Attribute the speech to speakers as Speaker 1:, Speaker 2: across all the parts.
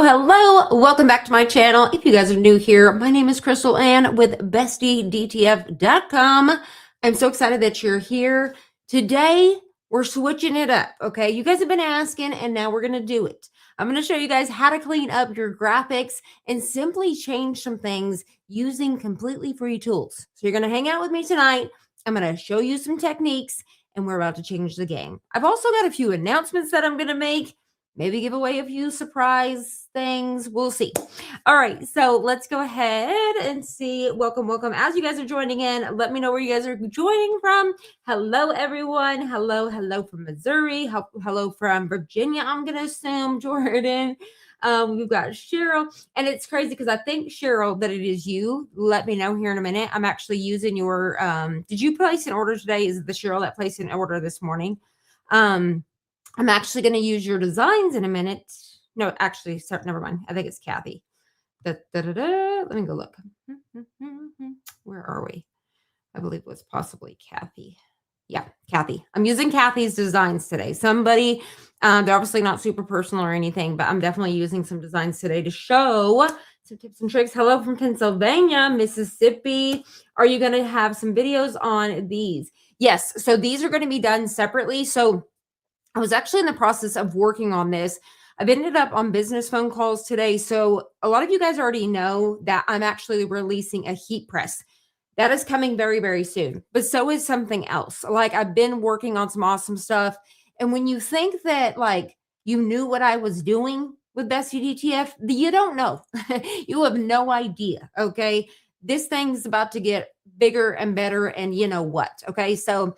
Speaker 1: Hello. Welcome back to my channel. If you guys are new here, my name is CrystalAnn with BestieDTF.com. I'm so excited that you're here. Today, we're switching it up, okay? You guys have been asking, and now we're going to do it. I'm going to show you guys how to clean up your graphics and simply change some things using completely free tools. So you're going to hang out with me tonight. I'm going to show you some techniques, and we're about to change the game. I've also got a few announcements that I'm going to make. Maybe give away a few surprise things. We'll see. All right, so let's go ahead and see. Welcome. As you guys are joining in, let me know where you guys are joining from. Hello, everyone. Hello from Missouri. Hello from Virginia, I'm going to assume, Jordan. We've got Cheryl, and it's crazy because I think, Cheryl, that it is you. Let me know here in a minute. I'm actually using your, did you place an order today? Is it the Cheryl that placed an order this morning? I'm actually going to use your designs in a minute. No, actually, sorry, never mind. I think it's Kathy. Let me go look. Where are we? I believe it was possibly Kathy. Yeah, Kathy. I'm using Kathy's designs today. Somebody, they're obviously not super personal or anything, but I'm definitely using some designs today to show some tips and tricks. Hello from Pennsylvania, Mississippi. Are you going to have some videos on these? Yes. So these are going to be done separately. So I was actually in the process of working on this. I've ended up on business phone calls today. So a lot of you guys already know that I'm actually releasing a heat press. That is coming very, very soon. But so is something else. Like, I've been working on some awesome stuff. And when you think that like you knew what I was doing with Bestie DTF, you don't know. You have no idea. Okay. This thing's about to get bigger and better. And you know what? Okay. So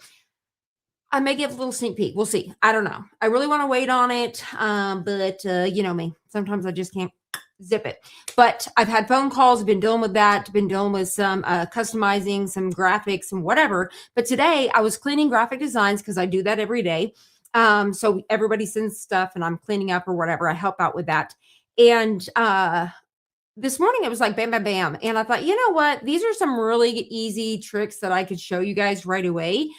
Speaker 1: I may give a little sneak peek. We'll see. I don't know. I really want to wait on it. But you know me. Sometimes I just can't zip it. But I've had phone calls, been dealing with that, been dealing with some customizing, some graphics and whatever. But today I was cleaning graphic designs because I do that every day. So everybody sends stuff and I'm cleaning up or whatever. I help out with that. And this morning it was like bam, bam, bam. And I thought, you know what? These are some really easy tricks that I could show you guys right away.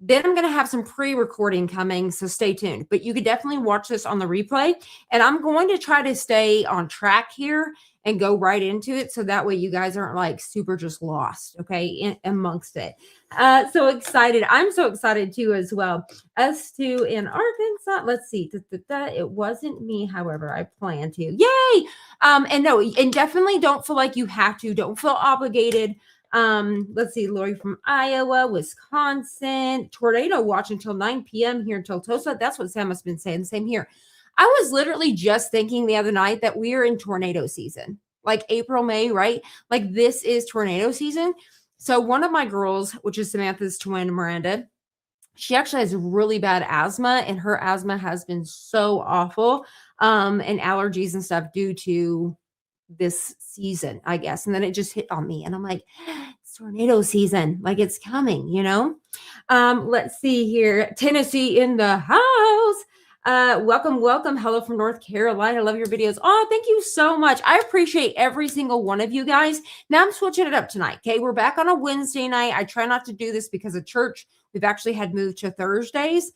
Speaker 1: Then I'm going to have some pre-recording coming, so stay tuned. But you could definitely watch this on the replay. And I'm going to try to stay on track here and go right into it, so that way you guys aren't like super just lost, okay, amongst it. So excited. I'm so excited too as well. Us2 in Arkansas. Let's see. It wasn't me, however, I plan to. Yay! And no, and definitely don't feel like you have to. Don't feel obligated. Let's see, Lori from Iowa, Wisconsin, tornado watch until 9 p.m. here until Tulsa. That's what Sam has been saying. Same here. I was literally just thinking the other night that we are in tornado season, like April, May, right? Like this is tornado season. So one of my girls, which is Samantha's twin, Miranda, she actually has really bad asthma, and her asthma has been so awful, and allergies and stuff due to this season, I guess. And then it just hit on me and I'm like, it's tornado season, like it's coming, you know? Let's see here. Tennessee in the house. Welcome. Hello from North Carolina. I love your videos. Oh, thank you so much. I appreciate every single one of you guys. Now I'm switching it up tonight. Okay. We're back on a Wednesday night. I try not to do this because of church. We've actually had moved to Thursdays.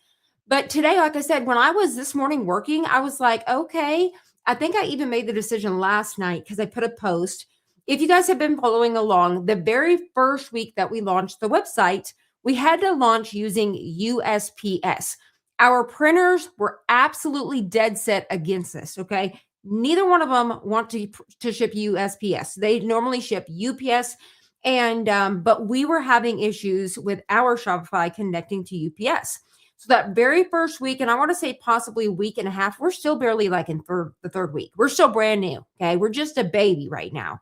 Speaker 1: But today, like I said, when I was this morning working, I was like, okay, I think I even made the decision last night because I put a post. If you guys have been following along, the very first week that we launched the website, we had to launch using USPS. Our printers were absolutely dead set against this, okay? Neither one of them want to ship USPS. They normally ship UPS, and but we were having issues with our Shopify connecting to UPS. So that very first week, and I want to say possibly a week and a half, we're still barely like in the third week. We're still brand new. Okay. We're just a baby right now.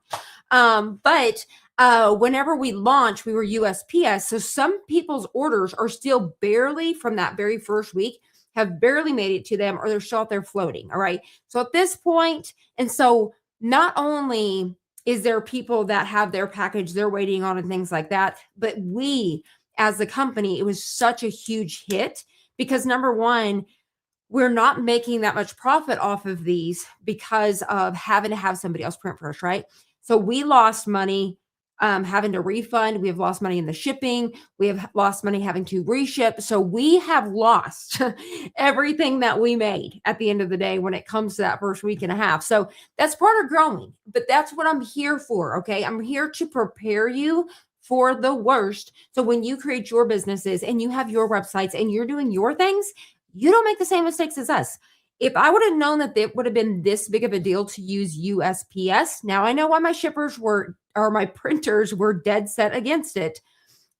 Speaker 1: But whenever we launched, we were USPS. So some people's orders are still barely from that very first week, have barely made it to them, or they're still out there floating. All right. So at this point, and so not only is there people that have their package they're waiting on and things like that, but we, as a company, it was such a huge hit because number one, we're not making that much profit off of these because of having to have somebody else print for us, right? So we lost money having to refund. We have lost money in the shipping. We have lost money having to reship. So we have lost everything that we made at the end of the day when it comes to that first week and a half. So that's part of growing, but that's what I'm here for. Okay. I'm here to prepare you for the worst. So when you create your businesses and you have your websites and you're doing your things, you don't make the same mistakes as us. If I would have known that it would have been this big of a deal to use USPS, now I know why my shippers were, or my printers were dead set against it,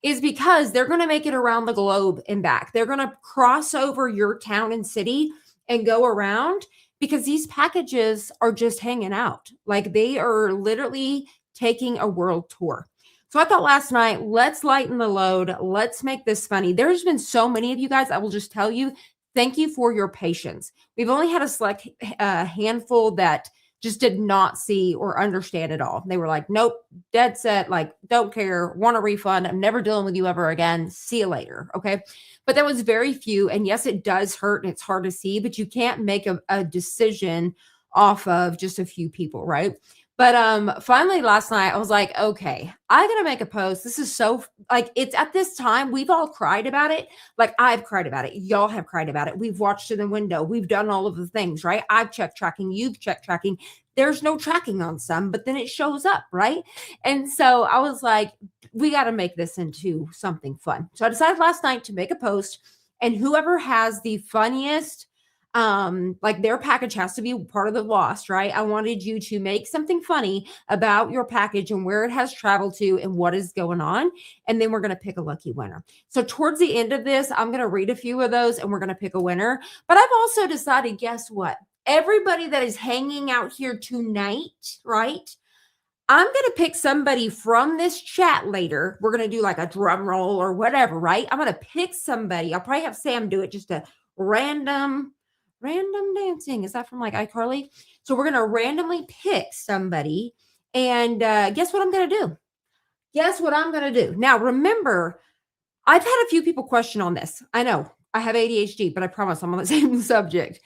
Speaker 1: is because they're going to make it around the globe and back. They're going to cross over your town and city and go around because these packages are just hanging out. Like they are literally taking a world tour. So I thought last night, let's lighten the load. Let's make this funny. There's been so many of you guys, I will just tell you, thank you for your patience. We've only had a select handful that just did not see or understand it all. They were like, nope, dead set, like, don't care, want a refund. I'm never dealing with you ever again. See you later. Okay. But that was very few. And yes, it does hurt and it's hard to see, but you can't make a decision off of just a few people, right? But finally last night I was like, okay, I gotta make a post. This is so like it's at this time, we've all cried about it. Like I've cried about it. Y'all have cried about it. We've watched in the window. We've done all of the things, right? I've checked tracking, you've checked tracking. There's no tracking on some, but then it shows up, right? And so I was like, we got to make this into something fun. So I decided last night to make a post, and whoever has the funniest like their package has to be part of the lost, right? I wanted you to make something funny about your package and where it has traveled to and what is going on. And then we're going to pick a lucky winner. So towards the end of this, I'm going to read a few of those and we're going to pick a winner. But I've also decided, guess what? Everybody that is hanging out here tonight, right? I'm going to pick somebody from this chat later. We're going to do like a drum roll or whatever, right? I'm going to pick somebody. I'll probably have Sam do it, just a random dancing. Is that from like iCarly? So we're going to randomly pick somebody. And guess what I'm going to do? Guess what I'm going to do? Now, remember, I've had a few people question on this. I know I have ADHD, but I promise I'm on the same subject.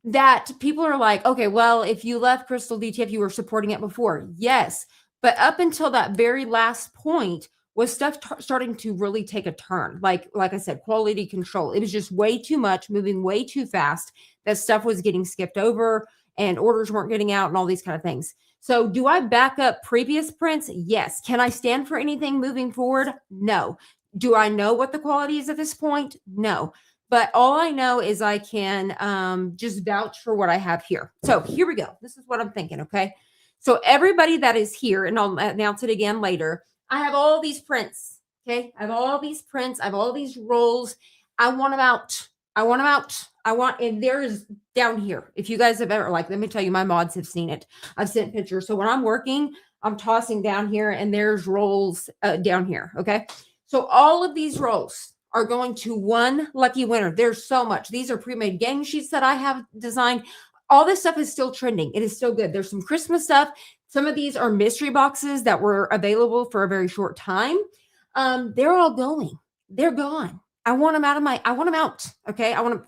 Speaker 1: That people are like, okay, well, if you left Crystal DTF, you were supporting it before. Yes. But up until that very last point, was stuff starting to really take a turn. Like I said, quality control. It was just way too much, moving way too fast. That stuff was getting skipped over and orders weren't getting out and all these kind of things. So do I back up previous prints? Yes. Can I stand for anything moving forward? No. Do I know what the quality is at this point? No. But all I know is I can just vouch for what I have here. So here we go. This is what I'm thinking, okay? So everybody that is here, and I'll announce it again later, I have all these prints, okay? I have all these prints. I have all these rolls. I want them out. I want them out. And there's down here. If you guys have ever, like, let me tell you, my mods have seen it. I've sent pictures. So when I'm working, I'm tossing down here and there's rolls down here, okay? So all of these rolls are going to one lucky winner. There's so much. These are pre-made gang sheets that I have designed. All this stuff is still trending. It is still good. There's some Christmas stuff. Some of these are mystery boxes that were available for a very short time. They're all going. They're gone. I want them out. Okay. I want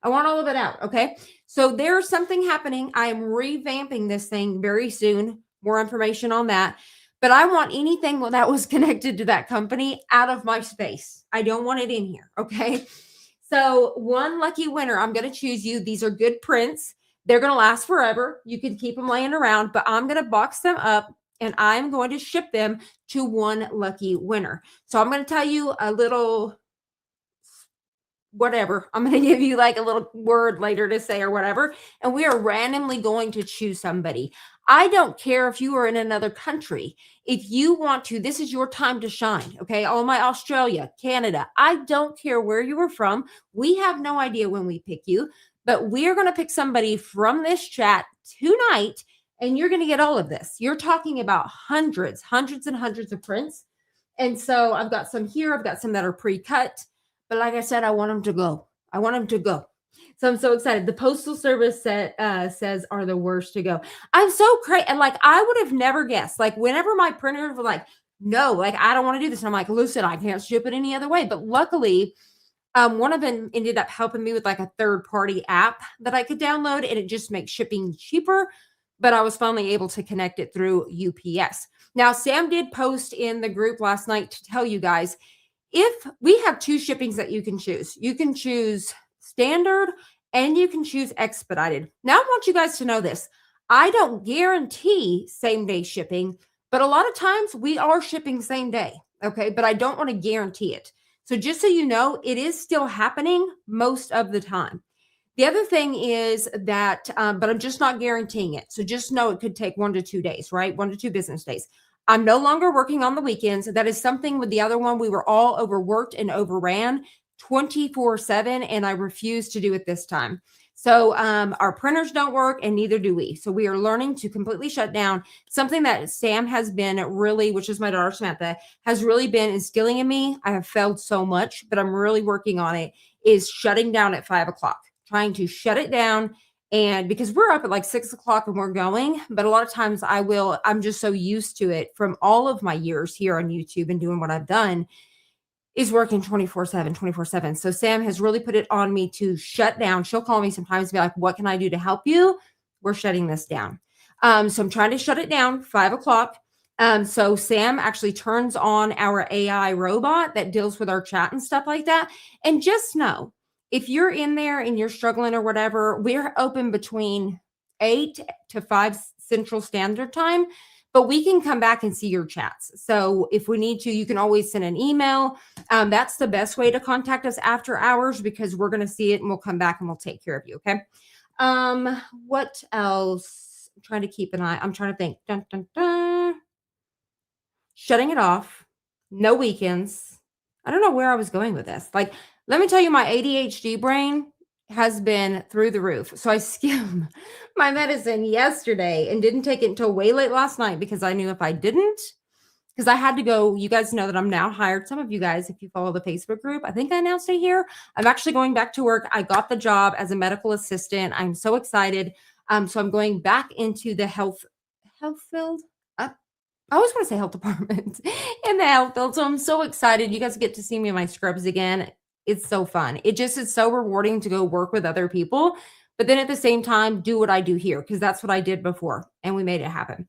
Speaker 1: all of it out. Okay. So there's something happening. I am revamping this thing very soon. More information on that. But I want anything that was connected to that company out of my space. I don't want it in here. Okay. So one lucky winner, I'm going to choose you. These are good prints. They're going to last forever. You can keep them laying around, but I'm going to box them up and I'm going to ship them to one lucky winner. So I'm going to tell you a little whatever. I'm going to give you like a little word later to say or whatever. And we are randomly going to choose somebody. I don't care if you are in another country. If you want to, this is your time to shine. Okay. All my Australia, Canada, I don't care where you were from. We have no idea when we pick you, but we are going to pick somebody from this chat tonight and you're going to get all of this. You're talking about hundreds and hundreds of prints. And so I've got some here. I've got some that are pre-cut. But like I said, I want them to go. I want them to go. So I'm so excited. The Postal Service says are the worst to go. I'm so crazy. And like, I would have never guessed. Like whenever my printers were like, no, like, I don't want to do this. And I'm like, listen, I can't ship it any other way. But luckily, one of them ended up helping me with like a third-party app that I could download. And it just makes shipping cheaper. but I was finally able to connect it through UPS. Now, Sam did post in the group last night to tell you guys, if we have two shippings that you can choose standard and you can choose expedited. Now, I want you guys to know this. I don't guarantee same day shipping, but a lot of times we are shipping same day. Okay. But I don't want to guarantee it. So just so you know, it is still happening most of the time. The other thing is that, but I'm just not guaranteeing it. So just know it could take 1 to 2 days, right? 1 to 2 business days. I'm no longer working on the weekends. That is something with the other one. We were all overworked and overran 24/7, and I refuse to do it this time. So our printers don't work, and neither do we. So we are learning to completely shut down. Something that Sam has been really, which is my daughter Samantha, has really been instilling in me. I have failed so much, but I'm really working on it. Is shutting down at 5 o'clock, trying to shut it down. And because we're up at like 6 o'clock and we're going, but a lot of times I'm just so used to it from all of my years here on YouTube and doing what I've done is working 24/7, 24/7. So Sam has really put it on me to shut down. She'll call me sometimes and be like, what can I do to help you? We're shutting this down. So I'm trying to shut it down 5 o'clock. So Sam actually turns on our AI robot that deals with our chat and stuff like that. And just know, if you're in there and you're struggling or whatever, we're open between 8 to 5 Central Standard Time, but we can come back and see your chats. So if we need to, you can always send an email. That's the best way to contact us after hours because we're going to see it and we'll come back and we'll take care of you. Okay. What else? I'm trying to keep an eye. I'm trying to think. Dun, dun, dun. Shutting it off. No weekends. I don't know where I was going with this. Like, let me tell you, my ADHD brain has been through the roof. So I skimmed my medicine yesterday and didn't take it until way late last night because I knew if I didn't, because I had to go, you guys know that I'm now hired. Some of you guys, if you follow the Facebook group, I think I announced it here. I'm actually going back to work. I got the job as a medical assistant. I'm so excited. So I'm going back into the health field. I always want to say health department in the health field. So I'm so excited. You guys get to see me in my scrubs again. It's so fun. It just is so rewarding to go work with other people, but then at the same time, do what I do here because that's what I did before and we made it happen.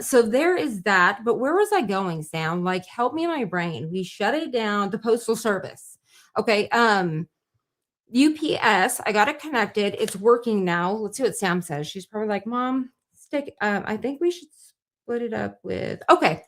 Speaker 1: So there is that. But where was I going, Sam? Like, help me in my brain. We shut it down, the postal service. Okay. UPS, I got it connected. It's working now. Let's see what Sam says. She's probably like, Mom, stick. I think we should split it up with, okay.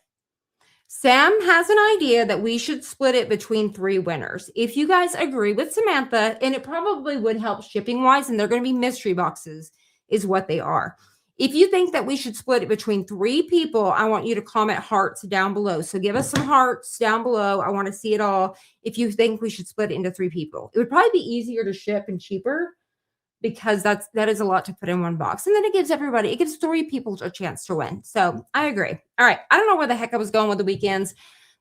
Speaker 1: Sam has an idea that we should split it between 3 winners. If you guys agree with Samantha, and it probably would help shipping wise, and they're going to be mystery boxes is what they are. If you think that we should split it between 3 people, I want you to comment hearts down below. So give us some hearts down below. I want to see it all. If you think we should split it into 3 people, it would probably be easier to ship and cheaper because that is a lot to put in one box. And then it gives 3 people a chance to win. So I agree. All right. I don't know where the heck I was going with the weekends,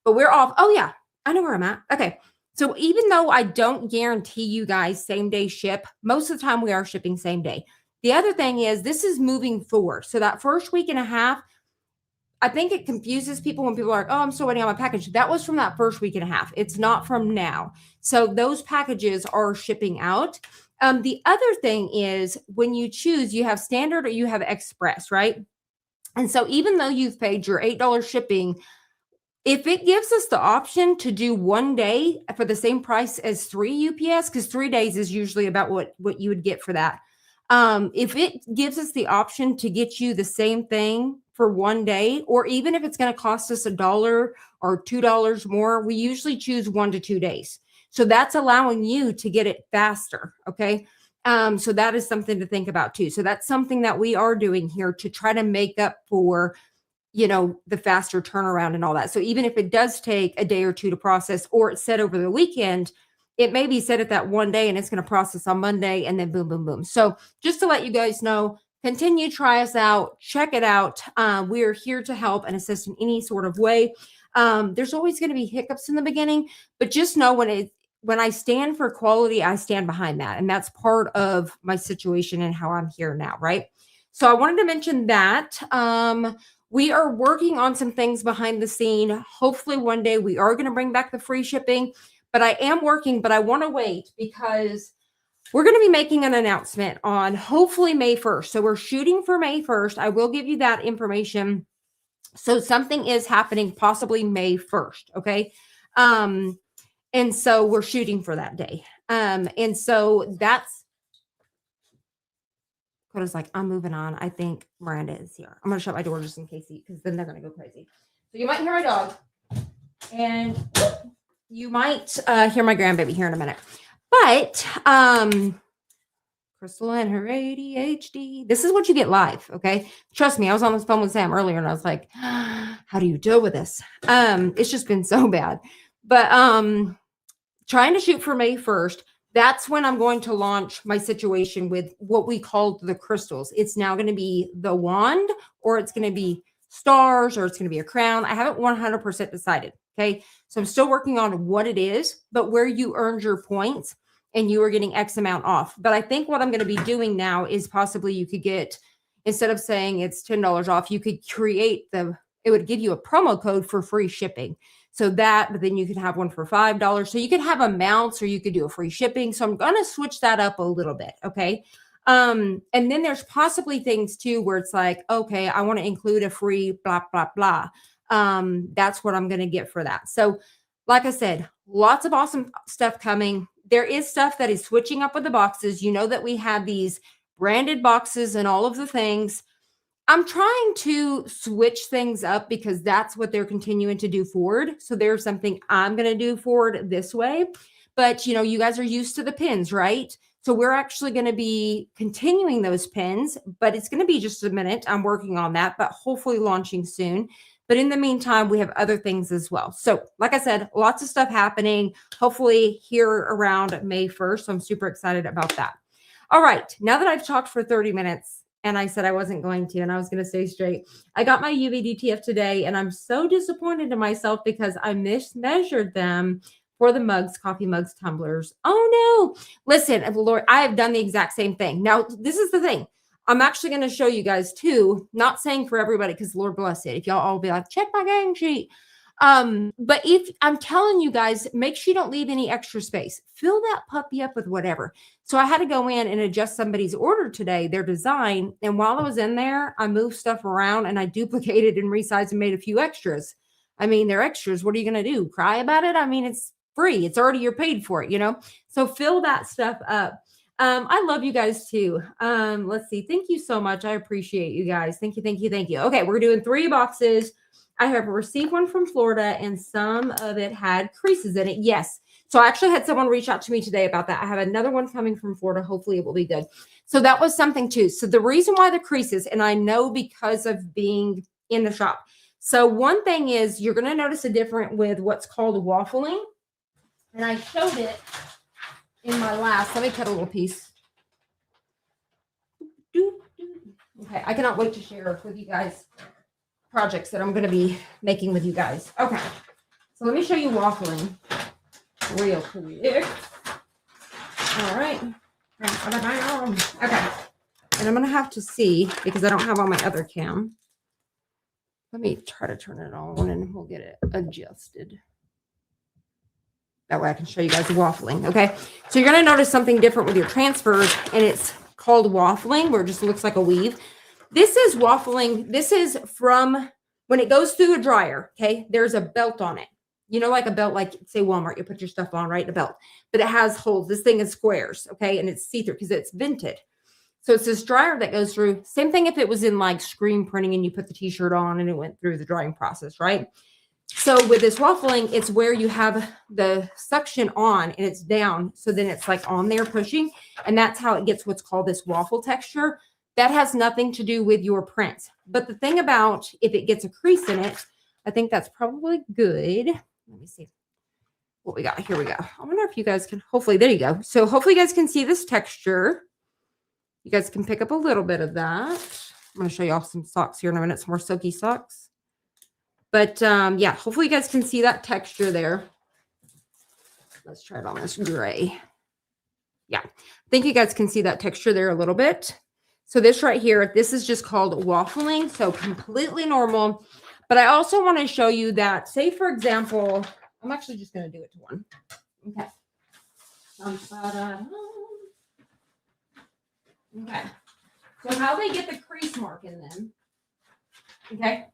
Speaker 1: but we're off. Oh yeah, I know where I'm at. Okay. So even though I don't guarantee you guys same day ship, most of the time we are shipping same day. The other thing is this is moving forward. So that first week and a half, I think it confuses people when people are like, oh, I'm still waiting on my package. That was from that first week and a half. It's not from now. So those packages are shipping out. The other thing is when you choose, you have standard or you have express, right? And so even though you've paid your $8 shipping, if it gives us the option to do 1 day for the same price as 3 UPS, because 3 days is usually about what you would get for that. If it gives us the option to get you the same thing for 1 day, or even if it's going to cost us $1 or $2 more, we usually choose 1 to 2 days. So that's allowing you to get it faster. Okay. So that is something to think about too. So that's something that we are doing here to try to make up for, the faster turnaround and all that. So even if it does take a day or 2 to process, or it's set over the weekend, it may be set at that 1 day and it's going to process on Monday and then boom, boom, boom. So just to let you guys know, continue, try us out, check it out. We are here to help and assist in any sort of way. There's always going to be hiccups in the beginning, but just know when I stand for quality, I stand behind that. And that's part of my situation and how I'm here now, right? So I wanted to mention that. We are working on some things behind the scene. Hopefully one day we are going to bring back the free shipping, but I am working, but I want to wait because we're going to be making an announcement on hopefully May 1st. So we're shooting for May 1st. I will give you that information. So something is happening possibly May 1st. Okay. And so we're shooting for that day. And so that's Coda's like, I'm moving on. I think Miranda is here. I'm going to shut my door just in case, because then they're going to go crazy. So you might hear my dog, and you might hear my grandbaby here in a minute. But CrystalAnn, her ADHD. This is what you get live, okay? Trust me, I was on the phone with Sam earlier, and I was like, how do you deal with this? It's just been so bad. But trying to shoot for May 1st. That's when I'm going to launch my situation with what we called the crystals. It's now going to be the wand, or it's going to be stars, or it's going to be a crown. I haven't 100% decided. Okay. So I'm still working on what it is, but where you earned your points and you are getting X amount off. But I think what I'm going to be doing now is possibly you could get, instead of saying it's $10 off, you could create it would give you a promo code for free shipping. So but then you could have one for $5. So you could have amounts, or you could do a free shipping. So I'm going to switch that up a little bit. Okay. And then there's possibly things too, where it's like, okay, I want to include a free blah, blah, blah. That's what I'm going to get for that. So like I said, lots of awesome stuff coming. There is stuff that is switching up with the boxes. You know that we have these branded boxes and all of the things. I'm trying to switch things up because that's what they're continuing to do forward. So there's something I'm going to do forward this way. But, you guys are used to the pins, right? So we're actually going to be continuing those pins, but it's going to be just a minute. I'm working on that, but hopefully launching soon. But in the meantime, we have other things as well. So like I said, lots of stuff happening, hopefully here around May 1st. So I'm super excited about that. All right. Now that I've talked for 30 minutes, and I said I wasn't going to, and I was going to stay straight, I got my DTF today, and I'm so disappointed in myself because I mismeasured them for the mugs, coffee mugs, tumblers. Oh no. Listen, Lord, I have done the exact same thing. Now, this is the thing. I'm actually going to show you guys too, not saying for everybody, because Lord bless it. If y'all all be like, check my gang sheet. But if I'm telling you guys, make sure you don't leave any extra space. Fill that puppy up with whatever. So I had to go in and adjust somebody's order today, their design. And while I was in there, I moved stuff around and I duplicated and resized and made a few extras. I mean, they're extras. What are you going to do? Cry about it? I mean, it's free. It's already, you're paid for it, So fill that stuff up. I love you guys too. Let's see. Thank you so much. I appreciate you guys. Thank you. Thank you. Thank you. Okay. We're doing 3 boxes. I have received one from Florida, and some of it had creases in it. Yes. So I actually had someone reach out to me today about that. I have another one coming from Florida. Hopefully it will be good. So that was something too. So the reason why the creases, and I know because of being in the shop. So one thing is you're going to notice a difference with what's called waffling. And I showed it in my last. Let me cut a little piece. Okay. I cannot wait to share with you guys projects that I'm going to be making with you guys. Okay. So let me show you waffling real quick. All right. Okay. And I'm going to have to see, because I don't have on my other cam. Let me try to turn it on and we'll get it adjusted. That way I can show you guys the waffling. Okay. So you're going to notice something different with your transfers, and it's called waffling, where it just looks like a weave. This is waffling. This is from when it goes through a dryer. Okay. There's a belt on it. Like a belt, like say Walmart, you put your stuff on, right? A belt, but it has holes. This thing is squares. Okay. And it's see-through because it's vented. So it's this dryer that goes through. Same thing if it was in like screen printing and you put the t-shirt on and it went through the drying process, right? So with this waffling, it's where you have the suction on and it's down. So then it's like on there pushing. And that's how it gets what's called this waffle texture. That has nothing to do with your prints. But the thing about if it gets a crease in it, I think that's probably good. Let me see what we got. Here we go. I wonder if you guys can, hopefully, there you go. So hopefully you guys can see this texture. You guys can pick up a little bit of that. I'm going to show you all some socks here in a minute, some more silky socks. But yeah, hopefully you guys can see that texture there. Let's try it on this gray. Yeah, I think you guys can see that texture there a little bit. So this right here, this is just called waffling. So completely normal. But I also want to show you that, say, for example, I'm actually just going to do it to one. Okay. Okay. So how they get the crease mark in them. Okay.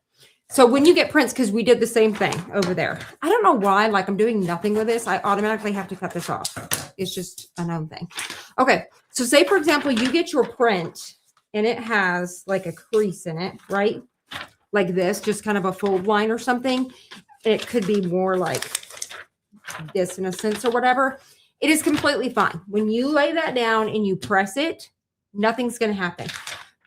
Speaker 1: So when you get prints, because we did the same thing over there. I don't know why, like I'm doing nothing with this. I automatically have to cut this off. It's just a known thing. Okay. So say, for example, you get your print and it has like a crease in it, right? Like this, just kind of a fold line or something. It could be more like this in a sense or whatever. It is completely fine. When you lay that down and you press it, nothing's going to happen.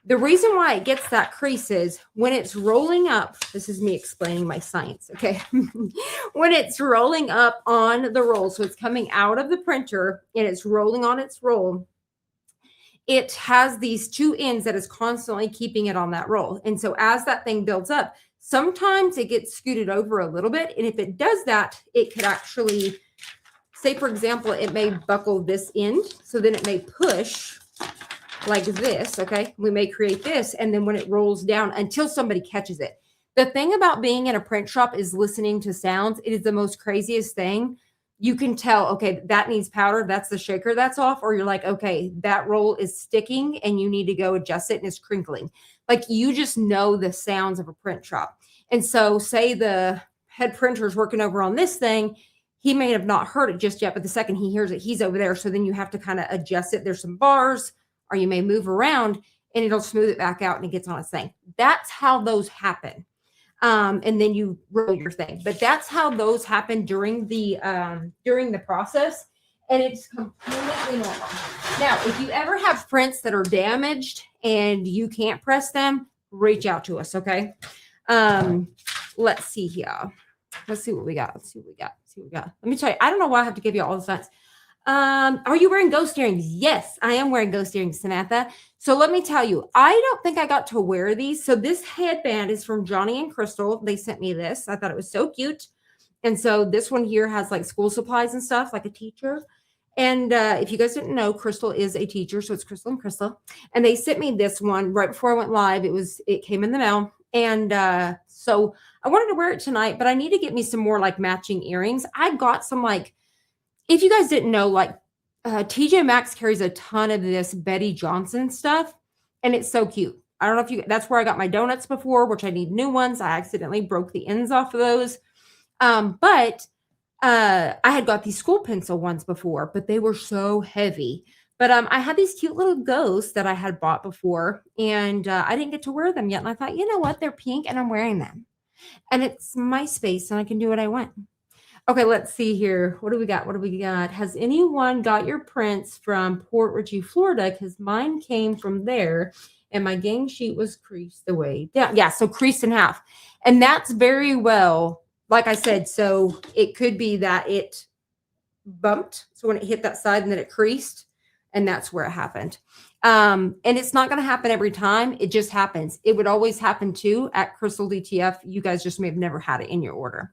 Speaker 1: The reason why it gets that crease is when it's rolling up, this is me explaining my science, okay? When it's rolling up on the roll, so it's coming out of the printer and it's rolling on its roll, it has these two ends that is constantly keeping it on that roll. And so as that thing builds up, sometimes it gets scooted over a little bit. And if it does that, it could actually, say, for example, it may buckle this end. So then it may push like this, okay? We may create this, and then when it rolls down until somebody catches it. The thing about being in a print shop is listening to sounds. It is the most craziest thing. You can tell, okay, that needs powder. That's the shaker that's off. Or you're like, okay, that roll is sticking and you need to go adjust it and it's crinkling. Like you just know the sounds of a print shop. And so say the head printer is working over on this thing. He may have not heard it just yet, but the second he hears it, he's over there. So then you have to kind of adjust it. There's some bars, or you may move around and it'll smooth it back out and it gets on its thing. That's how those happen. And then you roll your thing. But that's how those happen during the process. And it's completely normal. Now, if you ever have prints that are damaged and you can't press them, reach out to us, okay? Let's see here. Let's see what we got. Let me tell you, I don't know why I have to give you all the signs. Are you wearing ghost earrings? Yes, I am wearing ghost earrings, Samantha. So let me tell you, I don't think I got to wear these. So this headband is from Johnny and Crystal. They sent me this. I thought it was so cute. And so this one here has like school supplies and stuff, like a teacher. And if you guys didn't know, Crystal is a teacher. So it's Crystal and Crystal. And they sent me this one right before I went live. It came in the mail. And so I wanted to wear it tonight, but I need to get me some more like matching earrings. I got some like, if you guys didn't know, like TJ Maxx carries a ton of this Betty Johnson stuff, and it's so cute. I don't know if that's where I got my donuts before, which I need new ones. I accidentally broke the ends off of those. But I had got these school pencil ones before, but they were so heavy. But I had these cute little ghosts that I had bought before, and I didn't get to wear them yet. And I thought, you know what? They're pink, and I'm wearing them. And it's my space, and I can do what I want. Okay, let's see here. What do we got? Has anyone got your prints from Port Richey, Florida? Because mine came from there, and my gang sheet was creased the way down. Yeah, so creased in half. And that's very well, like I said, so it could be that it bumped. So when it hit that side and then it creased, and that's where it happened. And it's not going to happen every time. It just happens. It would always happen too at Crystal DTF. You guys just may have never had it in your order.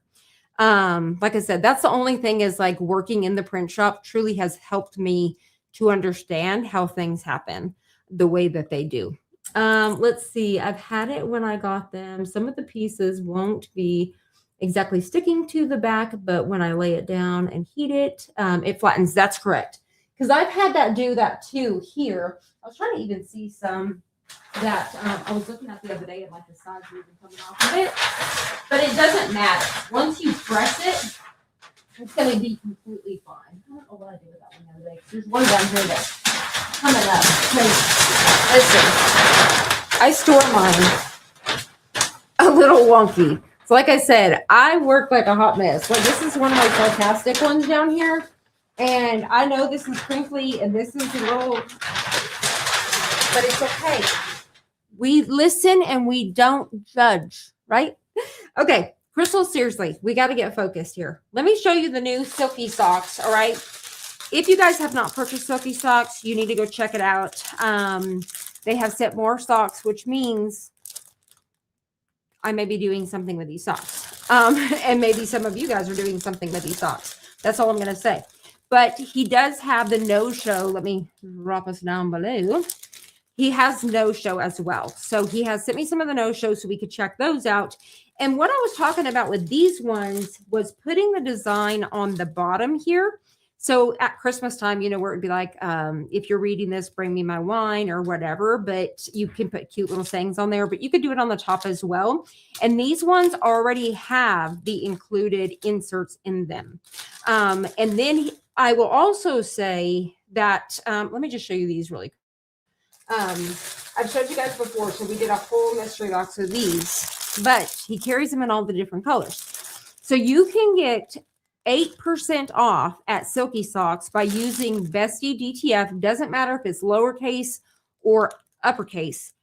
Speaker 1: Like I said, that's the only thing is like working in the print shop truly has helped me to understand how things happen the way that they do. Let's see. I've had it when I got them. Some of the pieces won't be exactly sticking to the back, but when I lay it down and heat it, it flattens. That's correct. Because I've had that do that too here. I was trying to even see some that I was looking at the other day and like the sides were even coming off of it. But it doesn't matter. Once you press it, it's going to be completely fine. I don't know what I did with that one the other day. There's one down here that's coming up. Listen, I store mine a little wonky. So like I said, I work like a hot mess. Like this is one of my sarcastic ones down here. And I know this is crinkly and this is a little, but it's okay. We listen and we don't judge, right? Okay, Crystal, seriously, we got to get focused here. Let me show you the new Silky socks, all right? If you guys have not purchased Silky socks, you need to go check it out. They have sent more socks, which means I may be doing something with these socks. And maybe some of you guys are doing something with these socks. That's all I'm going to say. But he does have the no-show. Let me drop us down below. He has no-show as well. So he has sent me some of the no-shows so we could check those out. And what I was talking about with these ones was putting the design on the bottom here. So at Christmas time, you know, where it'd be like, if you're reading this, bring me my wine or whatever, but you can put cute little sayings on there, but you could do it on the top as well. And these ones already have the included inserts in them. And then I will also say that, let me just show you these really quick. I've showed you guys before, so we did a whole mystery box of these, but he carries them in all the different colors. So you can get 8% off at Silky Socks by using Bestie DTF. Doesn't matter if it's lowercase or uppercase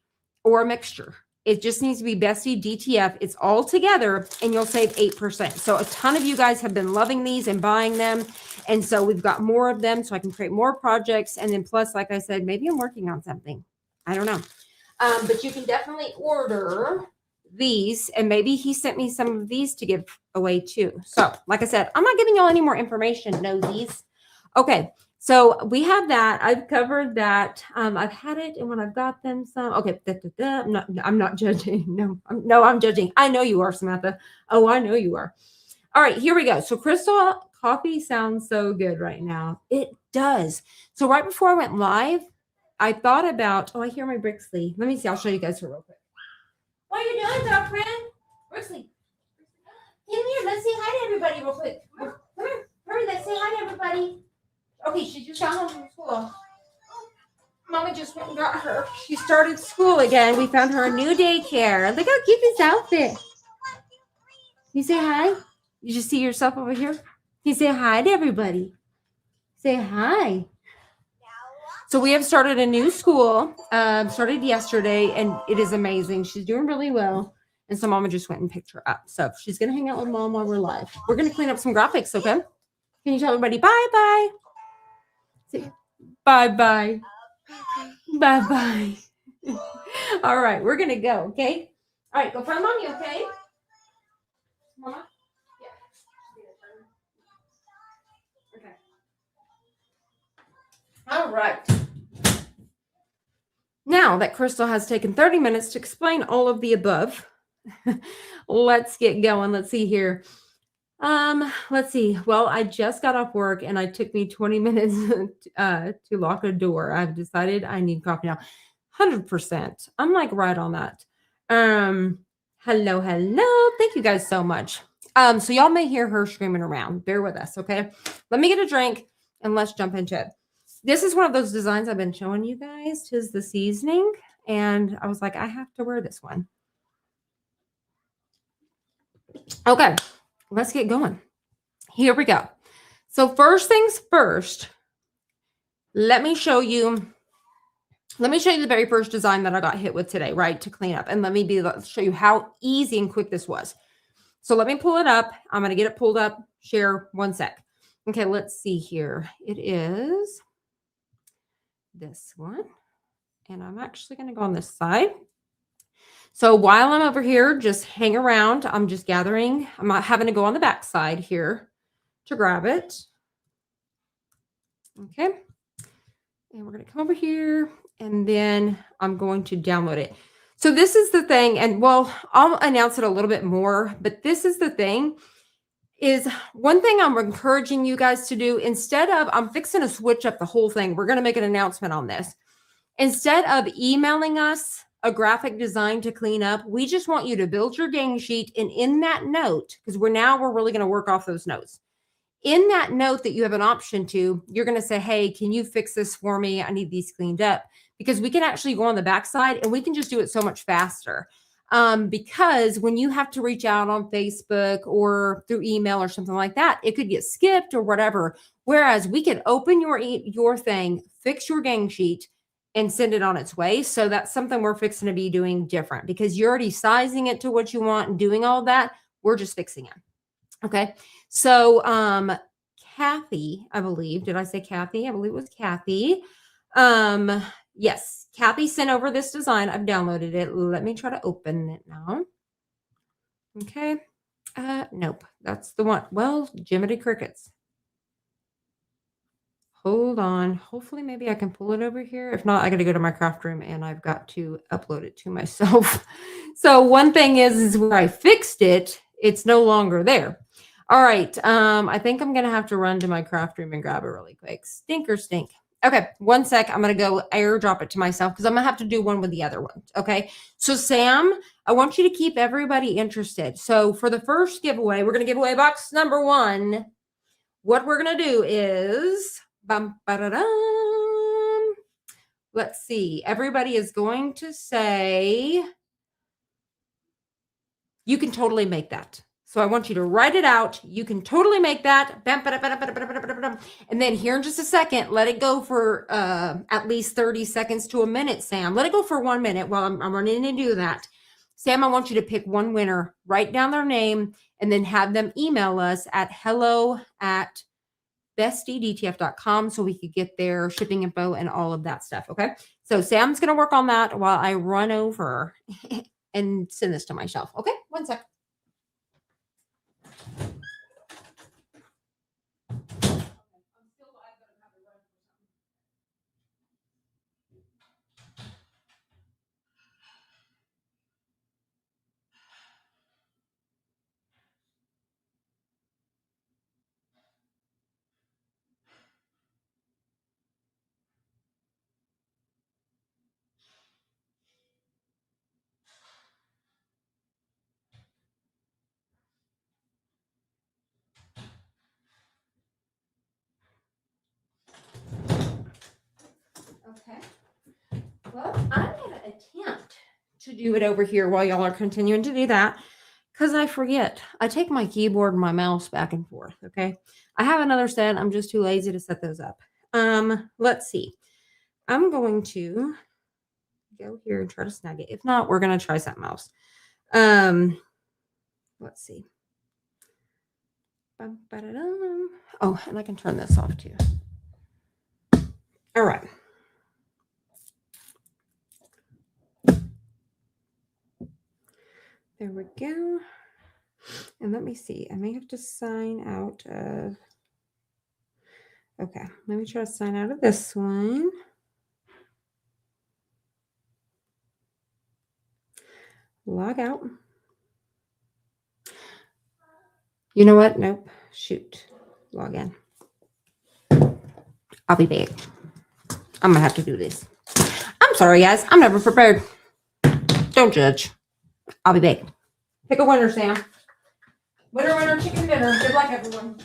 Speaker 1: or a mixture. It just needs to be Bestie DTF. It's all together and you'll save 8%. So a ton of you guys have been loving these and buying them. And so we've got more of them so I can create more projects. And then plus, like I said, maybe I'm working on something. I don't know. But you can definitely order these, and maybe he sent me some of these to give away too. So like I said, I'm not giving y'all any more information. No, these. Okay. So we have that. I've covered that. I've had it, and when I've got them some, okay. I'm not judging. No, I'm judging. I know you are, Samantha. Oh, I know you are. All right, here we go. So Crystal, coffee sounds so good right now. It does. So right before I went live, I thought about, oh, I hear my Brixley. Let me see. I'll show you guys her real quick. What are you doing, girlfriend? Brixley. Come here. Let's say hi to everybody real quick. Come here. Hurry, let's say hi to everybody. Okay, she just got home from school. Mama just went and got her. She started school again. We found her a new daycare. Look how cute this outfit. You say hi? You just see yourself over here? You say hi to everybody. Say hi. So we have started a new school, started yesterday, and it is amazing. She's doing really well. And so Mama just went and picked her up. So she's going to hang out with Mom while we're live. We're going to clean up some graphics, okay? Can you tell everybody bye-bye? Say bye-bye. Bye-bye. All right, we're going to go, okay? All right, go find Mommy, okay? Mama? Yeah. Okay. All right. Now that Crystal has taken 30 minutes to explain all of the above, let's get going. Let's see here. Let's see. Well, I just got off work and it took me 20 minutes to lock a door. I've decided I need coffee now. 100%. I'm like right on that. Hello. Thank you guys so much. So y'all may hear her screaming around. Bear with us, okay? Let me get a drink and let's jump into it. This is one of those designs I've been showing you guys. 'Tis the seasoning. And I was like, I have to wear this one. Okay, let's get going. Here we go. So first things first, let me show you the very first design that I got hit with today, right, to clean up. And let's show you how easy and quick this was. So let me pull it up. I'm going to get it pulled up. Share 1 sec. Okay, let's see here. It is this one. And I'm actually going to go on this side. So while I'm over here, just hang around. I'm just gathering. I'm not having to go on the back side here to grab it. Okay. And we're going to come over here and then I'm going to download it. So this is the thing. And well, I'll announce it a little bit more, but this is the thing is one thing I'm encouraging you guys to do instead of, I'm fixing to switch up the whole thing. We're going to make an announcement on this. Instead of emailing us a graphic design to clean up, we just want you to build your gang sheet. And in that note, because we're really going to work off those notes. In that note that you have an option to, you're going to say, hey, can you fix this for me? I need these cleaned up. Because we can actually go on the backside and we can just do it so much faster. Because when you have to reach out on Facebook or through email or something like that, it could get skipped or whatever. Whereas we can open your thing, fix your gang sheet, and send it on its way. So that's something we're fixing to be doing different because you're already sizing it to what you want and doing all that. We're just fixing it. Okay. So, Kathy, I believe, did I say Kathy? I believe it was Kathy. Yes, Kathy sent over this design. I've downloaded it. Let me try to open it now. Okay. Nope. That's the one. Well, Jiminy Crickets. Hold on. Hopefully, maybe I can pull it over here. If not, I got to go to my craft room and I've got to upload it to myself. So one thing is where I fixed it, it's no longer there. All right. I think I'm gonna have to run to my craft room and grab it really quick. Stinker stink. Okay, one sec. I'm gonna go airdrop it to myself because I'm gonna have to do one with the other one. Okay. So Sam, I want you to keep everybody interested. So for the first giveaway, we're gonna give away box number 1. What we're gonna do is bum, ba-da-dum. Let's see. Everybody is going to say you can totally make that. So I want you to write it out. You can totally make that. And then here in just a second, let it go for at least 30 seconds to a minute, Sam. Let it go for 1 minute while I'm running to do that. Sam, I want you to pick one winner, write down their name, and then have them email us at hello@bestiedtf.com so we could get their shipping info and all of that stuff. Okay. So Sam's going to work on that while I run over and send this to my shelf. Okay. One sec. Okay. Well, I'm going to attempt to do it over here while y'all are continuing to do that because I forget. I take my keyboard and my mouse back and forth. Okay. I have another set. I'm just too lazy to set those up. Let's see. I'm going to go here and try to snag it. If not, we're going to try something else. Let's see. Oh, and I can turn this off too. All right. There we go. And let me see. I may have to sign out of. Okay, let me try to sign out of this one. Log out. You know what? Nope. Shoot. Log in. I'll be back. I'm gonna have to do this. I'm sorry, guys. I'm never prepared. Don't judge. I'll be back. Pick a winner, Sam. Winner, winner, chicken dinner. Good luck, everyone.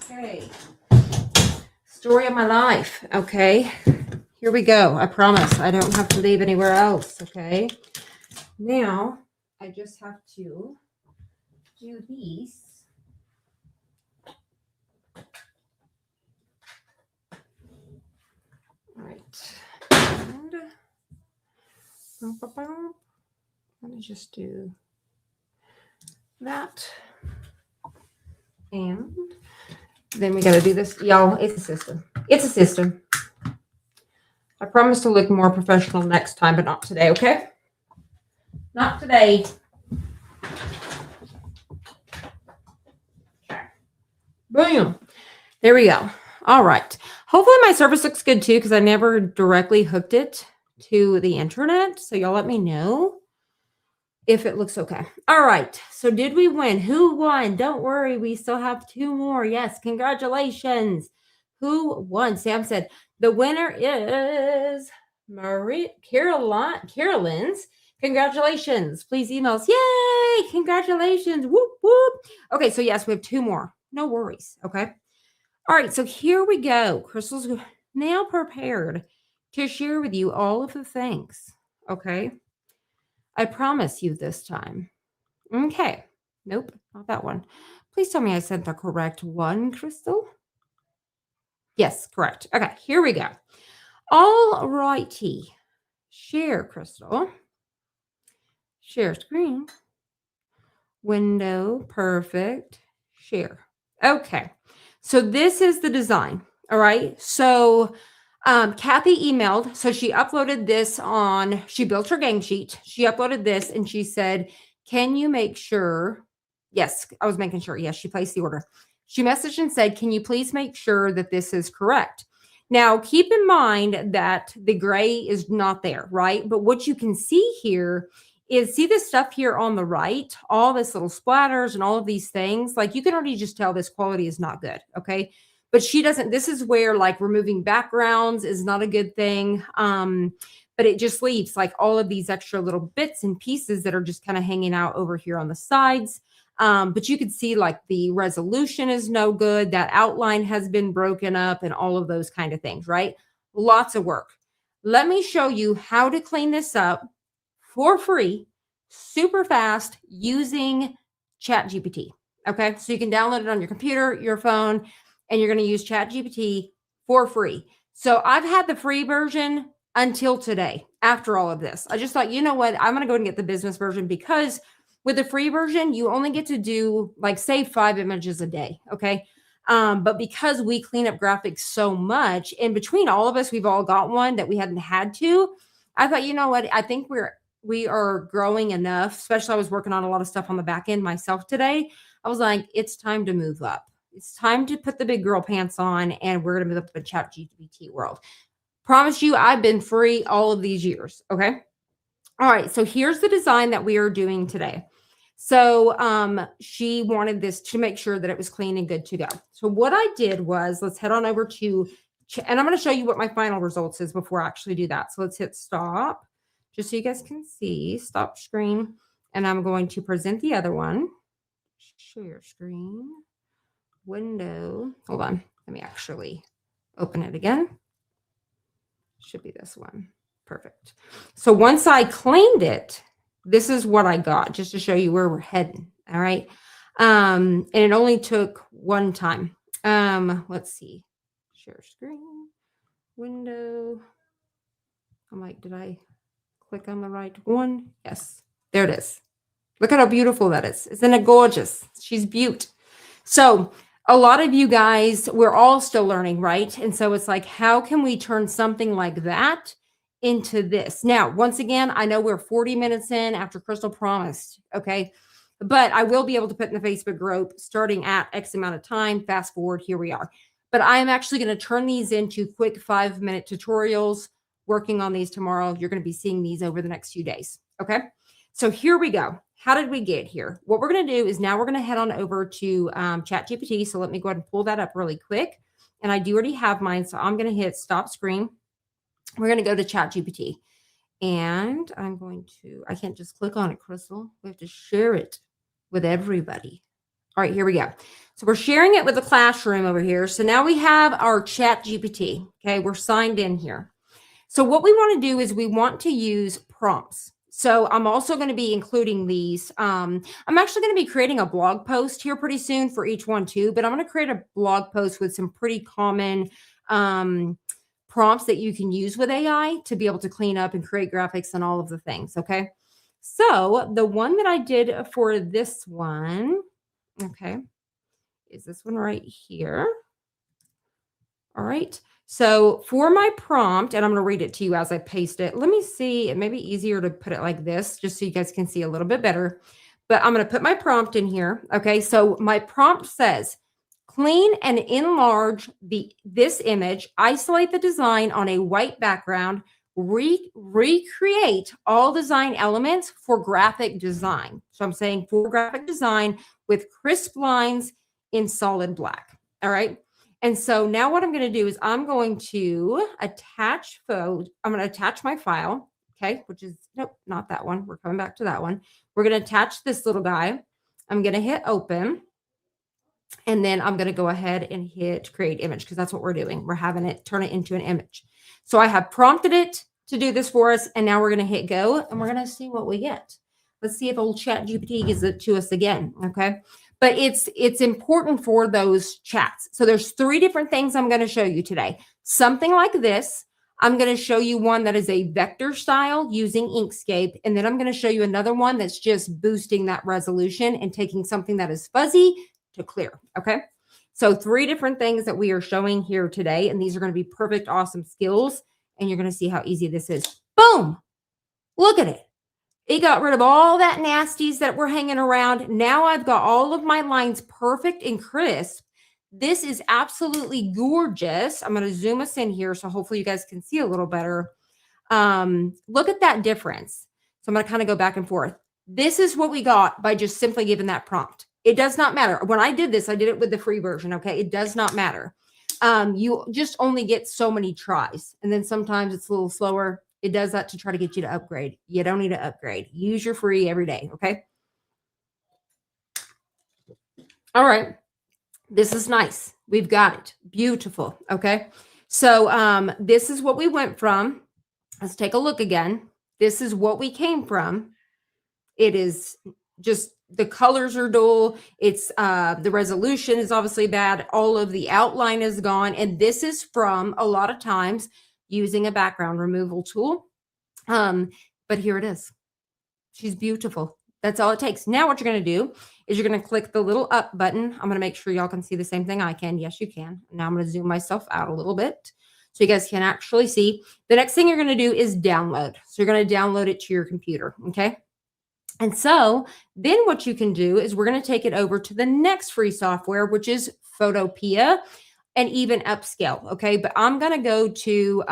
Speaker 1: Okay. Story of my life. Okay. Here we go. I promise I don't have to leave anywhere else. Okay. Now I just have to do these. All right. And let me just do that. And then we got to do this. Y'all, it's a system. It's a system. I promise to look more professional next time, but not today, okay? Not today. Okay. Boom. There we go. All right. Hopefully my service looks good too, because I never directly hooked it to the internet. So y'all let me know if it looks okay. All right. So did we win? Who won? Don't worry. We still have 2 more. Yes. Congratulations. Who won? Sam said the winner is Carolyn's. Congratulations. Please email us. Yay. Congratulations. Whoop, whoop. Okay. So yes, we have 2 more. No worries. Okay. All right. So here we go. Crystal's now prepared to share with you all of the things. Okay. I promise you this time. Okay. Nope, not that one. Please tell me I sent the correct one, Crystal. Yes, correct. Okay, here we go. All righty. Share, Crystal. Share screen. Window. Perfect. Share. Okay. So this is the design. All right. So Kathy emailed. So she uploaded this on, she built her game sheet. She uploaded this and she said, can you make sure? Yes, I was making sure. Yes, she placed the order. She messaged and said, can you please make sure that this is correct? Now, keep in mind that the gray is not there, right? But what you can see here is, see this stuff here on the right, all this little splatters and all of these things, like you can already just tell this quality is not good. Okay. But she doesn't, this is where like removing backgrounds is not a good thing. But it just leaves like all of these extra little bits and pieces that are just kind of hanging out over here on the sides. But you can see like the resolution is no good. That outline has been broken up and all of those kind of things, right? Lots of work. Let me show you how to clean this up for free, super fast using ChatGPT. Okay. So you can download it on your computer, your phone, and you're going to use ChatGPT for free. So I've had the free version until today after all of this. I just thought, you know what? I'm going to go and get the business version because with the free version, you only get to do like save 5 images a day. Okay. But because we clean up graphics so much, in between all of us, we've all got one that we hadn't had to. I thought, you know what? I think we are growing enough, especially I was working on a lot of stuff on the back end myself today. I was like, it's time to move up. It's time to put the big girl pants on and we're going to move up to the ChatGPT world. Promise you, I've been free all of these years. Okay. All right. So here's the design that we are doing today. So she wanted this to make sure that it was clean and good to go. So what I did was, let's head on over to, and I'm going to show you what my final results is before I actually do that. So let's hit stop, just so you guys can see, stop screen. And I'm going to present the other one. Share screen, window. Hold on. Let me actually open it again. Should be this one. Perfect. So once I cleaned it, this is what I got, just to show you where we're heading. All right. And it only took one time. Let's see. Share screen, window. I'm like, did I click on the right one? Yes. There it is. Look at how beautiful that is. Isn't it gorgeous? She's beaut. So a lot of you guys, we're all still learning, right? And so it's like, how can we turn something like that into this? Now, once again, I know we're 40 minutes in after Crystal promised, okay? But I will be able to put in the Facebook group starting at X amount of time. Fast forward, here we are. But I am actually going to turn these into quick 5-minute tutorials, working on these tomorrow. You're going to be seeing these over the next few days, okay? So here we go. How did we get here? What we're going to do is now we're going to head on over to ChatGPT. So let me go ahead and pull that up really quick. And I do already have mine. So I'm going to hit stop screen. We're going to go to ChatGPT. And I'm going to, I can't just click on it, Crystal. We have to share it with everybody. All right, here we go. So we're sharing it with the classroom over here. So now we have our chat GPT. Okay, we're signed in here. So what we want to do is we want to use prompts. So I'm also going to be including these. I'm actually going to be creating a blog post here pretty soon for each one too, but I'm going to create a blog post with some pretty common prompts that you can use with AI to be able to clean up and create graphics and all of the things. Okay. So the one that I did for this one, okay, is this one right here. All right. So for my prompt, and I'm going to read it to you as I paste it. Let me see. It may be easier to put it like this, just so you guys can see a little bit better. But I'm going to put my prompt in here. Okay. So my prompt says, clean and enlarge this image, isolate the design on a white background, recreate all design elements for graphic design. So I'm saying for graphic design with crisp lines in solid black. All right. And so now what I'm going to do is I'm going to attach my file, okay, which is, nope, not that one. We're coming back to that one. We're going to attach this little guy. I'm going to hit open. And then I'm going to go ahead and hit create image because that's what we're doing. We're having it turn it into an image. So I have prompted it to do this for us. And now we're going to hit go and we're going to see what we get. Let's see if old chat GPT gives it to us again. Okay. But it's important for those chats. So there's 3 different things I'm going to show you today. Something like this. I'm going to show you one that is a vector style using Inkscape. And then I'm going to show you another one that's just boosting that resolution and taking something that is fuzzy to clear. Okay. So 3 different things that we are showing here today. And these are going to be perfect, awesome skills. And you're going to see how easy this is. Boom. Look at it. It got rid of all that nasties that were hanging around. Now I've got all of my lines perfect and crisp. This is absolutely gorgeous. I'm going to zoom us in here so hopefully you guys can see a little better. Look at that difference. So I'm going to kind of go back and forth. This is what we got by just simply giving that prompt. It does not matter. When I did this, I did it with the free version. Okay. It does not matter. You just only get so many tries. And then sometimes it's a little slower. It does that to try to get you to upgrade. You don't need to upgrade. Use your free every day. Okay. All right. This is nice. We've got it. Beautiful. Okay. So this is what we went from. Let's take a look again. This is what we came from. It is just the colors are dull. It's the resolution is obviously bad. All of the outline is gone. And this is from a lot of times using a background removal tool. But here it is. She's beautiful. That's all it takes. Now what you're going to do is you're going to click the little up button. I'm going to make sure y'all can see the same thing I can. Yes, you can. Now I'm going to zoom myself out a little bit so you guys can actually see. The next thing you're going to do is download. So you're going to download it to your computer. Okay. And so then what you can do is we're going to take it over to the next free software, which is Photopea. And even upscale. Okay. But I'm going to go to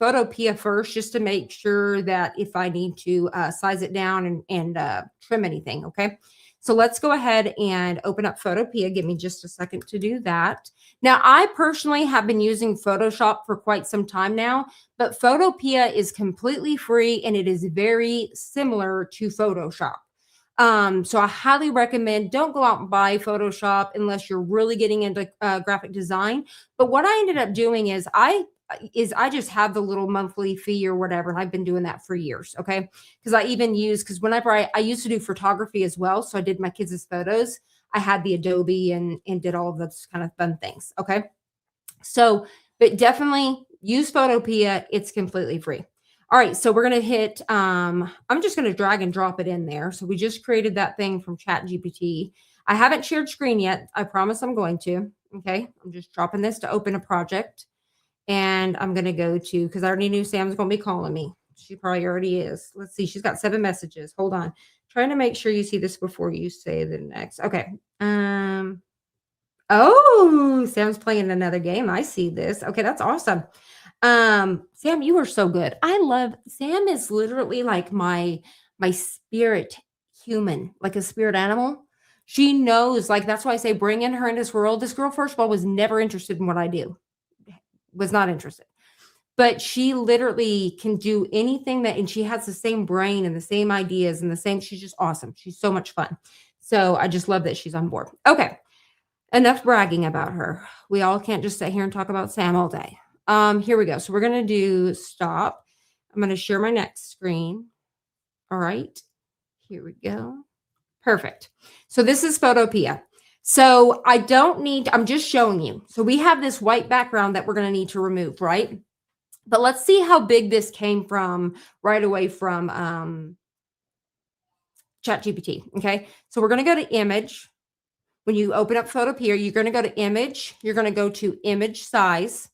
Speaker 1: Photopea first just to make sure that if I need to size it down and trim anything. Okay. So let's go ahead and open up Photopea. Give me just a second to do that. Now, I personally have been using Photoshop for quite some time now, but Photopea is completely free and it is very similar to Photoshop. So I highly recommend don't go out and buy Photoshop unless you're really getting into graphic design. But what I ended up doing is I just have the little monthly fee or whatever. And I've been doing that for years. Okay. Because I even because whenever I used to do photography as well. So I did my kids' photos. I had the Adobe and did all of those kind of fun things. Okay. So, but definitely use Photopea. It's completely free. All right, so we're going to hit, I'm just going to drag and drop it in there. So we just created that thing from ChatGPT. I haven't shared screen yet. I promise I'm going to. Okay, I'm just dropping this to open a project. And I'm going to go to, because I already knew Sam's going to be calling me. She probably already is. Let's see, she's got 7 messages. Hold on. Trying to make sure you see this before you say the next. Okay. Oh, Sam's playing another game. I see this. Okay, that's awesome. Sam, you are so good. Sam is literally like my spirit human, like a spirit animal. She knows, like, that's why I say bring in her in this world. This girl, first of all, was never interested in what I do. Was not interested. But she literally can do anything and she has the same brain and the same ideas and she's just awesome. She's so much fun. So I just love that she's on board. Okay. Enough bragging about her. We all can't just sit here and talk about Sam all day. Here we go. So we're going to do stop. I'm going to share my next screen. All right. Here we go. Perfect. So this is Photopea. So I don't need, I'm just showing you. So we have this white background that we're going to need to remove, right? But let's see how big this came from right away from ChatGPT. Okay. So we're going to go to image. When you open up Photopea, you're going to go to image. You're going to go to image size.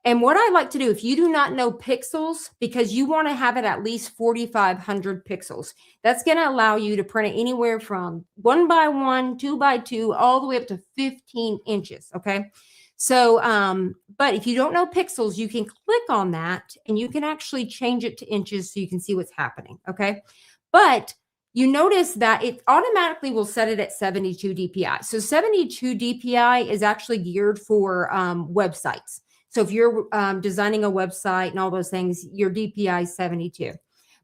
Speaker 1: And what I like to do, if you do not know pixels, because you want to have it at least 4,500 pixels, that's going to allow you to print it anywhere from 1 by 1, 2 by 2, all the way up to 15 inches. Okay. So, but if you don't know pixels, you can click on that and you can actually change it to inches so you can see what's happening. Okay. But you notice that it automatically will set it at 72 DPI. So 72 DPI is actually geared for websites. So if you're designing a website and all those things, your DPI is 72.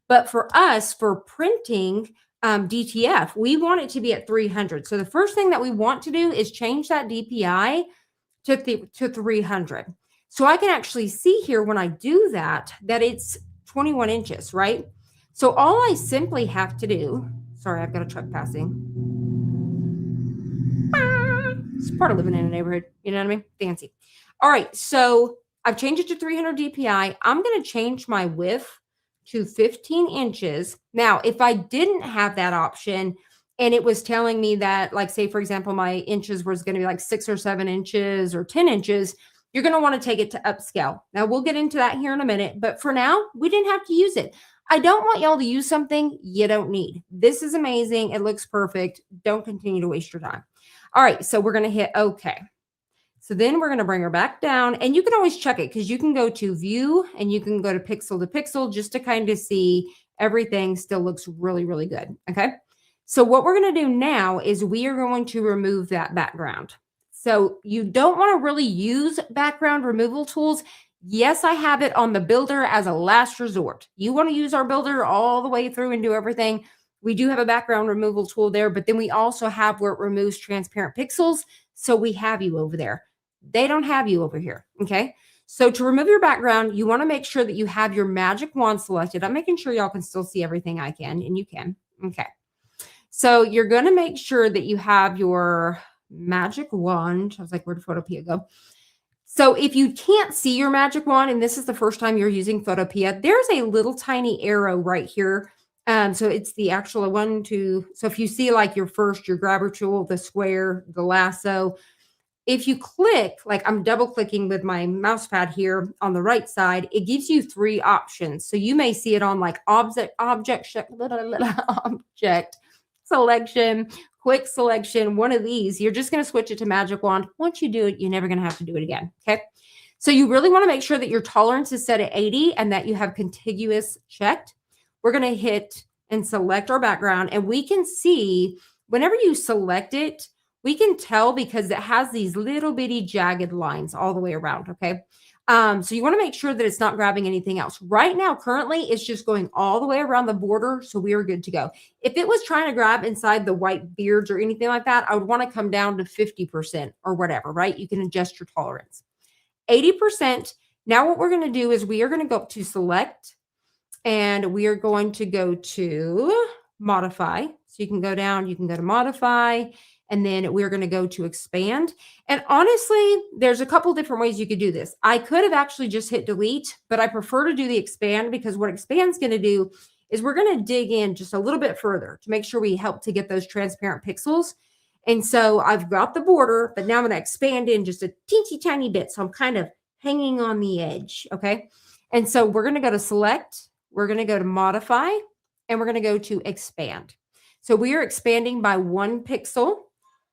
Speaker 1: But for us, for printing DTF, we want it to be at 300. So the first thing that we want to do is change that DPI to 300. So I can actually see here when I do that, that it's 21 inches, right? So all I simply have to do, sorry, I've got a truck passing. It's part of living in a neighborhood. You know what I mean? Fancy. All right. So I've changed it to 300 DPI. I'm going to change my width to 15 inches. Now, if I didn't have that option and it was telling me that, like, say, for example, my inches was going to be like 6 or 7 inches or 10 inches, you're going to want to take it to upscale. Now, we'll get into that here in a minute. But for now, we didn't have to use it. I don't want y'all to use something you don't need. This is amazing. It looks perfect. Don't continue to waste your time. All right, so we're going to hit OK. So then we're going to bring her back down, and you can always check it because you can go to view and you can go to pixel just to kind of see everything still looks really, really good. Okay. So what we're going to do now is we are going to remove that background. So you don't want to really use background removal tools. Yes, I have it on the builder as a last resort. You want to use our builder all the way through and do everything. We do have a background removal tool there, but then we also have where it removes transparent pixels. So we have you over there. They don't have you over here. Okay. So to remove your background, you want to make sure that you have your magic wand selected. I'm making sure y'all can still see everything I can, and you can. Okay. So you're going to make sure that you have your magic wand. I was like, where did Photopea go? So if you can't see your magic wand, and this is the first time you're using Photopea, there's a little tiny arrow right here. So it's the actual 1, 2. So if you see like your grabber tool, the square, the lasso, if you click, like I'm double clicking with my mouse pad here on the right side, it gives you 3 options. So you may see it on like object selection, quick selection, one of these. You're just going to switch it to magic wand. Once you do it, you're never going to have to do it again. Okay. So you really want to make sure that your tolerance is set at 80 and that you have contiguous checked. We're going to hit and select our background, and we can see whenever you select it, we can tell because it has these little bitty jagged lines all the way around. Okay. So you want to make sure that it's not grabbing anything else. Right now, currently, it's just going all the way around the border. So we are good to go. If it was trying to grab inside the white beards or anything like that, I would want to come down to 50% or whatever, right? You can adjust your tolerance. 80%. Now what we're going to do is we are going to go up to select, and we are going to go to modify. So you can go down, you can go to modify, and then we're going to go to expand. And honestly, there's a couple different ways you could do this. I could have actually just hit delete, but I prefer to do the expand because what expand's going to do is we're going to dig in just a little bit further to make sure we help to get those transparent pixels. And so I've got the border, but now I'm going to expand in just a teensy tiny bit. So I'm kind of hanging on the edge. Okay. And so we're going to go to select, we're going to go to modify, and we're going to go to expand. So we are expanding by 1 pixel,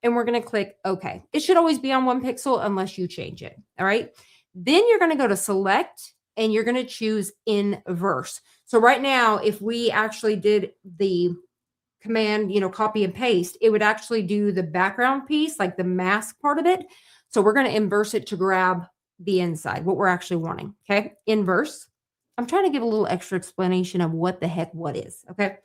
Speaker 1: and we're going to click OK. It should always be on 1 pixel unless you change it. All right. Then you're going to go to select, and you're going to choose inverse. So right now, if we actually did the command, copy and paste, it would actually do the background piece, like the mask part of it. So we're going to inverse it to grab the inside, what we're actually wanting. Okay. Inverse. I'm trying to give a little extra explanation of what the heck what is. Okay.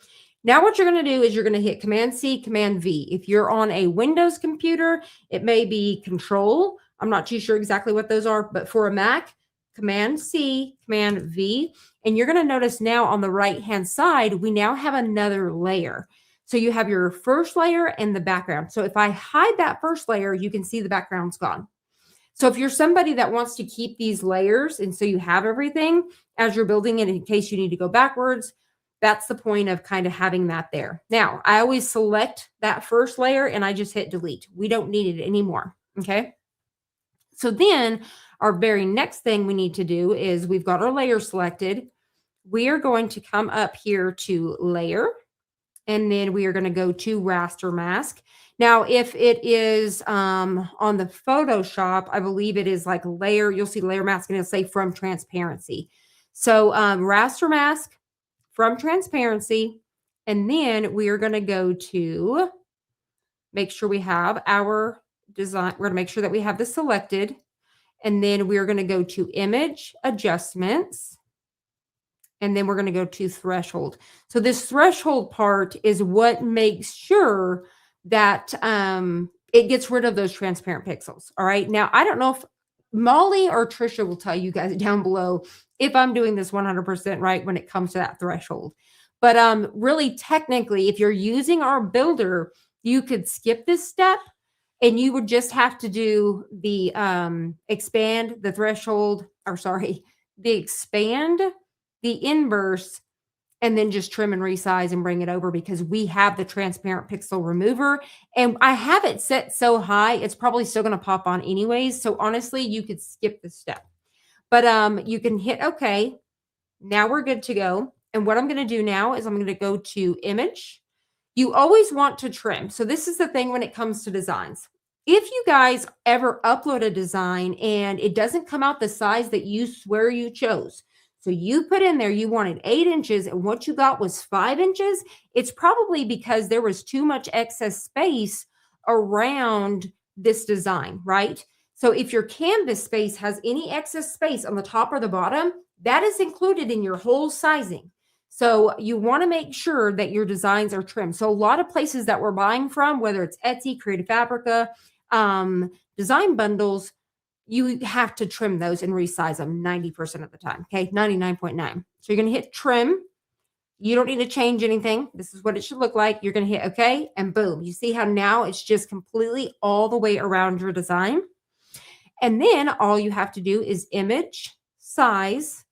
Speaker 1: Now what you're going to do is you're going to hit Command C, Command V. If you're on a Windows computer, it may be Control. I'm not too sure exactly what those are, but for a Mac, Command C, Command V. And you're going to notice now on the right-hand side, we now have another layer. So you have your first layer and the background. So if I hide that first layer, you can see the background's gone. So if you're somebody that wants to keep these layers, and so you have everything as you're building it in case you need to go backwards, that's the point of kind of having that there. Now, I always select that first layer and I just hit delete. We don't need it anymore, okay? So then our very next thing we need to do is we've got our layer selected. We are going to come up here to layer, and then we are going to go to raster mask. Now, if it is on the Photoshop, I believe it is like layer, you'll see layer mask and it'll say from transparency. So raster mask from transparency, and then we are going to go to make sure we have our design. We're going to make sure that we have this selected, and then we are going to go to image adjustments. And then we're going to go to threshold. So this threshold part is what makes sure that it gets rid of those transparent pixels. All right. Now, I don't know if Molly or Trisha will tell you guys down below if I'm doing this 100% right when it comes to that threshold. But really, technically, if you're using our builder, you could skip this step and you would just have to do the expand the threshold, or sorry, the expand, the inverse, and then just trim and resize and bring it over because we have the transparent pixel remover. And I have it set so high, it's probably still going to pop on anyways. So honestly, you could skip the step. But you can hit OK. Now we're good to go. And what I'm going to do now is I'm going to go to image. You always want to trim. So this is the thing when it comes to designs. If you guys ever upload a design and it doesn't come out the size that you swear you chose, so you put in there you wanted 8 inches and what you got was 5 inches, it's probably because there was too much excess space around this design, right? So if your canvas space has any excess space on the top or the bottom, that is included in your whole sizing. So you want to make sure that your designs are trimmed. So a lot of places that we're buying from, whether it's Etsy, Creative Fabrica, design bundles, you have to trim those and resize them 90% of the time. Okay, 99.9. So you're going to hit trim. You don't need to change anything. This is what it should look like. You're going to hit OK, and boom. You see how now it's just completely all the way around your design. And then all you have to do is image, size,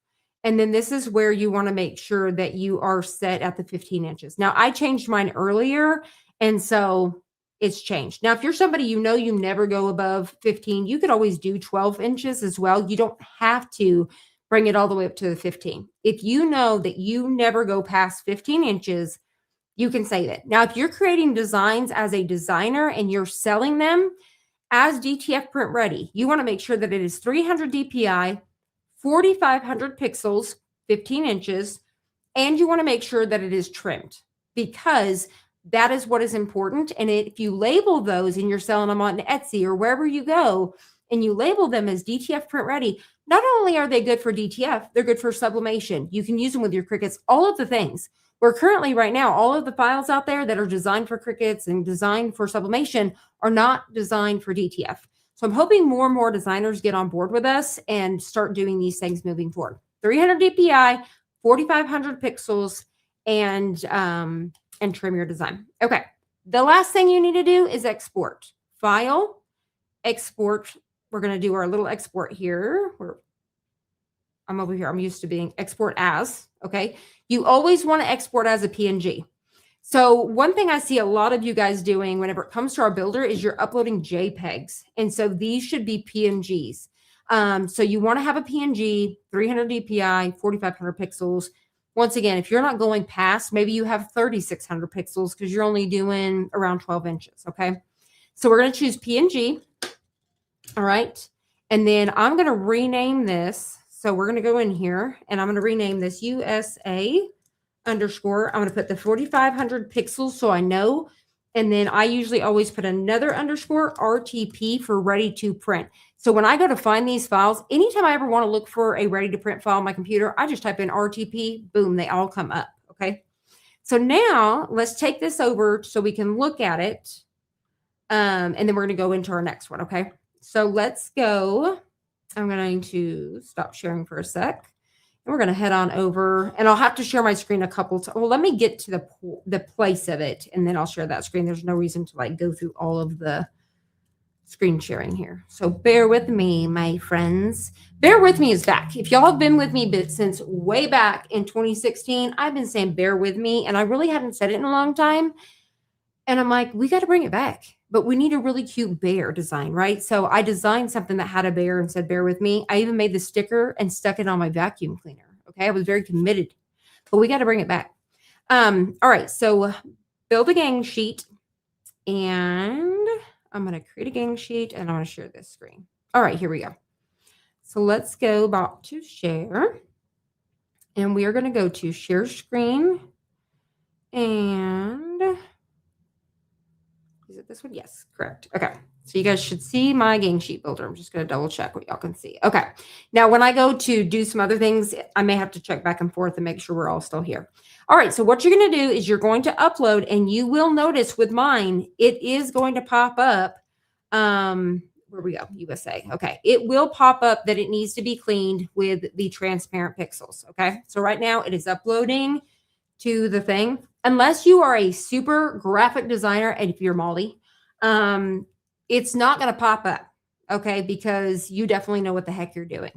Speaker 1: and then this is where you want to make sure that you are set at the 15 inches. Now, I changed mine earlier, and so it's changed. Now, if you're somebody you know you never go above 15, you could always do 12 inches as well. You don't have to bring it all the way up to the 15. If you know that you never go past 15 inches, you can save it. Now, if you're creating designs as a designer and you're selling them as DTF print ready, you want to make sure that it is 300 DPI, 4,500 pixels, 15 inches, and you want to make sure that it is trimmed because that is what is important. And if you label those and you're selling them on Etsy or wherever you go, and you label them as DTF print ready, not only are they good for DTF, they're good for sublimation. You can use them with your Cricuts, all of the things. We're currently right now, all of the files out there that are designed for Cricuts and designed for sublimation are not designed for DTF. So I'm hoping more and more designers get on board with us and start doing these things moving forward. 300 DPI, 4,500 pixels, and trim your design. Okay. The last thing you need to do is export. File, export. We're going to do our little export here. I'm over here. I'm used to being export as. Okay. You always want to export as a PNG. So one thing I see a lot of you guys doing whenever it comes to our builder is you're uploading JPEGs. And so these should be PNGs. So you want to have a PNG, 300 DPI, 4,500 pixels. Once again, if you're not going past, maybe you have 3,600 pixels because you're only doing around 12 inches. Okay. So we're going to choose PNG. All right. And then I'm going to rename this. So we're going to go in here and I'm going to rename this USA underscore. I'm going to put the 4,500 pixels so I know. And then I usually always put another underscore RTP for ready to print. So when I go to find these files, anytime I ever want to look for a ready to print file on my computer, I just type in RTP, boom, they all come up. Okay. So now let's take this over so we can look at it. And then we're going to go into our next one. Okay. So let's go. I'm going to stop sharing for a sec. And we're going to head on over, and I'll have to share my screen a couple times. Well, let me get to the place of it, and then I'll share that screen. There's no reason to like go through all of the screen sharing here. So bear with me, my friends. Bear with me is back. If y'all have been with me since way back in 2016, I've been saying bear with me, and I really hadn't said it in a long time. And I'm like, we got to bring it back. But we need a really cute bear design, right? So I designed something that had a bear and said, bear with me. I even made the sticker and stuck it on my vacuum cleaner. Okay. I was very committed, but we got to bring it back. All right. So build a gang sheet, and I'm going to create a gang sheet, and I'm going to share this screen. All right, here we go. So let's go back to share, and we are going to go to share screen, and is it this one? Yes, correct. Okay. So you guys should see my gang sheet builder. I'm just going to double check what y'all can see. Okay. Now, when I go to do some other things, I may have to check back and forth and make sure we're all still here. All right. So what you're going to do is you're going to upload, and you will notice with mine, it is going to pop up. Where we go? USA. Okay. It will pop up that it needs to be cleaned with the transparent pixels. Okay. So right now it is uploading to the thing. Unless you are a super graphic designer, and if you're Molly, it's not going to pop up, okay, because you definitely know what the heck you're doing.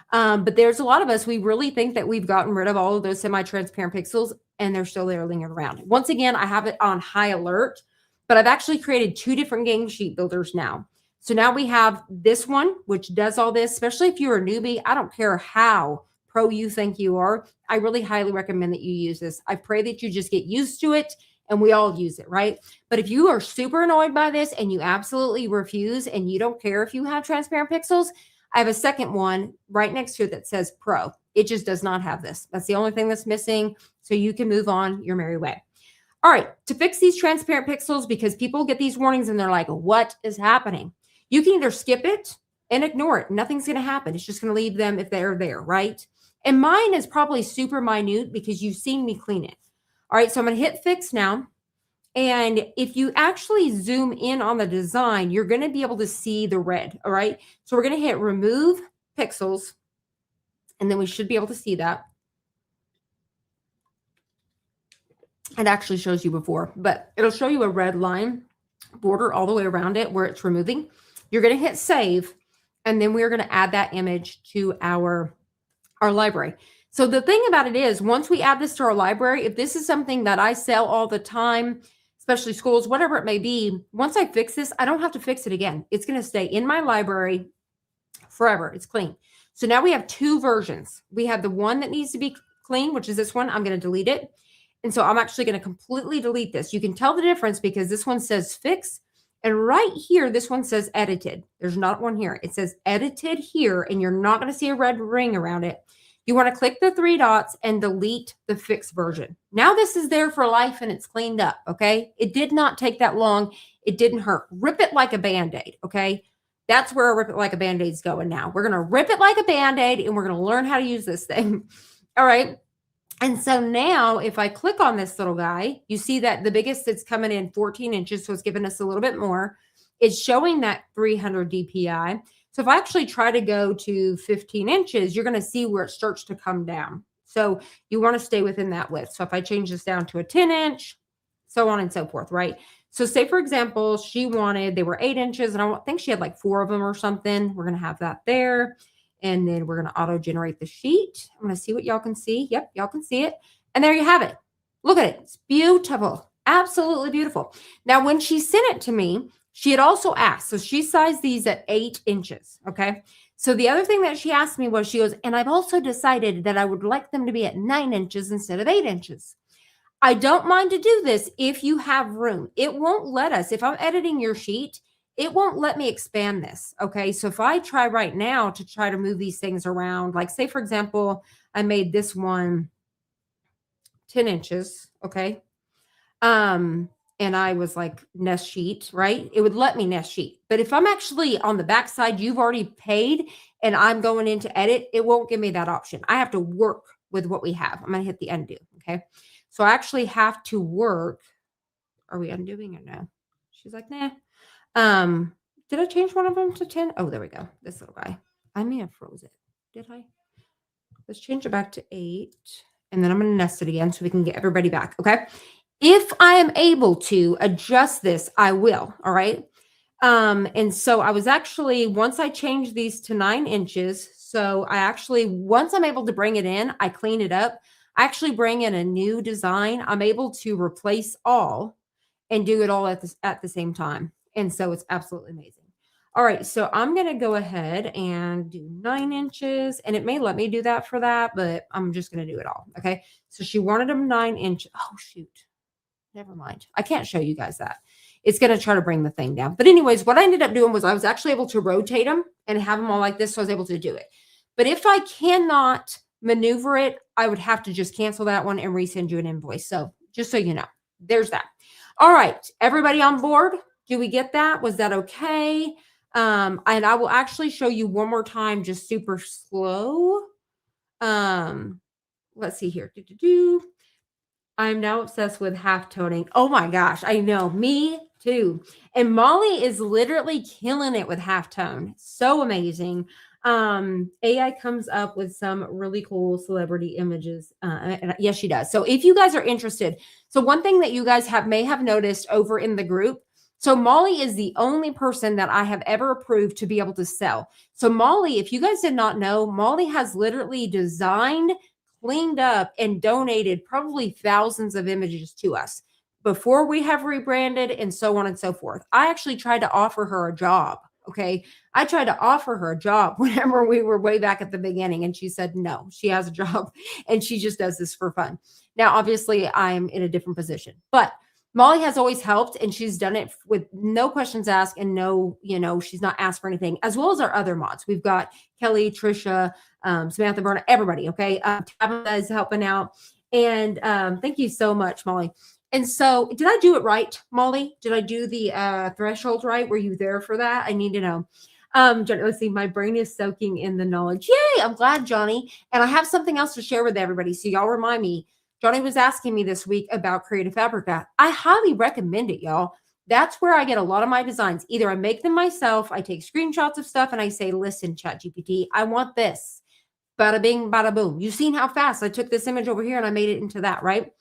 Speaker 1: But there's a lot of us, we really think that we've gotten rid of all of those semi-transparent pixels, and they're still there lingering around. Once again, I have it on high alert, but I've actually created 2 different gang sheet builders now. So now we have this one, which does all this, especially if you're a newbie. I don't care how pro you think you are. I really highly recommend that you use this. I pray that you just get used to it, and we all use it, right? But if you are super annoyed by this and you absolutely refuse and you don't care if you have transparent pixels, I have a second one right next to it that says pro. It just does not have this. That's the only thing that's missing. So you can move on your merry way. All right, to fix these transparent pixels, because people get these warnings and they're like, what is happening? You can either skip it and ignore it. Nothing's going to happen. It's just going to leave them if they're there, right? And mine is probably super minute because you've seen me clean it. All right, so I'm going to hit fix now. And if you actually zoom in on the design, you're going to be able to see the red. All right, so we're going to hit remove pixels, and then we should be able to see that. It actually shows you before, but it'll show you a red line border all the way around it where it's removing. You're going to hit save, and then we're going to add that image to our library. So the thing about it is, once we add this to our library, if this is something that I sell all the time, especially schools, whatever it may be, once I fix this, I don't have to fix it again. It's going to stay in my library forever. It's clean. So now we have 2 versions. We have the one that needs to be clean, which is this one. I'm going to delete it. And so I'm actually going to completely delete this. You can tell the difference because this one says fix. And right here, this one says edited. There's not one here. It says edited here, and you're not going to see a red ring around it. You want to click the 3 dots and delete the fixed version. Now this is there for life, and it's cleaned up, okay? It did not take that long. It didn't hurt. Rip it like a Band-Aid, okay? That's where a rip it like a Band-Aid is going now. We're going to rip it like a Band-Aid, and we're going to learn how to use this thing. All right. And so now if I click on this little guy, you see that the biggest that's coming in 14 inches, so it's giving us a little bit more. It's showing that 300 DPI. So if I actually try to go to 15 inches, you're going to see where it starts to come down. So you want to stay within that width. So if I change this down to a 10 inch, so on and so forth, right? So say, for example, they were 8 inches, and I think she had like 4 of them or something. We're going to have that there. And then we're going to auto-generate the sheet. I'm going to see what y'all can see. Yep, y'all can see it. And there you have it. Look at it. It's beautiful. Absolutely beautiful. Now, when she sent it to me, she had also asked. So she sized these at 8 inches. Okay. So the other thing that she asked me was, she goes, and I've also decided that I would like them to be at 9 inches instead of 8 inches. I don't mind to do this if you have room. It won't let us. If I'm editing your sheet, it won't let me expand this. Okay. So if I try right now to try to move these things around, like say, for example, I made this one 10 inches. Okay. And I was like nest sheet, right? It would let me nest sheet. But if I'm actually on the back side, you've already paid and I'm going in to edit, it won't give me that option. I have to work with what we have. I'm going to hit the undo. Okay. So I actually have to work. Are we undoing it now? She's like, nah. Did I change one of them to 10? Oh, there we go. This little guy. I may have froze it. Did I? Let's change it back to 8. And then I'm going to nest it again so we can get everybody back. Okay. If I am able to adjust this, I will. All right. And so I was actually, once I changed these to 9 inches, so I actually, once I'm able to bring it in, I clean it up. I actually bring in a new design. I'm able to replace all and do it all at the same time. And so it's absolutely amazing. All right, so I'm going to go ahead and do 9 inches, and it may let me do that for that, but I'm just going to do it all. Okay. So she wanted them 9 inches. Oh, shoot. Never mind. I can't show you guys that. It's going to try to bring the thing down. But anyways, what I ended up doing was I was actually able to rotate them and have them all like this. So I was able to do it. But if I cannot maneuver it, I would have to just cancel that one and resend you an invoice. So just so you know, there's that. All right. Everybody on board? Do we get that? Was that okay? And I will actually show you one more time, just super slow. Let's see here. I'm now obsessed with half toning. Oh my gosh, I know, me too. And Molly is literally killing it with half tone. So amazing. AI comes up with some really cool celebrity images. And yes, she does. So if you guys are interested, so one thing that you guys may have noticed over in the group. So Molly is the only person that I have ever approved to be able to sell. So Molly, if you guys did not know, Molly has literally designed, cleaned up, and donated probably thousands of images to us before we have rebranded and so on and so forth. I actually tried to offer her a job. Okay. I tried to offer her a job whenever we were way back at the beginning, and she said no, she has a job and she just does this for fun. Now, obviously, I'm in a different position, but Molly has always helped, and she's done it with no questions asked and no, she's not asked for anything, as well as our other mods. We've got Kelly, Trisha, Samantha, Berna, everybody. Okay. Tabitha is helping out. And thank you so much, Molly. And so did I do it right, Molly? Did I do the threshold right? Were you there for that? I need to know. Let's see. My brain is soaking in the knowledge. Yay. I'm glad, Johnny. And I have something else to share with everybody. So y'all remind me. Johnny was asking me this week about Creative Fabrica. I highly recommend it, y'all. That's where I get a lot of my designs. Either I make them myself, I take screenshots of stuff, and I say, listen, ChatGPT, I want this. Bada bing, bada boom. You've seen how fast I took this image over here and I made it into that, right?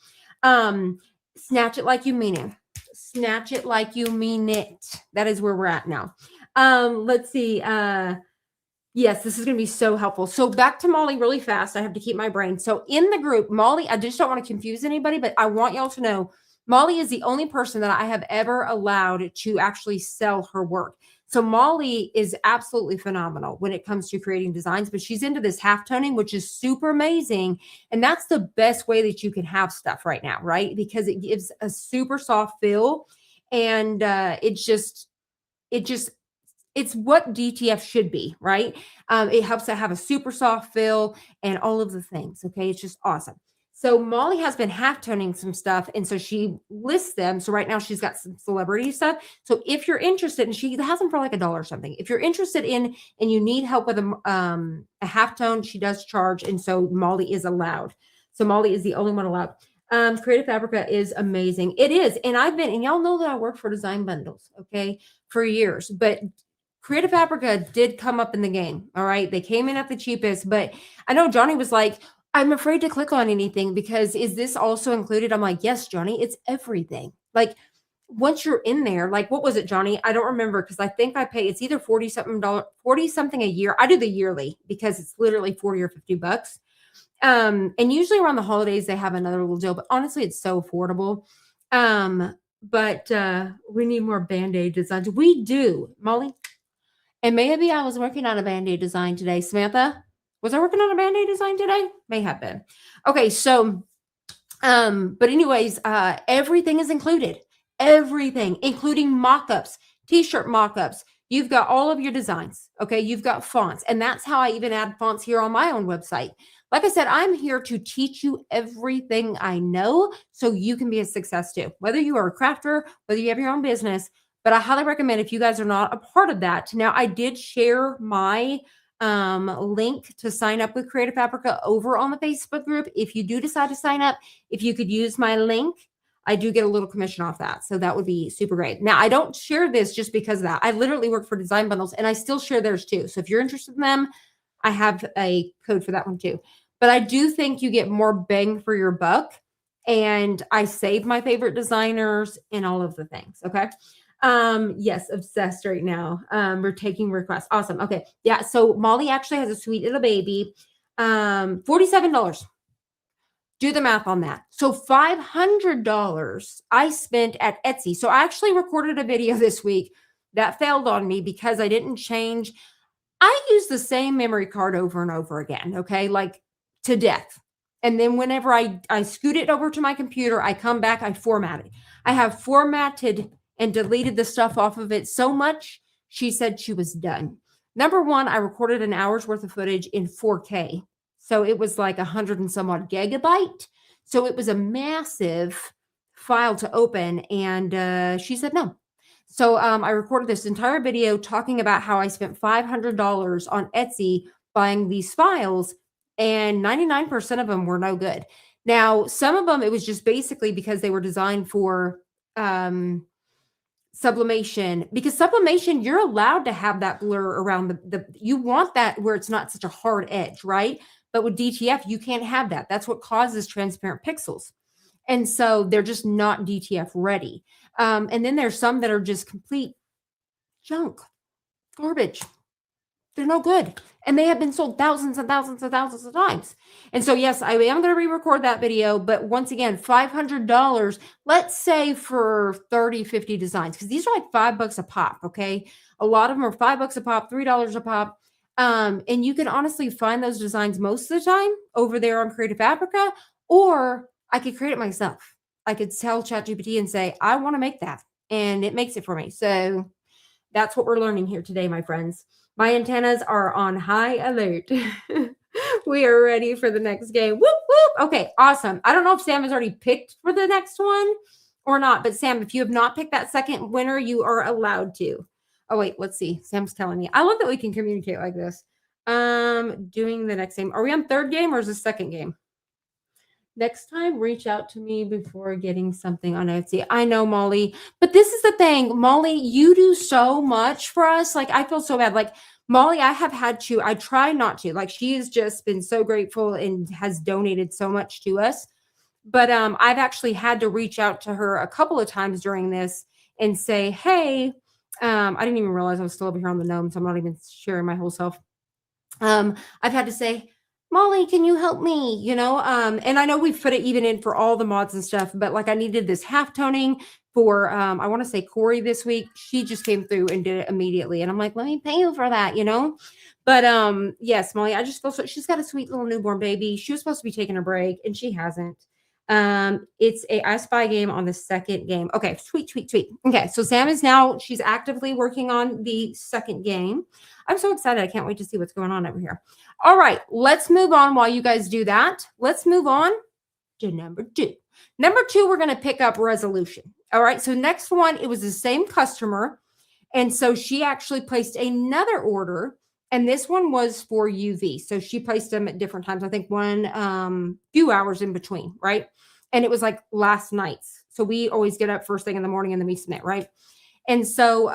Speaker 1: Snatch it like you mean it. Snatch it like you mean it. That is where we're at now. Let's see. Yes, this is going to be so helpful. So back to Molly really fast. I have to keep my brain. So in the group, Molly, I just don't want to confuse anybody, but I want y'all to know Molly is the only person that I have ever allowed to actually sell her work. So Molly is absolutely phenomenal when it comes to creating designs, but she's into this half toning, which is super amazing. And that's the best way that you can have stuff right now, right? Because it gives a super soft feel, and it's what DTF should be, right? It helps to have a super soft fill and all of the things. Okay. It's just awesome. So Molly has been half toning some stuff, and so she lists them. So right now she's got some celebrity stuff. So if you're interested, and she has them for like $1 or something, if you're interested in and you need help with a half tone, she does charge, and so Molly is allowed. So Molly is the only one allowed. Creative Fabrica is amazing. It is, and y'all know that I work for Design Bundles, okay, for years, but Creative Fabrica did come up in the game. All right. They came in at the cheapest, but I know Johnny was like, I'm afraid to click on anything because is this also included? I'm like, yes, Johnny, it's everything. Like once you're in there, like what was it, Johnny? I don't remember because I think I pay, it's either $40 something a year. I do the yearly because it's literally 40 or $50. And usually around the holidays, they have another little deal, but honestly, it's so affordable. But we need more Band-Aid designs. We do, Molly. And maybe I was working on a Band-Aid design today. Samantha, was I working on a Band-Aid design today? May have been. Okay, so, but anyways, everything is included. Everything, including mock-ups, t-shirt mock-ups. You've got all of your designs. Okay, you've got fonts. And that's how I even add fonts here on my own website. Like I said, I'm here to teach you everything I know so you can be a success too. Whether you are a crafter, whether you have your own business, but I highly recommend if you guys are not a part of that. Now, I did share my link to sign up with Creative Africa over on the Facebook group. If you do decide to sign up, if you could use my link, I do get a little commission off that. So that would be super great. Now, I don't share this just because of that. I literally work for Design Bundles and I still share theirs too. So if you're interested in them, I have a code for that one too. But I do think you get more bang for your buck. And I save my favorite designers and all of the things. Okay. Yes, obsessed right now. We're taking requests. Awesome. Okay. Yeah. So Molly actually has a sweet little baby. $47. Do the math on that. So $500 I spent at Etsy. So I actually recorded a video this week that failed on me because I didn't change. I use the same memory card over and over again. Okay. Like to death. And then whenever I scoot it over to my computer, I come back, I format it. I have formatted and deleted the stuff off of it so much, she said she was done. Number one, I recorded an hour's worth of footage in 4K. So it was like 100 and some odd gigabyte. So it was a massive file to open. And she said no. So I recorded this entire video talking about how I spent $500 on Etsy buying these files, and 99% of them were no good. Now, some of them, it was just basically because they were designed for sublimation, because sublimation, you're allowed to have that blur around you want that where it's not such a hard edge, right? But with DTF, you can't have that. That's what causes transparent pixels. And so they're just not DTF ready. And then there's some that are just complete junk, garbage. They're no good. And they have been sold thousands and thousands and thousands of times. And so, yes, I am going to re-record that video. But once again, $500, let's say for 30, 50 designs, because these are like $5 a pop, okay? A lot of them are $5 a pop, $3 a pop. And you can honestly find those designs most of the time over there on Creative Africa, or I could create it myself. I could tell ChatGPT and say, I want to make that. And it makes it for me. So that's what we're learning here today, my friends. My antennas are on high alert. We are ready for the next game. Whoop, whoop. Okay, awesome. I don't know if Sam has already picked for the next one or not, but Sam, if you have not picked that second winner, you are allowed to. Oh, wait, let's see. Sam's telling me. I love that we can communicate like this. Doing the next game. Are we on third game or is this second game? Next time, reach out to me before getting something on Etsy. I know, Molly, but this is the thing. Molly, you do so much for us. Like, I feel so bad. Like, Molly, I try not to. Like, she has just been so grateful and has donated so much to us. But I've actually had to reach out to her a couple of times during this and say, hey, I didn't even realize I was still over here on the gnome, so I'm not even sharing my whole self. I've had to say, Molly, can you help me? And I know we've put it even in for all the mods and stuff, but like I needed this half toning for, I want to say Corey this week. She just came through and did it immediately. And I'm like, let me pay you for that, But yes, Molly, I just feel so, she's got a sweet little newborn baby. She was supposed to be taking a break and she hasn't. It's a I Spy game on the second game. Okay, sweet. Okay, so Sam is now, she's actively working on the second game. I'm so excited. I can't wait to see what's going on over here. All right, let's move on while you guys do that. Let's move on to number 2. Number 2, we're going to pick up resolution. All right, so next one, it was the same customer. And so she actually placed another order. And this one was for UV. So she placed them at different times. I think one few hours in between, right? And it was like last night's. So we always get up first thing in the morning and then we submit, right? And so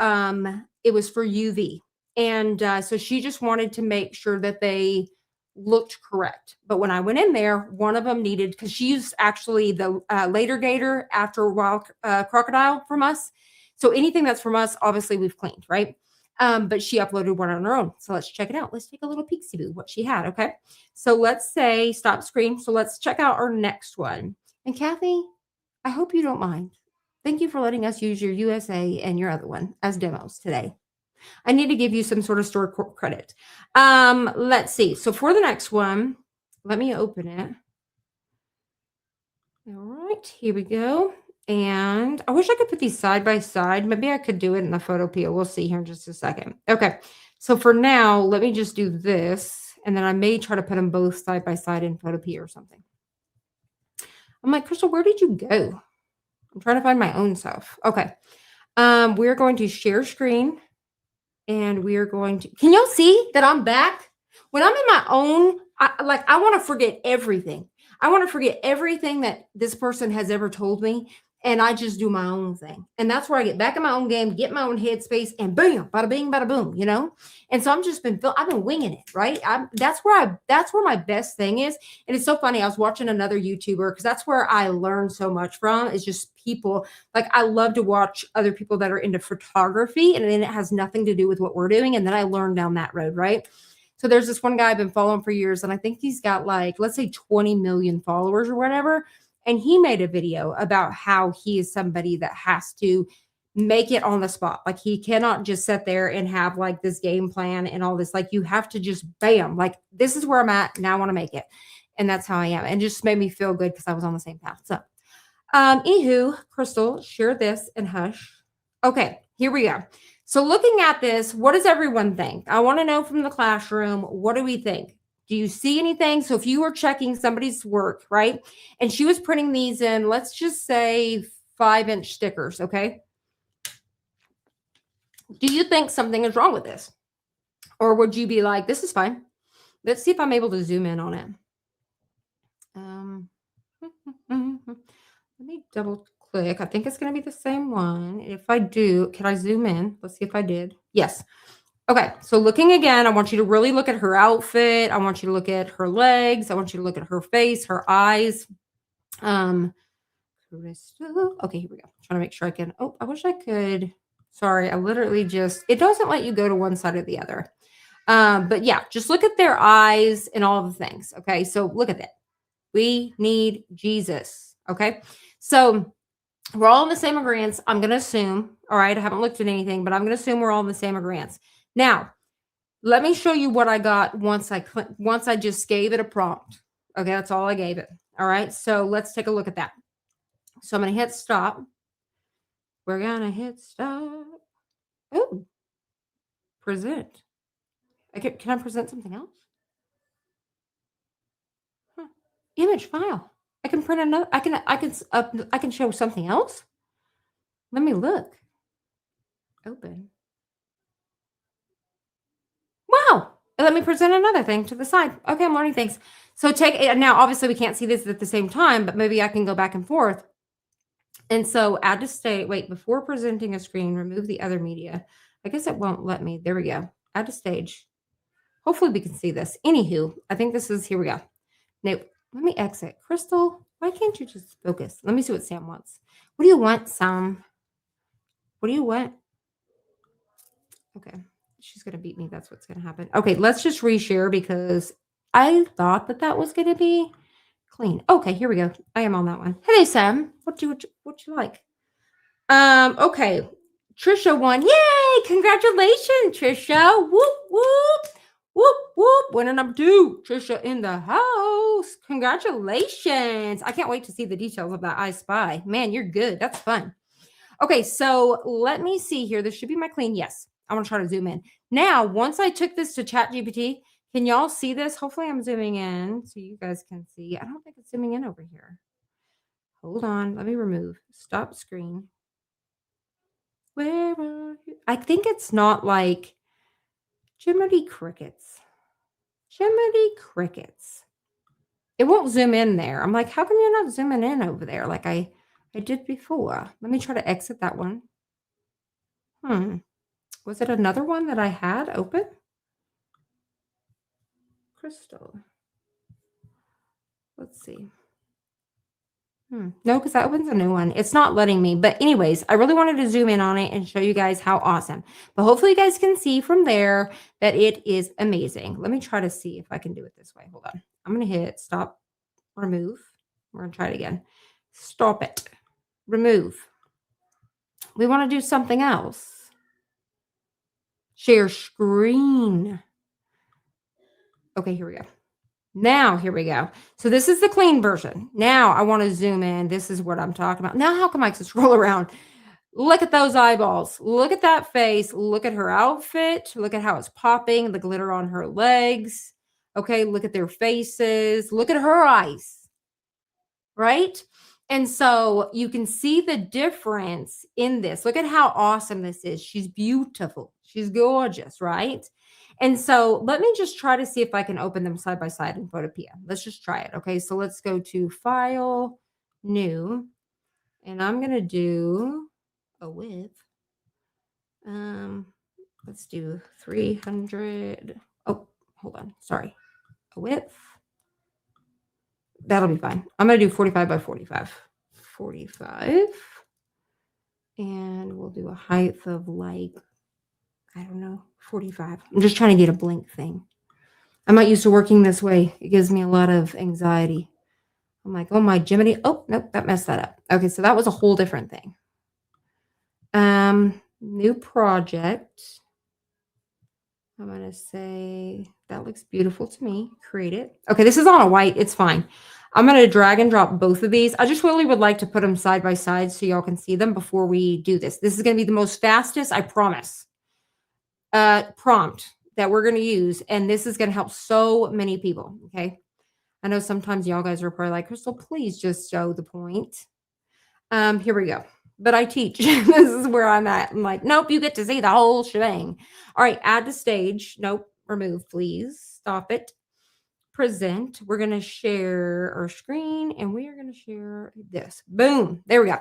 Speaker 1: it was for UV. And so she just wanted to make sure that they looked correct. But when I went in there, one of them needed, because she used actually the later gator after wild crocodile from us. So anything that's from us, obviously we've cleaned, right? But she uploaded one on her own. So let's check it out. Let's take a little peek-see-boo what she had, okay? So let's say stop screen. So let's check out our next one. And Kathy, I hope you don't mind. Thank you for letting us use your USA and your other one as demos today. I need to give you some sort of store credit. Let's see. So for the next one, let me open it. All right, here we go. And I wish I could put these side by side. Maybe I could do it in the Photopea. We'll see here in just a second. Okay, so for now, let me just do this. And then I may try to put them both side by side in Photopea or something. I'm like, Crystal, where did you go? I'm trying to find my own self. Okay, we're going to share screen. And we are going to, can y'all see that I'm back? When I'm in my own, I want to forget everything. I want to forget everything that this person has ever told me, and I just do my own thing. And that's where I get back in my own game, get my own headspace, and bam, bada bing, bada boom, you know. And so I've been winging it, right? That's where my best thing is. And it's so funny. I was watching another YouTuber because that's where I learned so much from. Is just people like I love to watch other people that are into photography, and then it has nothing to do with what we're doing, and then I learned down that road, right? So there's this one guy I've been following for years, and I think he's got like, let's say 20 million followers or whatever. And he made a video about how he is somebody that has to make it on the spot. Like he cannot just sit there and have like this game plan and all this. Like you have to just bam, like this is where I'm at. Now I want to make it. And that's how I am. And just made me feel good because I was on the same path. So anywho, Crystal, share this and hush. Okay, here we go. So looking at this, what does everyone think? I want to know from the classroom, what do we think? Do you see anything? So if you were checking somebody's work, right? And she was printing these in, let's just say 5-inch stickers, okay? Do you think something is wrong with this? Or would you be like, this is fine? Let's see if I'm able to zoom in on it. Let me double click. I think it's going to be the same one. If I do, can I zoom in? Let's see if I did. Yes. Okay. So looking again, I want you to really look at her outfit. I want you to look at her legs. I want you to look at her face, her eyes. Crystal. Okay, here we go. Trying to make sure I can. Oh, I wish I could. Sorry, I literally just, it doesn't let you go to one side or the other. But yeah, just look at their eyes and all the things. Okay. So look at that. We need Jesus. Okay. So we're all in the same agreement. I'm going to assume, all right, I haven't looked at anything, but I'm going to assume we're all in the same agreement. Now, let me show you what I got once I just gave it a prompt. Okay, that's all I gave it. All right, so let's take a look at that. So I'm going to hit stop. We're going to hit stop. Oh, present. Can I present something else? Huh. Image file. I can print another. I can show something else. Let me look. Open. Wow. Let me present another thing to the side. Okay, I'm learning things. So take it now. Obviously, we can't see this at the same time, but maybe I can go back and forth. And so add to stage. Wait, before presenting a screen, remove the other media. I guess it won't let me. There we go. Add to stage. Hopefully, we can see this. Anywho, I think this is here we go. Now, let me exit. Crystal, why can't you just focus? Let me see what Sam wants. What do you want, Sam? What do you want? Okay. She's going to beat me. That's what's going to happen. Okay. Let's just reshare because I thought that was going to be clean. Okay. Here we go. I am on that one. Hey, Sam. What you like? Okay. Trisha won. Yay. Congratulations, Trisha. Whoop, whoop. Whoop, whoop. Winner number 2. Trisha in the house. Congratulations. I can't wait to see the details of that I Spy. Man, you're good. That's fun. Okay, so let me see here. This should be my clean. Yes, I want to try to zoom in. Now, once I took this to ChatGPT, can y'all see this? Hopefully I'm zooming in so you guys can see. I don't think it's zooming in over here. Hold on. Let me remove. Stop screen. Where are you? I think it's not like Jiminy Crickets. Jiminy Crickets. It won't zoom in there. I'm like, how come you're not zooming in over there like I did before? Let me try to exit that one. Was it another one that I had open? Crystal. Let's see. No, because that opens a new one. It's not letting me. But anyways, I really wanted to zoom in on it and show you guys how awesome. But hopefully you guys can see from there that it is amazing. Let me try to see if I can do it this way. Hold on. I'm going to hit stop, remove. We're going to try it again. Stop it. Remove. We want to do something else. Share screen. Okay, here we go. Now, here we go. So this is the clean version. Now I want to zoom in. This is what I'm talking about. Now, how come I can scroll around? Look at those eyeballs. Look at that face. Look at her outfit. Look at how it's popping, the glitter on her legs. Okay, look at their faces. Look at her eyes. Right? And so you can see the difference in this. Look at how awesome this is. She's beautiful. She's gorgeous, right? And so let me just try to see if I can open them side by side in Photopea. Let's just try it. Okay, so let's go to File, New, and I'm going to do a width. Let's do 300. Oh, hold on. Sorry. A width. That'll be fine. I'm going to do 45 by 45. 45. And we'll do a height of like, I don't know, 45. I'm just trying to get a blank thing. I'm not used to working this way. It gives me a lot of anxiety. I'm like, oh my Jiminy. Oh, nope, that messed that up. Okay, so that was a whole different thing. New project. I'm going to say that looks beautiful to me. Create it. Okay, this is on a white. It's fine. I'm going to drag and drop both of these. I just really would like to put them side by side so y'all can see them before we do this. This is going to be the most fastest, I promise, prompt that we're going to use. And this is going to help so many people. Okay. I know sometimes y'all guys are probably like, Crystal, please just show the point. Here we go. But I teach. This is where I'm at. I'm like, nope, you get to see the whole shebang. All right, add to stage. Nope, remove, please. Stop it. Present. We're going to share our screen, and we are going to share this. Boom. There we go.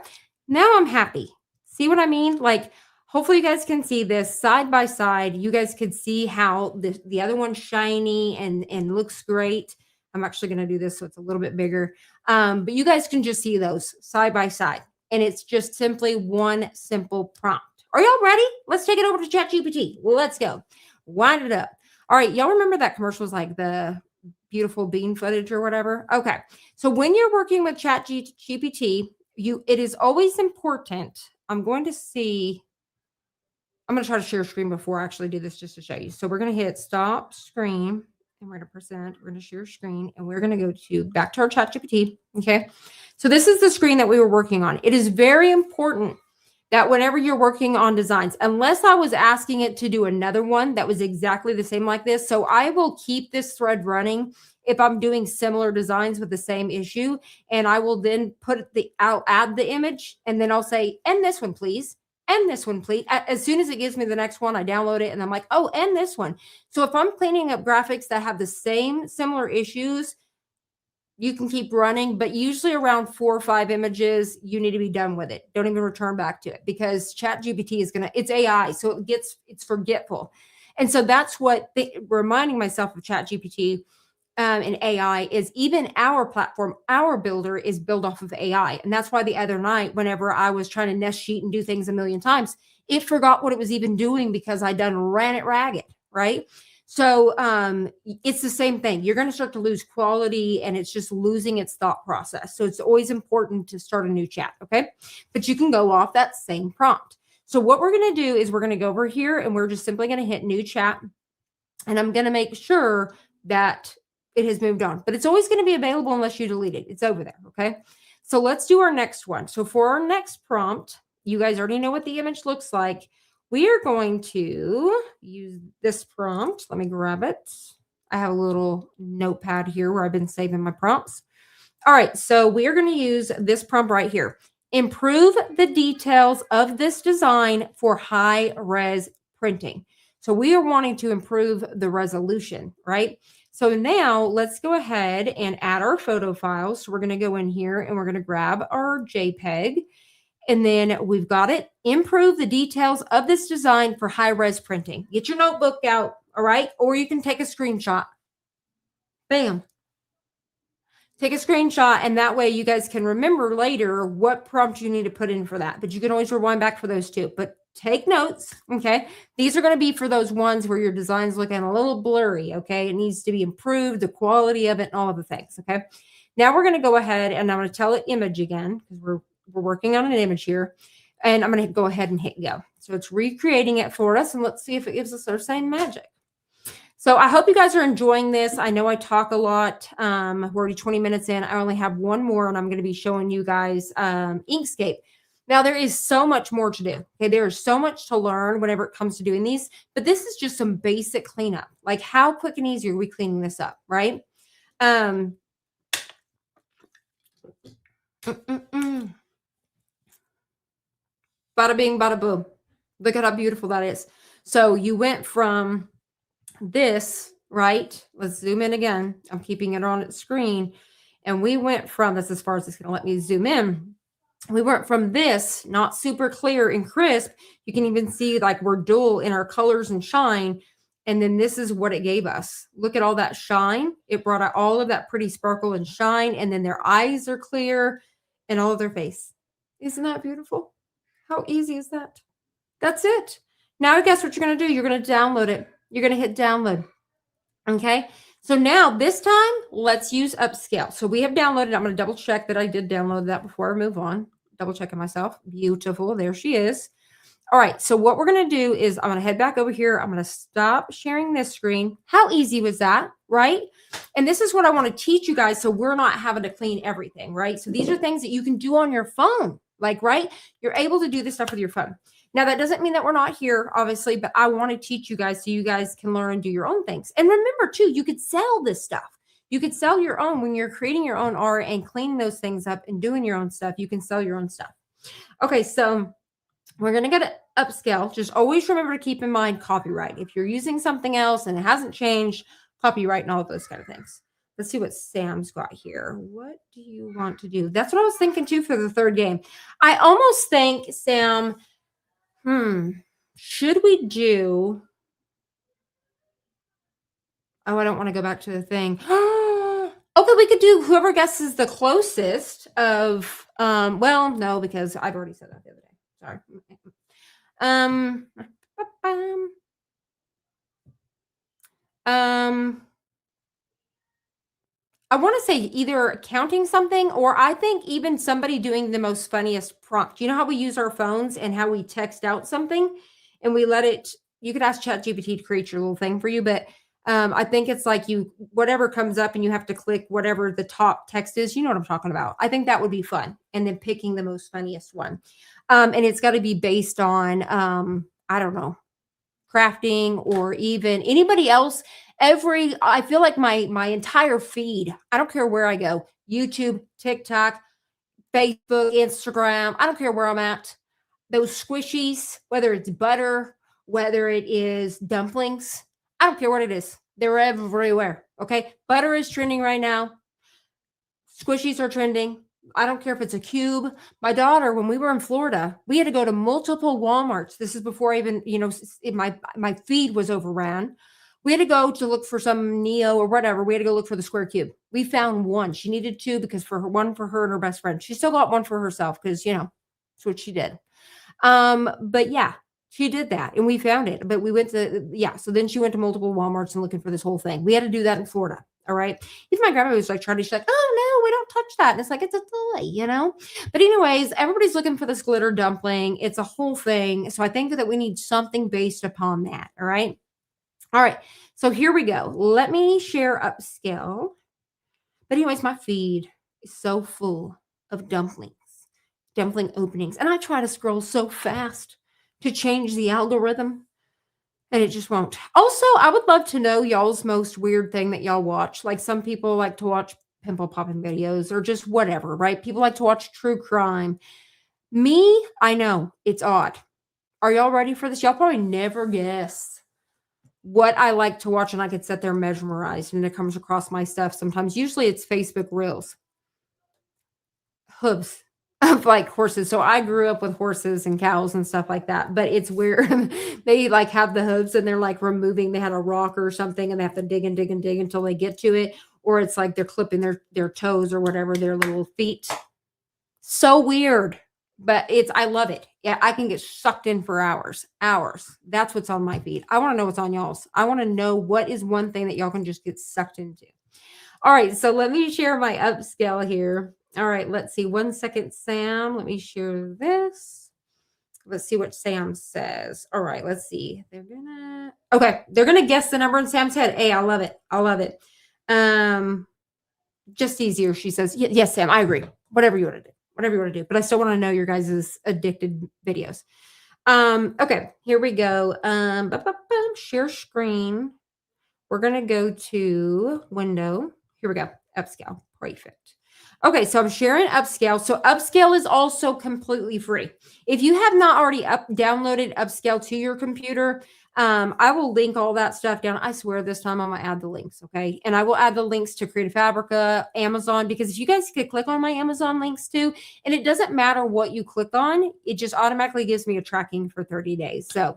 Speaker 1: Now I'm happy. See what I mean? Like, hopefully you guys can see this side by side. You guys could see how the other one's shiny and looks great. I'm actually going to do this so it's a little bit bigger. But you guys can just see those side by side. And it's just simply one simple prompt. Are y'all ready? Let's take it over to ChatGPT. Let's go. Wind it up. All right. Y'all remember that commercial was like the beautiful bean footage or whatever? Okay. So when you're working with ChatGPT, it is always important. I'm going to try to share screen before I actually do this just to show you. So we're going to hit stop screen. And we're going to present, we're going to share screen, and we're going to go back to our ChatGPT. Okay. So this is the screen that we were working on. It is very important that whenever you're working on designs, unless I was asking it to do another one that was exactly the same like this. So I will keep this thread running if I'm doing similar designs with the same issue. And I will then I'll add the image, and then I'll say, and this one, please. And this one, please. As soon as it gives me the next one, I download it and I'm like, oh, and this one. So if I'm cleaning up graphics that have the same similar issues, you can keep running, but usually around 4 or 5 images, you need to be done with it. Don't even return back to it because ChatGPT it's AI. So it's forgetful. And so that's what reminding myself of ChatGPT and AI is even our platform, our builder is built off of AI. And that's why the other night, whenever I was trying to nest sheet and do things a million times, it forgot what it was even doing because I done ran it ragged, right? So it's the same thing. You're going to start to lose quality and it's just losing its thought process. So it's always important to start a new chat, okay? But you can go off that same prompt. So what we're going to do is we're going to go over here and we're just simply going to hit new chat. And I'm going to make sure that it has moved on, but it's always going to be available unless you delete it. It's over there. Okay. So let's do our next one. So for our next prompt, you guys already know what the image looks like. We are going to use this prompt. Let me grab it. I have a little notepad here where I've been saving my prompts. All right. So we are going to use this prompt right here. Improve the details of this design for high res printing. So we are wanting to improve the resolution, right? So now let's go ahead and add our photo files. So we're going to go in here and we're going to grab our JPEG. And then we've got it. Improve the details of this design for high-res printing. Get your notebook out, all right? Or you can take a screenshot. Bam. Take a screenshot, and that way you guys can remember later what prompt you need to put in for that. But you can always rewind back for those too. But take notes, okay? These are going to be for those ones where your design's looking a little blurry, okay? It needs to be improved, the quality of it, and all of the things, okay? Now we're going to go ahead, and I'm going to tell it image again because we're working on an image here. And I'm going to go ahead and hit go. So it's recreating it for us, and let's see if it gives us our same magic. So I hope you guys are enjoying this. I know I talk a lot. We're already 20 minutes in. I only have one more, and I'm going to be showing you guys Inkscape. Now, there is so much more to do. Okay, there is so much to learn whenever it comes to doing these, but this is just some basic cleanup. Like how quick and easy are we cleaning this up, right? Bada bing, bada boom. Look at how beautiful that is. So you went from this, right? Let's zoom in again. I'm keeping it on its screen. And we went from, that's as far as it's going to let me zoom in. We went from this, not super clear and crisp. You can even see like we're dual in our colors and shine. And then this is what it gave us. Look at all that shine. It brought out all of that pretty sparkle and shine. And then their eyes are clear and all of their face. Isn't that beautiful? How easy is that? That's it. Now, guess what you're going to do? You're going to download it. You're going to hit download. Okay. So now this time, let's use upscale. So we have downloaded. I'm going to double check that I did download that before I move on. Double checking myself. Beautiful. There she is. All right. So what we're going to do is I'm going to head back over here. I'm going to stop sharing this screen. How easy was that? Right. And this is what I want to teach you guys. So we're not having to clean everything. Right. So these are things that you can do on your phone. Like, right. You're able to do this stuff with your phone. Now, that doesn't mean that we're not here, obviously, but I want to teach you guys so you guys can learn and do your own things. And remember, too, you could sell this stuff. You could sell your own when you're creating your own art and cleaning those things up and doing your own stuff. You can sell your own stuff. Okay, so we're going to get it upscale. Just always remember to keep in mind copyright. If you're using something else and it hasn't changed, copyright and all of those kind of things. Let's see what Sam's got here. What do you want to do? That's what I was thinking, too, for the third game. I almost think, Sam... should we do... Oh, I don't want to go back to the thing. Okay, we could do whoever guesses the closest of, well, no, because I've already said that the other day. Sorry. I want to say either counting something or I think even somebody doing the most funniest prompt. You know how we use our phones and how we text out something and we let it, you could ask ChatGPT to create your little thing for you, but I think it's like you, whatever comes up and you have to click whatever the top text is, you know what I'm talking about. I think that would be fun. And then picking the most funniest one. And it's got to be based on, I don't know, crafting or even anybody else. I feel like my entire feed, I don't care where I go, YouTube, TikTok, Facebook, Instagram, I don't care where I'm at. Those squishies, whether it's butter, whether it is dumplings, I don't care what it is. They're everywhere. Okay. Butter is trending right now. Squishies are trending. I don't care if it's a cube. My daughter, when we were in Florida, we had to go to multiple Walmarts. This is before I even, my feed was overran. We had to go to look for some Neo or whatever. We had to go look for the square cube. We found one. She needed two because one for her and her best friend. She still got one for herself because, that's what she did. But yeah, she did that and we found it. But we went to, so then she went to multiple Walmarts and looking for this whole thing. We had to do that in Florida. All right. Even my grandma was like trying to, she's like, oh no, we don't touch that. And it's like, it's a toy, But anyways, everybody's looking for this glitter dumpling. It's a whole thing. So I think that we need something based upon that. All right. All right. So here we go. Let me share upscale. But anyways, my feed is so full of dumpling openings. And I try to scroll so fast to change the algorithm. And it just won't. Also, I would love to know y'all's most weird thing that y'all watch. Like some people like to watch pimple popping videos or just whatever, right? People like to watch true crime. Me, I know it's odd. Are y'all ready for this? Y'all probably never guess what I like to watch, and I could sit there mesmerized and it comes across my stuff sometimes. Usually it's Facebook Reels. Hooves of like horses. So I grew up with horses and cows and stuff like that, but it's weird. They like have the hooves and they're like removing, they had a rock or something and they have to dig and dig and dig until they get to it. Or it's like they're clipping their toes or whatever, their little feet. So weird, but I love it. Yeah. I can get sucked in for hours. That's what's on my feed. I want to know what's on y'all's. I want to know what is one thing that y'all can just get sucked into. All right. So let me share my upscale here. All right, let's see. 1 second, Sam. Let me share this. Let's see what Sam says. All right, let's see. They're gonna guess the number in Sam's head. Hey, I love it. Just easier, she says. Yes, Sam, I agree. Whatever you want to do. But I still want to know your guys' addicted videos. Okay, here we go. Share screen. We're gonna go to window. Here we go. Upscale. Perfect. Okay, so I'm sharing upscale. So upscale is also completely free. If you have not already downloaded upscale to your computer, I will link all that stuff down. I swear this time I'm gonna add the links, okay? And I will add the links to Creative Fabrica, Amazon, because if you guys could click on my Amazon links too, and it doesn't matter what you click on, it just automatically gives me a tracking for 30 days. So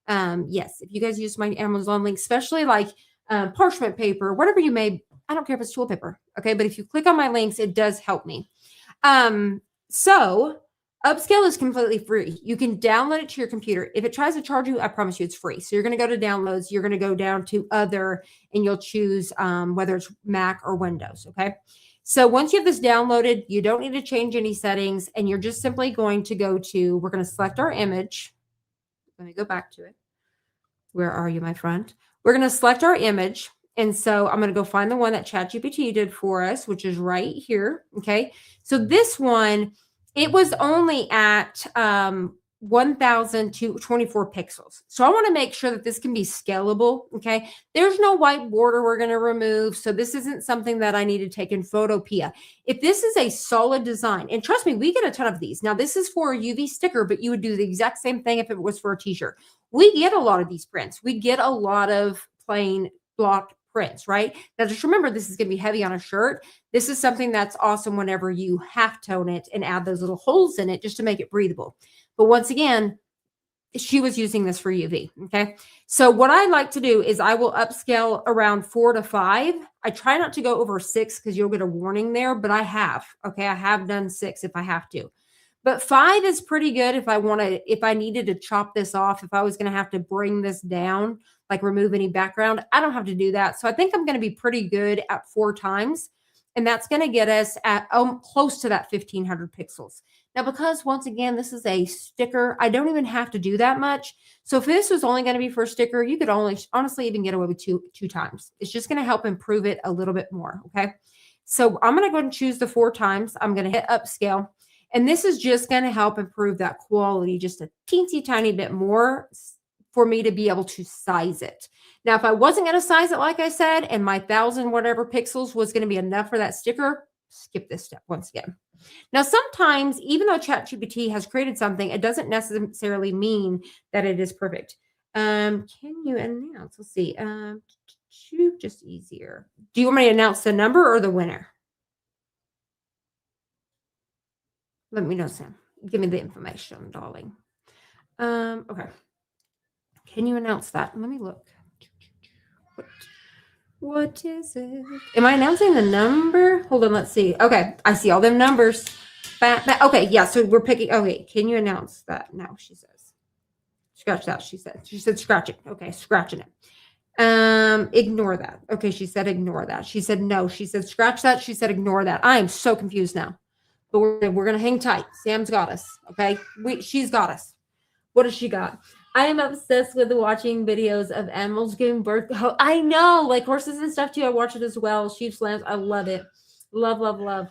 Speaker 1: yes, if you guys use my Amazon link, especially like parchment paper, whatever you may, I don't care if it's toilet paper, okay? But if you click on my links, it does help me. So Upscale is completely free. You can download it to your computer. If it tries to charge you, I promise you it's free. So you're going to go to downloads, you're going to go down to other, and you'll choose whether it's Mac or Windows. Okay. So once you have this downloaded, you don't need to change any settings, and you're just simply going to go to, we're going to select our image. Let me go back to it. Where are you, my friend? We're going to select our image. And so I'm going to go find the one that ChatGPT did for us, which is right here. Okay. So this one, it was only at 1024 pixels. So I want to make sure that this can be scalable. Okay. There's no white border we're going to remove. So this isn't something that I need to take in Photopea. If this is a solid design, and trust me, we get a ton of these. Now this is for a UV sticker, but you would do the exact same thing if it was for a t-shirt. We get a lot of these prints. We get a lot of plain block prints, right? Now just remember, this is going to be heavy on a shirt. This is something that's awesome whenever you half tone it and add those little holes in it just to make it breathable. But once again, she was using this for UV. Okay. So what I like to do is I will upscale around 4 to 5. I try not to go over 6 because you'll get a warning there, but I have. Okay. I have done 6 if I have to. But 5 is pretty good if I needed to chop this off, if I was going to have to bring this down, like remove any background, I don't have to do that. So I think I'm going to be pretty good at 4 times. And that's going to get us at close to that 1500 pixels. Now, because once again, this is a sticker, I don't even have to do that much. So if this was only going to be for a sticker, you could only honestly even get away with two times. It's just going to help improve it a little bit more. Okay. So I'm going to go ahead and choose the 4 times. I'm going to hit upscale. And this is just going to help improve that quality just a teensy tiny bit more for me to be able to size it. Now, if I wasn't going to size it, like I said, and my 1000 whatever pixels was going to be enough for that sticker, skip this step once again. Now, sometimes, even though ChatGPT has created something, it doesn't necessarily mean that it is perfect. Can you announce? Let's see. Just easier. Do you want me to announce the number or the winner? Let me know, Sam. Give me the information, darling. Okay. Can you announce that? Let me look. What is it? Am I announcing the number? Hold on, let's see. Okay, I see all them numbers. Okay, yeah, so we're picking. Okay, can you announce that? No, she says. Scratch that, she said. She said scratch it. Okay, scratching it. Ignore that. Okay, she said ignore that. She said no. She said scratch that. She said ignore that. I am so confused now. But we're gonna hang tight. Sam's got us. Okay, she's got us. What has she got? I am obsessed with watching videos of animals giving birth. Oh, I know, like horses and stuff too. I watch it as well. Sheep's, lambs. I love it. Love, love, love.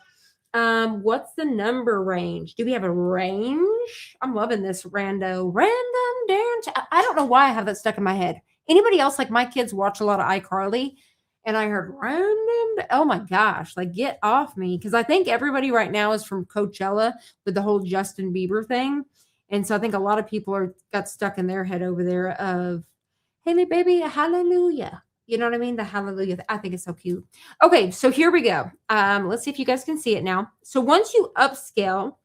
Speaker 1: What's the number range? Do we have a range? I'm loving this random dance. I don't know why I have that stuck in my head. Anybody else, like my kids watch a lot of iCarly, and I heard random. Oh my gosh, like get off me. Because I think everybody right now is from Coachella with the whole Justin Bieber thing. And so I think a lot of people got stuck in their head over there of Haley baby, hallelujah. You know what I mean? The hallelujah. I think it's so cute. Okay, so here we go. Let's see if you guys can see it now. So once you upscale,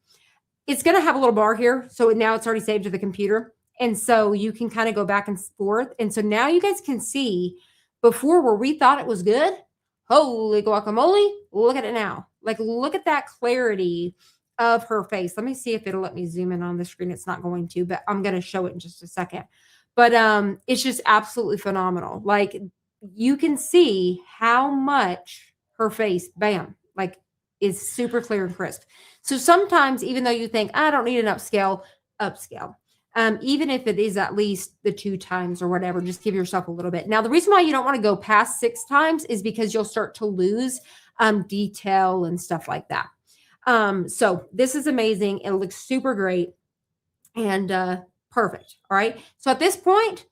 Speaker 1: it's going to have a little bar here. So now it's already saved to the computer. And so you can kind of go back and forth. And so now you guys can see before where we thought it was good. Holy guacamole. Look at it now. Like, look at that clarity of her face. Let me see if it'll let me zoom in on the screen. It's not going to, but I'm going to show it in just a second. But it's just absolutely phenomenal. Like, you can see how much her face, bam, like is super clear and crisp. So sometimes, even though you think, I don't need an upscale. Even if it is at least the 2 times or whatever, just give yourself a little bit. Now, the reason why you don't want to go past 6 times is because you'll start to lose detail and stuff like that. So this is amazing. It looks super great and perfect. All right. So at this point,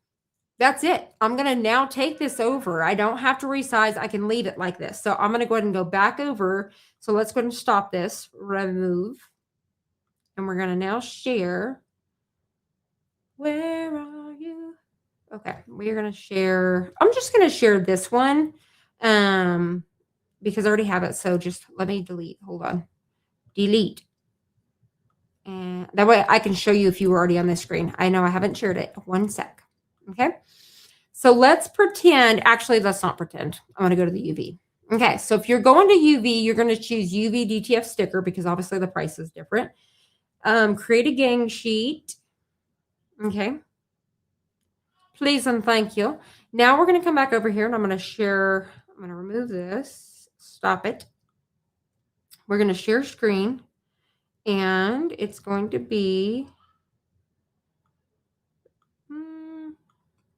Speaker 1: that's it. I'm going to now take this over. I don't have to resize. I can leave it like this. So I'm going to go ahead and go back over. So let's go ahead and stop this, remove. And we're going to now share. Where are you? Okay, we are going to share. I'm just going to share this one because I already have it. So just let me delete. Hold on. Delete. And that way I can show you if you were already on this screen. I know I haven't shared it. One sec. Okay. So let's pretend. Actually, let's not pretend. I'm going to go to the UV. Okay. So if you're going to UV, you're going to choose UV DTF sticker because obviously the price is different. Create a gang sheet. Okay. Please and thank you. Now we're going to come back over here and I'm going to share. I'm going to remove this. Stop it. We're going to share screen and it's going to be,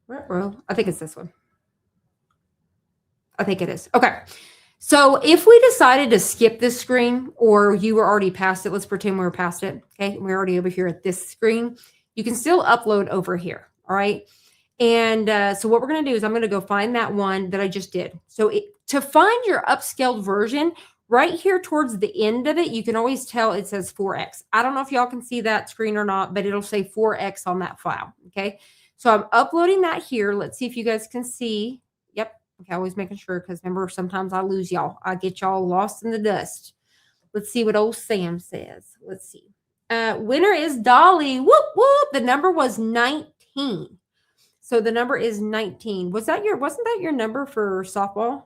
Speaker 1: I think it's this one. I think it is. Okay. So if we decided to skip this screen or you were already past it, let's pretend we were past it. Okay. We're already over here at this screen. You can still upload over here. All right. And so what we're going to do is I'm going to go find that one that I just did. So to find your upscaled version, right here towards the end of it, you can always tell it says 4X. I don't know if y'all can see that screen or not, but it'll say 4X on that file. Okay. So I'm uploading that here. Let's see if you guys can see. Yep. Okay. Always making sure because remember, sometimes I lose y'all. I get y'all lost in the dust. Let's see what old Sam says. Let's see. Winner is Dolly. Whoop, whoop. The number was 19. So the number is 19. Wasn't that your number for softball?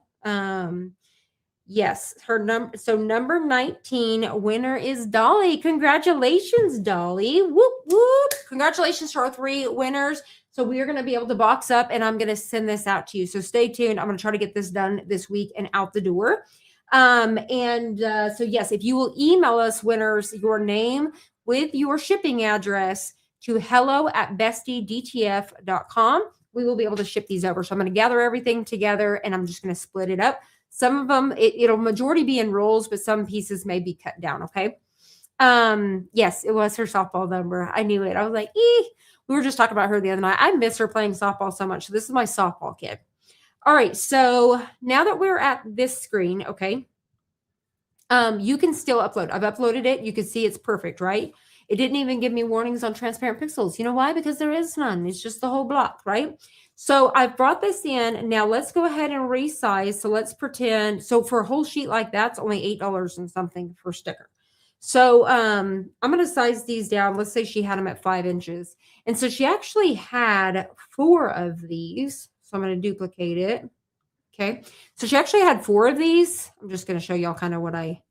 Speaker 1: Yes, her number. So number 19 winner is Dolly. Congratulations, Dolly. Whoop, whoop. Congratulations to our 3 winners. So we are going to be able to box up and I'm going to send this out to you. So stay tuned. I'm going to try to get this done this week and out the door. So yes, if you will email us winners, your name with your shipping address to hello@bestiedtf.com, we will be able to ship these over. So I'm going to gather everything together and I'm just going to split it up. Some of them, it'll majority be in rolls, but some pieces may be cut down. Okay. Yes, it was her softball number. I knew it. I was like, we were just talking about her the other night. I miss her playing softball so much. So this is my softball kid. All right. So now that we're at this screen, okay, you can still upload. I've uploaded it. You can see it's perfect, right? It didn't even give me warnings on transparent pixels. You know why? Because there is none. It's just the whole block, right? So I've brought this in. Now let's go ahead and resize. So let's pretend. So for a whole sheet like that, it's only $8 and something for sticker. So I'm going to size these down. Let's say she had them at 5 inches. And so she actually had 4 of these. So I'm going to duplicate it. Okay. So she actually had 4 of these. I'm just going to show y'all kind of what I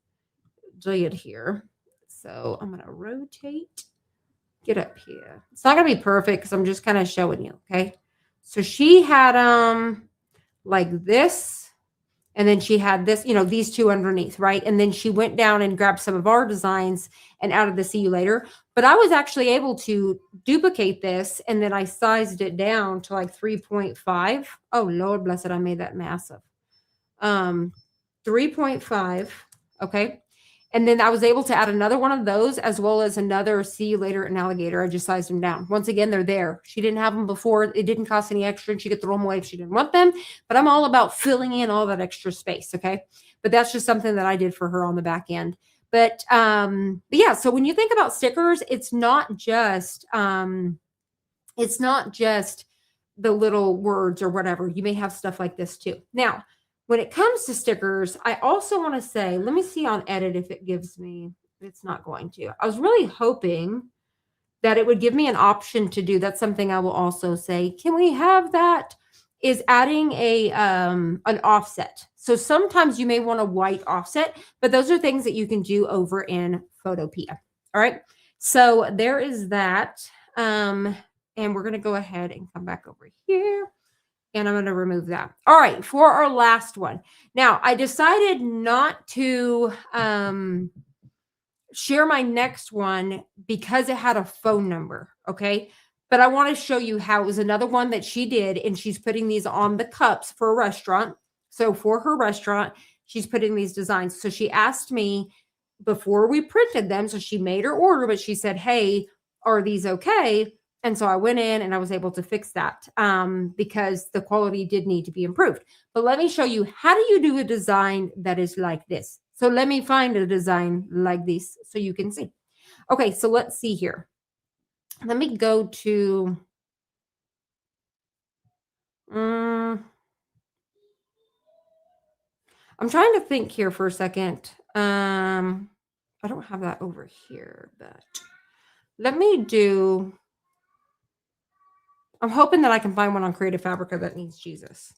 Speaker 1: did here. So I'm going to rotate, get up here. It's not going to be perfect because I'm just kind of showing you. Okay. So she had like this, and then she had this, these 2 underneath, right? And then she went down and grabbed some of our designs and added the see you later. But I was actually able to duplicate this, and then I sized it down to like 3.5. Oh, Lord bless it, I made that massive. 3.5, okay? And then I was able to add another one of those as well as another see you later and alligator. I just sized them down. Once again, they're there. She didn't have them before. It didn't cost any extra and she could throw them away if she didn't want them. But I'm all about filling in all that extra space, okay? But that's just something that I did for her on the back end. But yeah, so when you think about stickers, it's not just the little words or whatever. You may have stuff like this too. Now, when it comes to stickers, I also want to say, let me see on edit if it gives me, it's not going to. I was really hoping that it would give me an option to do. That's something I will also say. Can we have that? Is adding an offset. So sometimes you may want a white offset, but those are things that you can do over in Photopea. All right. So there is that. And we're going to go ahead and come back over here. And I'm going to remove that. All right, for our last one. Now, I decided not to share my next one because it had a phone number, okay? But I want to show you how it was another one that she did, and she's putting these on the cups for a restaurant. So for her restaurant, she's putting these designs. So she asked me before we printed them, so she made her order, but she said, hey, are these okay? And so I went in and I was able to fix that because the quality did need to be improved. But let me show you, how do you do a design that is like this? So let me find a design like this so you can see. Okay, so let's see here. Let me go to, I'm trying to think here for a second. I don't have that over here, but let me do. I'm hoping that I can find one on Creative Fabrica that needs Jesus.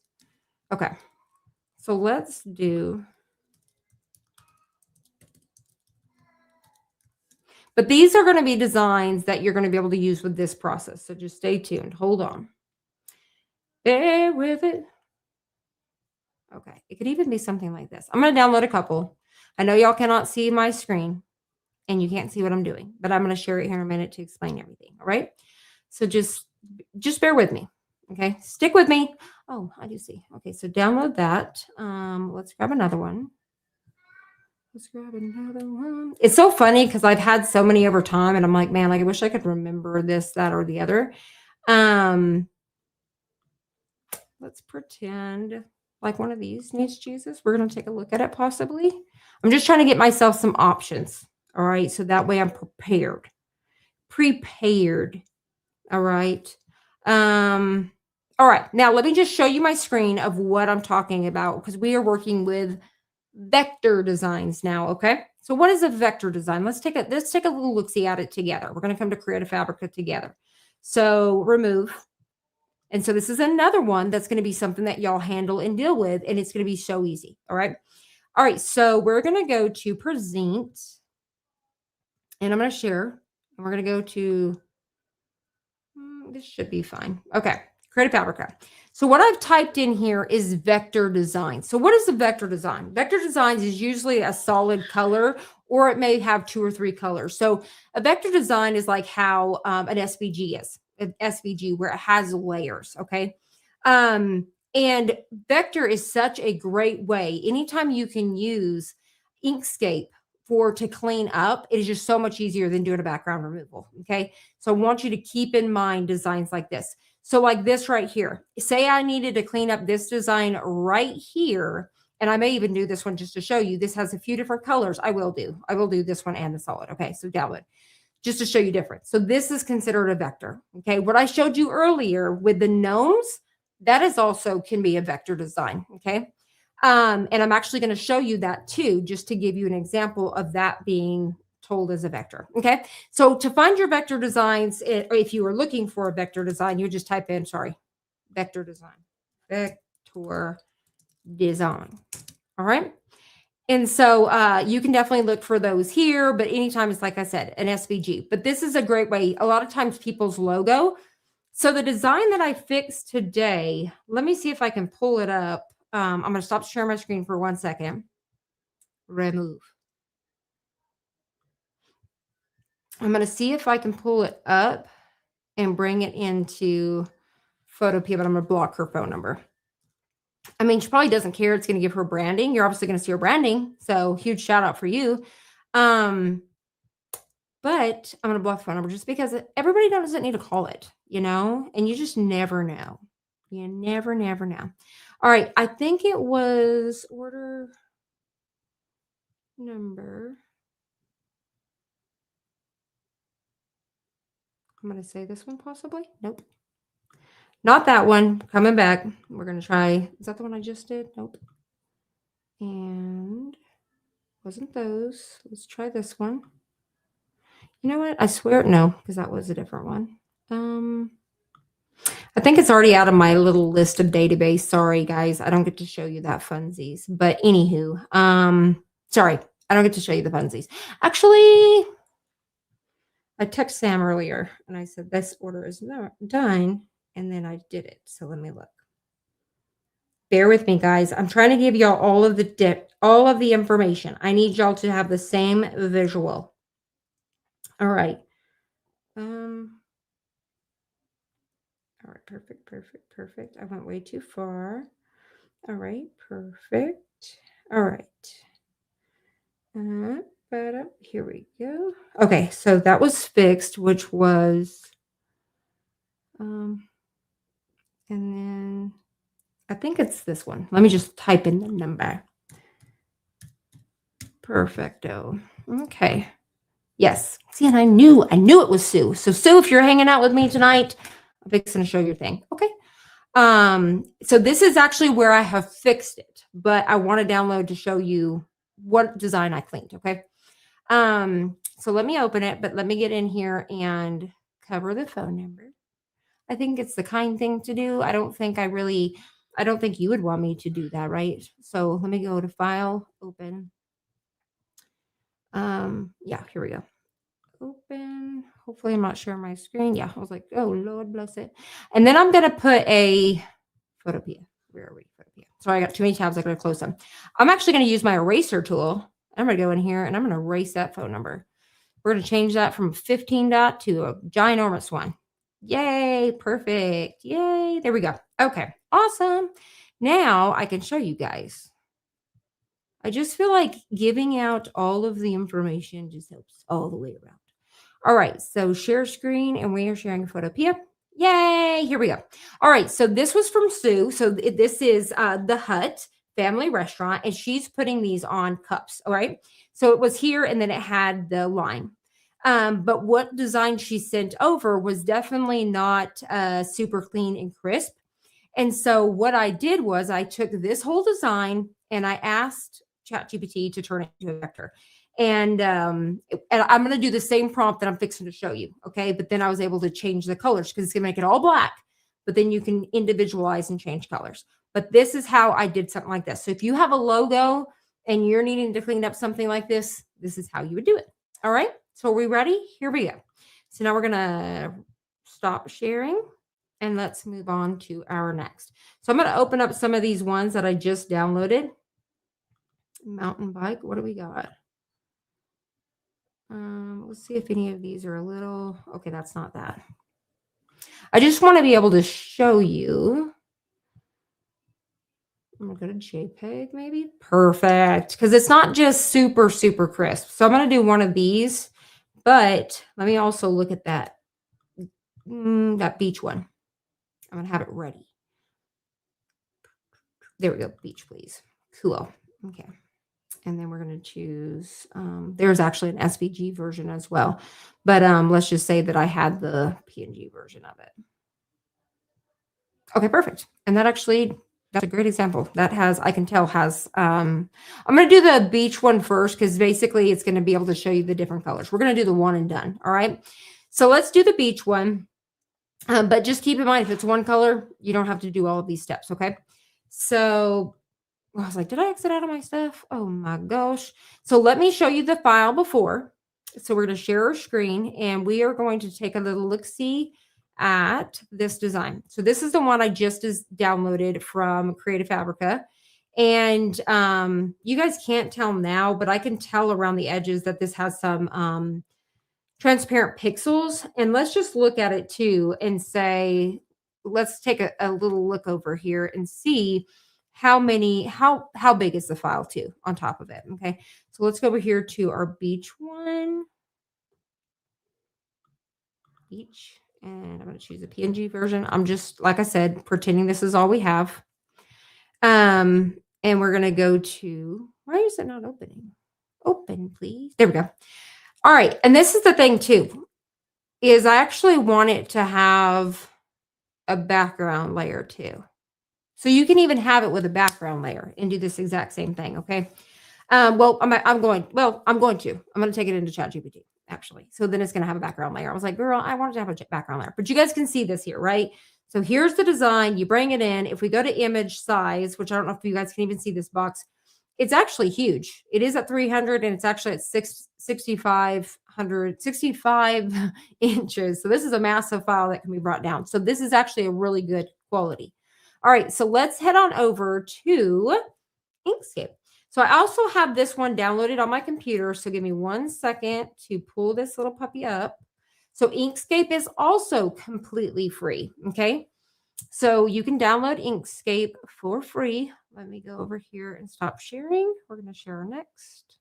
Speaker 1: Okay. So let's do. But these are going to be designs that you're going to be able to use with this process. So just stay tuned. Hold on. Bear with it. Okay. It could even be something like this. I'm going to download a couple. I know y'all cannot see my screen and you can't see what I'm doing, but I'm going to share it here in a minute to explain everything. All right. So just bear with me. Okay. Stick with me. Oh, I do see. Okay. So download that. Let's grab another one. Let's grab another one. It's so funny because I've had so many over time and I'm like, man, like I wish I could remember this, that, or the other. Let's pretend like one of these needs Jesus. We're going to take a look at it possibly. I'm just trying to get myself some options. All right. So that way I'm prepared. All right. All right. Now let me just show you my screen of what I'm talking about because we are working with vector designs now. Okay. So what is a vector design? Let's take a little look-see at it together. We're going to come to Creative Fabrica together. So remove. And so this is another one that's going to be something that y'all handle and deal with, and it's going to be so easy. All right. All right. So we're going to go to present, and I'm going to share, and we're going to go to, this should be fine. Okay. Creative Fabrica. So what I've typed in here is vector design. So what is a vector design? Vector designs is usually a solid color, or it may have 2 or 3 colors. So a vector design is like how an SVG is, an SVG where it has layers. Okay. And vector is such a great way. Anytime you can use Inkscape to clean up, it is just so much easier than doing a background removal. Okay. So I want you to keep in mind designs like this. So like this right here, say I needed to clean up this design right here. And I may even do this one just to show you. This has a few different colors. I will do this one and the solid. Okay. So download just to show you difference. So this is considered a vector. Okay. What I showed you earlier with the gnomes, that is also can be a vector design. Okay. And I'm actually going to show you that too, just to give you an example of that being told as a vector. Okay. So to find your vector designs, or if you are looking for a vector design, you just type in, vector design. All right. And so you can definitely look for those here, but anytime it's like I said, an SVG. But this is a great way. A lot of times people's logo. So the design that I fixed today, let me see if I can pull it up. I'm going to stop sharing my screen for 1 second. Remove. I'm going to see if I can pull it up and bring it into Photopea, but I'm going to block her phone number. I mean, she probably doesn't care. It's going to give her branding. You're obviously going to see her branding. So huge shout out for you. But I'm going to block the phone number just because everybody doesn't need to call it, and you just never know. You never know. All right. I think it was order number. I'm going to say this one possibly. Nope. Not that one. Coming back. We're going to try. Is that the one I just did? Nope. And wasn't those. Let's try this one. You know what? I swear. No, because that was a different one. I think it's already out of my little list of database. Sorry, guys. I don't get to show you that funsies. But anywho, sorry. I don't get to show you the funsies. Actually, I texted Sam earlier and I said, this order is not done. And then I did it. So let me look. Bear with me, guys. I'm trying to give y'all all of the information. I need y'all to have the same visual. All right. All right. Perfect. I went way too far. All right. Perfect. All right. Here we go. Okay. So that was fixed, which was, and then I think it's this one. Let me just type in the number. Perfecto. Okay. Yes. See, and I knew it was Sue. So Sue, if you're hanging out with me tonight, I'm fixing to show your thing. Okay. So this is actually where I have fixed it, but I want to download to show you what design I cleaned. Okay. So let me open it, but let me get in here and cover the phone number. I think it's the kind thing to do. I don't think you would want me to do that, right? So let me go to file, open. Yeah, here we go. Open. Hopefully I'm not sharing my screen. Yeah, I was like, oh Lord bless it. And then I'm gonna put a Photopea. Where are we? Photopea. Sorry, I got too many tabs. I gotta close them. I'm actually gonna use my eraser tool. I'm gonna go in here and I'm gonna erase that phone number. We're gonna change that from 15 dot to a ginormous one. Yay, perfect. Yay, there we go. Okay, awesome. Now I can show you guys. I just feel like giving out all of the information just helps all the way around. All right, so share screen, and we are sharing Photopea. Yay, here we go. All right, so this was from Sue. So this is the Hut family restaurant, and she's putting these on cups. All right, so it was here, and then it had the line. But what design she sent over was definitely not super clean and crisp. And so what I did was I took this whole design and I asked ChatGPT to turn it into a vector. And I'm going to do the same prompt that I'm fixing to show you. Okay. But then I was able to change the colors because it's going to make it all black. But then you can individualize and change colors. But this is how I did something like this. So if you have a logo and you're needing to clean up something like this, this is how you would do it. All right. So are we ready? Here we go. So now we're going to stop sharing. And let's move on to our next. So I'm going to open up some of these ones that I just downloaded. Mountain bike. What do we got? Let's see if any of these are a little. Okay, that's not that. I just want to be able to show you. I'm going to go to JPEG maybe. Perfect. Because it's not just super, super crisp. So I'm going to do one of these. But let me also look at that beach one. I'm going to have it ready. There we go. Beach, please. Cool. Okay. And then we're going to choose, there's actually an SVG version as well. But let's just say that I had the PNG version of it. Okay, perfect. And that's a great example. That has, I can tell has, I'm going to do the beach one first because basically it's going to be able to show you the different colors. We're going to do the one and done. All right. So let's do the beach one. But just keep in mind, if it's one color, you don't have to do all of these steps. Okay. So I was like, did I exit out of my stuff? Oh my gosh. So let me show you the file before. So we're going to share our screen and we are going to take a little look-see at this design. So this is the one I just downloaded from Creative Fabrica. And you guys can't tell now, but I can tell around the edges that this has some transparent pixels. And let's just look at it too and say, let's take a little look over here and see how big is the file too on top of it. Okay. So let's go over here to our beach one. Beach. And I'm going to choose a PNG version. I'm just, like I said, pretending this is all we have. And we're going to go to, why is it not opening? Open, please. There we go. All right. And this is the thing too, is I actually want it to have a background layer too. So you can even have it with a background layer and do this exact same thing. Okay. I'm going to take it into ChatGPT actually. So then it's going to have a background layer. I was like, girl, I wanted to have a background layer, but you guys can see this here, right? So here's the design. You bring it in. If we go to image size, which I don't know if you guys can even see this box, it's actually huge. It is at 300 and it's actually at 65 inches. So this is a massive file that can be brought down. So this is actually a really good quality. All right, so let's head on over to Inkscape. So I also have this one downloaded on my computer. So give me 1 second to pull this little puppy up. So Inkscape is also completely free. Okay. So you can download Inkscape for free. Let me go over here and stop sharing. We're going to share next.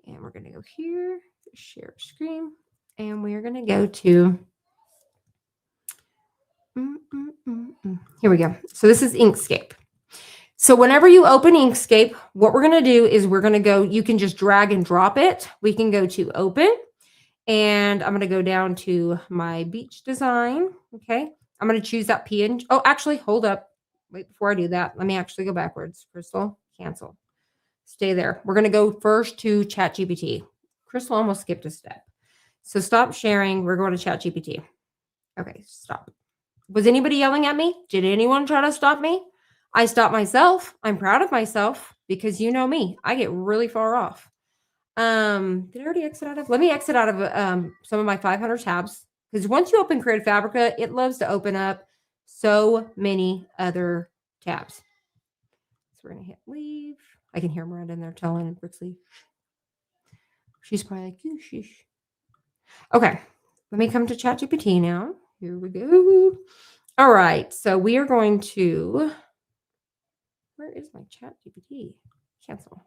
Speaker 1: And we're going to go here, share screen. And we are going to go to, here we go. So this is Inkscape. So whenever you open Inkscape, what we're going to do is we're going to go, you can just drag and drop it. We can go to open and I'm going to go down to my beach design. Okay. I'm going to choose that PNG. Oh, actually, hold up. Wait, before I do that, let me actually go backwards. Crystal, cancel. Stay there. We're going to go first to ChatGPT. Crystal almost skipped a step. So stop sharing. We're going to ChatGPT. Okay, stop. Was anybody yelling at me? Did anyone try to stop me? I stopped myself. I'm proud of myself because you know me. I get really far off. Did I already exit out of? Let me exit out of some of my 500 tabs because once you open Creative Fabrica, it loves to open up so many other tabs. So we're gonna hit leave. I can hear Miranda in there telling Brixley. She's probably like, you sheesh. Okay, let me come to ChatGPT now. Here we go. All right, so we are going to. Where is my ChatGPT? Cancel.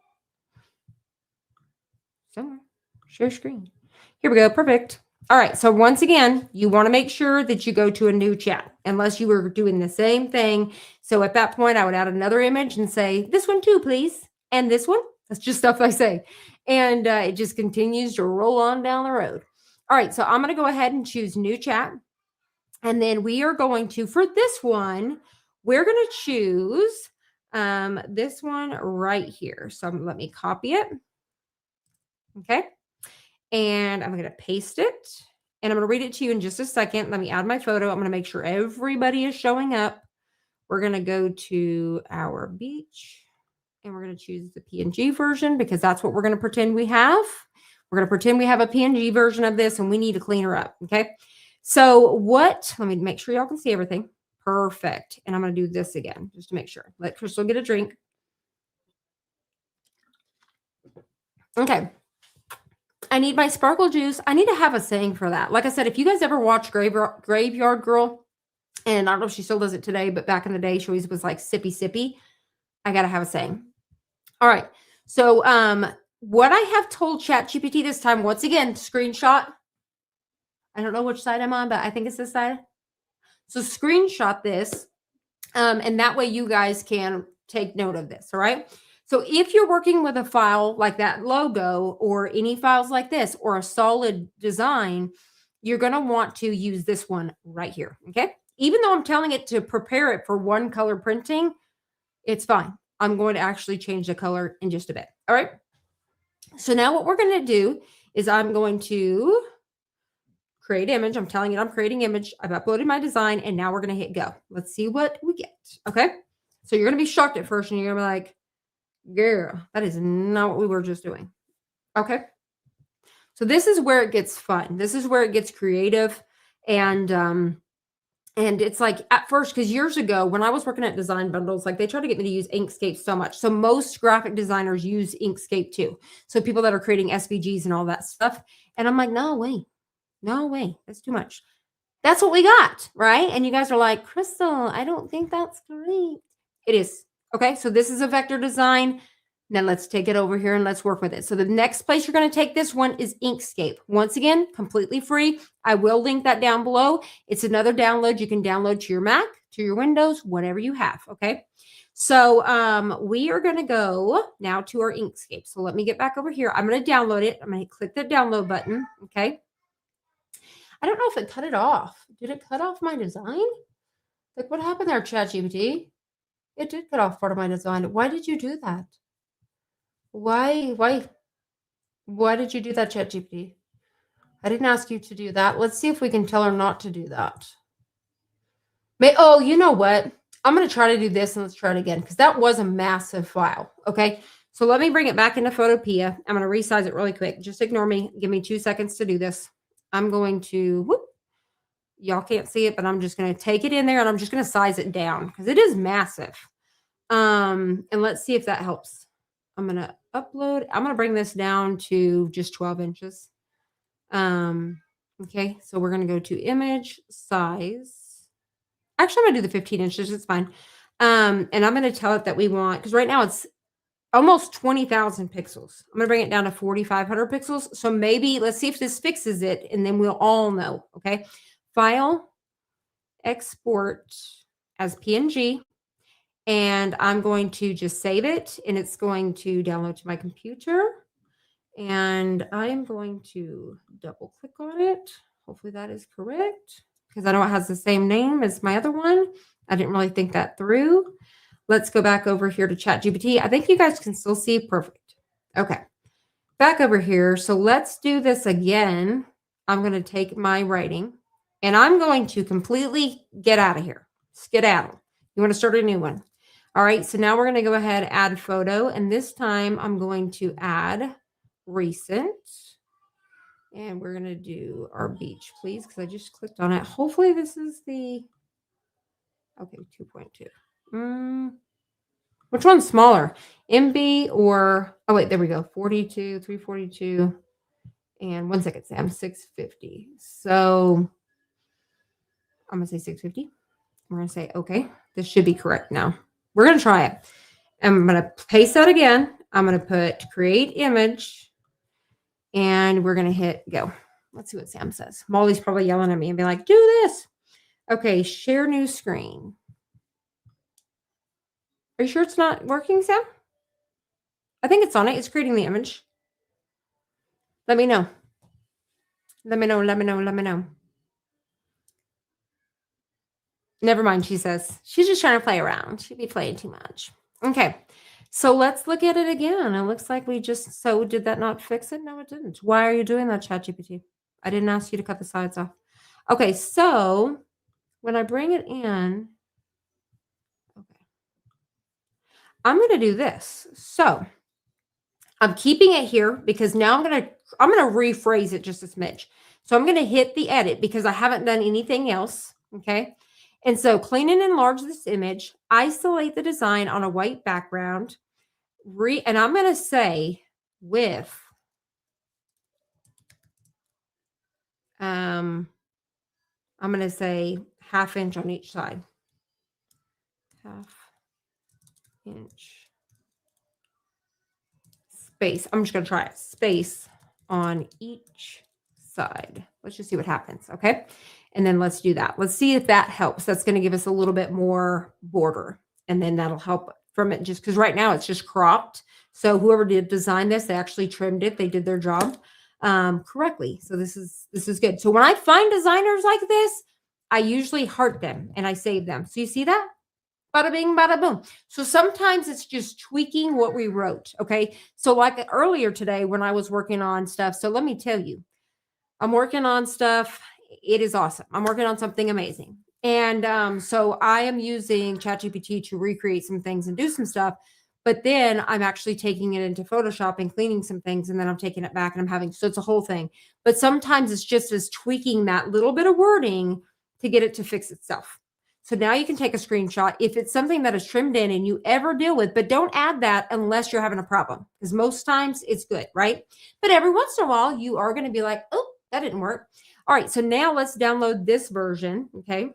Speaker 1: Somewhere. Share screen. Here we go. Perfect. All right. So once again, you want to make sure that you go to a new chat unless you were doing the same thing. So at that point, I would add another image and say, this one too, please. And this one. That's just stuff I say. And it just continues to roll on down the road. All right. So I'm going to go ahead and choose new chat. And then we are going to, for this one, we're going to choose this one right here. So let me copy it. Okay. And I'm going to paste it. And I'm going to read it to you in just a second. Let me add my photo. I'm going to make sure everybody is showing up. We're going to go to our beach. And we're going to choose the PNG version because that's what we're going to pretend we have. We're going to pretend we have a PNG version of this and we need to clean her up. Okay. So let me make sure y'all can see everything. Perfect. And I'm going to do this again just to make sure. Let Crystal get a drink. Okay. I need my sparkle juice. I need to have a saying for that. Like I said, if you guys ever watch Graveyard Girl, and I don't know if she still does it today, but back in the day, she always was like sippy sippy. I got to have a saying. All right. So what I have told ChatGPT this time, once again, screenshot. I don't know which side I'm on, but I think it's this side. So screenshot this. And that way you guys can take note of this. All right. So if you're working with a file like that logo or any files like this or a solid design, you're going to want to use this one right here. Okay. Even though I'm telling it to prepare it for one color printing, it's fine. I'm going to actually change the color in just a bit. All right. So now what we're going to do is I'm going to create image. I'm telling it I'm creating image. I've uploaded my design and now we're going to hit go. Let's see what we get. Okay. So you're going to be shocked at first and you're going to be like, girl, that is not what we were just doing. Okay. So this is where it gets fun. This is where it gets creative. And it's like at first, because years ago when I was working at Design Bundles, like they tried to get me to use Inkscape so much. So most graphic designers use Inkscape too. So people that are creating SVGs and all that stuff. And I'm like, no way. That's too much. That's what we got, right? And you guys are like, Crystal, I don't think that's great. It is. Okay, so this is a vector design. Now let's take it over here and let's work with it. So the next place you're going to take this one is Inkscape. Once again, completely free. I will link that down below. It's another download you can download to your Mac, to your Windows, whatever you have. Okay, so we are going to go now to our Inkscape. So let me get back over here. I'm going to download it. I'm going to click the download button. Okay. I don't know if it cut it off. Did it cut off my design? Like what happened there, ChatGPT? It did cut off part of my design. Why did you do that? Why did you do that, ChatGPT? I didn't ask you to do that. Let's see if we can tell her not to do that. Oh, you know what? I'm going to try to do this and let's try it again because that was a massive file. Okay. So let me bring it back into Photopea. I'm going to resize it really quick. Just ignore me. Give me 2 seconds to do this. I'm going to, y'all can't see it, but I'm just going to take it in there and I'm just going to size it down because it is massive. And let's see if that helps. I'm going to upload. I'm going to bring this down to just 12 inches. Okay. So we're going to go to image size. Actually, I'm going to do the 15 inches. It's fine. And I'm going to tell it that we want, because right now it's almost 20,000 pixels. I'm going to bring it down to 4,500 pixels. So maybe let's see if this fixes it and then we'll all know. Okay. File, export as PNG. And I'm going to just save it and it's going to download to my computer. And I'm going to double click on it. Hopefully that is correct. because I know it has the same name as my other one. I didn't really think that through. Let's go back over here to ChatGPT. I think you guys can still see perfect. Okay, back over here. So let's do this again. I'm going to take my writing and I'm going to completely get out of here. Skedaddle. You want to start a new one. All right, so now we're going to go ahead, add photo, and this time I'm going to add recent. And we're going to do our beach, please, because I just clicked on it. Hopefully this is the, okay, 2.2. Which one's smaller? MB or, oh, wait, there we go. 42, 342. And 1 second, Sam, 650. So I'm going to say 650. We're going to say, okay, this should be correct now. We're going to try it. I'm going to paste that again. I'm going to put create image and we're going to hit go. Let's see what Sam says. Molly's probably yelling at me and be like, do this. Okay, share new screen. Are you sure it's not working, Sam? I think it's on it. It's creating the image. Let me know. Let me know. Let me know. Let me know. Never mind, she says. She's just trying to play around. She'd be playing too much. Okay, so let's look at it again. It looks like we just, so did that not fix it? No, it didn't. Why are you doing that, ChatGPT? I didn't ask you to cut the sides off. Okay, so when I bring it in, okay, I'm going to do this. So I'm keeping it here because now I'm going to rephrase it just a smidge. So I'm going to hit the edit because I haven't done anything else. Okay. And so clean and enlarge this image, isolate the design on a white background, and I'm going to say with, I'm going to say 1/2 inch on each side. 1/2 inch space. I'm just going to try it. Space on each side. Let's just see what happens. Okay. And then let's do that. Let's see if that helps. That's going to give us a little bit more border. And then that'll help from it just because right now it's just cropped. So whoever did design this, they actually trimmed it. They did their job correctly. So this is good. So when I find designers like this, I usually heart them and I save them. So you see that? Bada bing, bada boom. So sometimes it's just tweaking what we wrote. Okay. So like earlier today when I was working on stuff. So let me tell you, I'm working on stuff. It is awesome. I'm working on something amazing. And so I am using ChatGPT to recreate some things and do some stuff. But then I'm actually taking it into Photoshop and cleaning some things. And then I'm taking it back and I'm having, so it's a whole thing. But sometimes it's just as tweaking that little bit of wording to get it to fix itself. So now you can take a screenshot if it's something that is trimmed in and you ever deal with, but don't add that unless you're having a problem because most times it's good, right? But every once in a while you are going to be like, oh, that didn't work. All right, so now let's download this version, okay?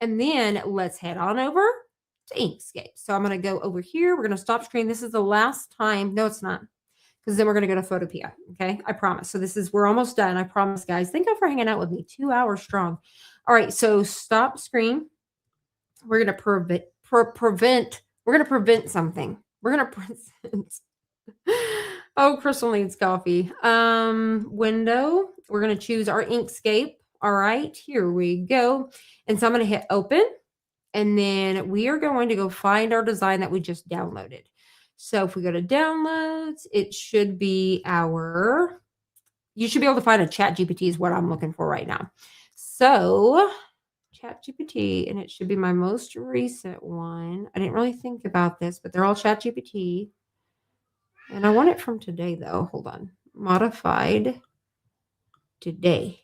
Speaker 1: And then let's head on over to Inkscape. So I'm going to go over here. We're going to stop screen. This is the last time. No, it's not. Because then we're going to go to Photopea, okay? I promise. So we're almost done. I promise, guys. Thank you for hanging out with me. 2 hours strong. All right, so stop screen. We're going to prevent something. We're going to present. Oh, Crystal needs coffee. Window. We're going to choose our Inkscape. All right, here we go. And so I'm going to hit open. And then we are going to go find our design that we just downloaded. So if we go to downloads, it should be you should be able to find a ChatGPT is what I'm looking for right now. So ChatGPT, and it should be my most recent one. I didn't really think about this, but they're all ChatGPT. And I want it from today, though. Hold on. Modified today.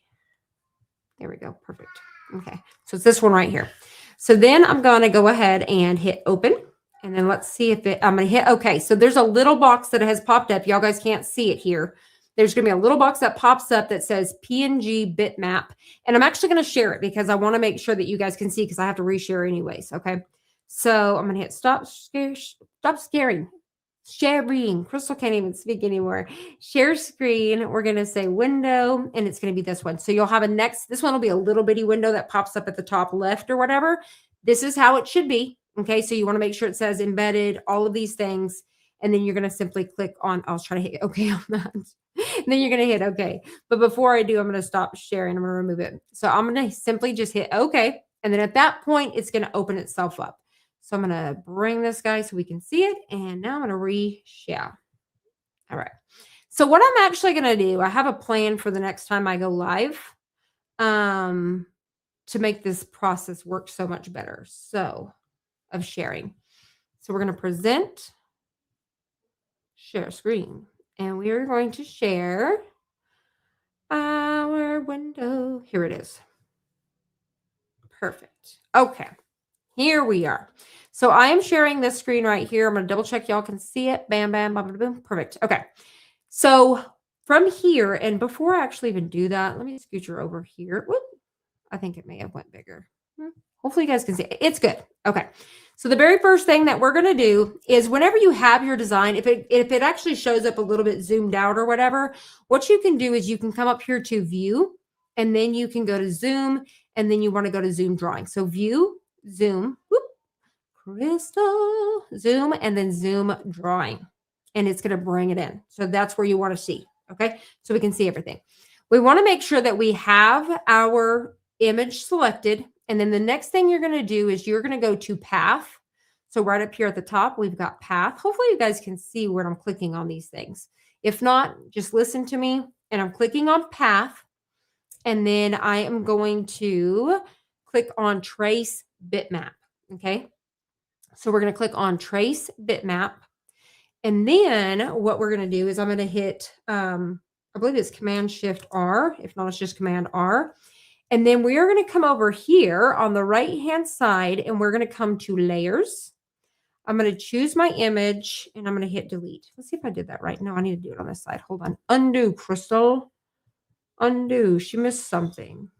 Speaker 1: There we go. Perfect. Okay. So it's this one right here. So then I'm going to go ahead and hit open. And then let's see if I'm going to hit okay. So there's a little box that has popped up. Y'all guys can't see it here. There's going to be a little box that pops up that says PNG bitmap. And I'm actually going to share it because I want to make sure that you guys can see because I have to reshare anyways. Okay. So I'm going to hit stop scaring. Sharing. Crystal can't even speak anymore. Share screen. We're going to say window, and it's going to be this one. So you'll have this one will be a little bitty window that pops up at the top left or whatever. This is how it should be. Okay. So you want to make sure it says embedded, all of these things. And then you're going to simply click on, I'll try to hit okay on that. then you're going to hit okay. But before I do, I'm going to stop sharing. I'm going to remove it. So I'm going to simply just hit okay. And then at that point, it's going to open itself up. So I'm going to bring this guy so we can see it. And now I'm going to re-share. All right. So what I'm actually going to do, I have a plan for the next time I go live to make this process work so much better. So of sharing. So we're going to present, share screen, and we are going to share our window. Here it is. Perfect. Okay. Here we are. So I am sharing this screen right here. I'm going to double check y'all can see it. Bam, bam, bam, bam, boom. Perfect. Okay. So from here, and before I actually even do that, let me scooch over here. Whoop. I think it may have went bigger. Hopefully you guys can see it. It's good. Okay. So the very first thing that we're going to do is whenever you have your design, if it actually shows up a little bit zoomed out or whatever, what you can do is you can come up here to view, and then you can go to zoom, and then you want to go to zoom drawing. So view, zoom, whoop, crystal, zoom, and then zoom drawing. And it's going to bring it in. So that's where you want to see. Okay. So we can see everything. We want to make sure that we have our image selected. And then the next thing you're going to do is you're going to go to path. So right up here at the top, we've got path. Hopefully you guys can see where I'm clicking on these things. If not, just listen to me. And I'm clicking on path. And then I am going to click on trace bitmap. Okay. So we're going to click on trace bitmap. And then what we're going to do is I'm going to hit, I believe it's Command Shift R. If not, it's just Command R. And then we are going to come over here on the right-hand side, and we're going to come to layers. I'm going to choose my image, and I'm going to hit delete. Let's see if I did that right. No, I need to do it on this side. Hold on. Undo, Crystal. Undo. She missed something.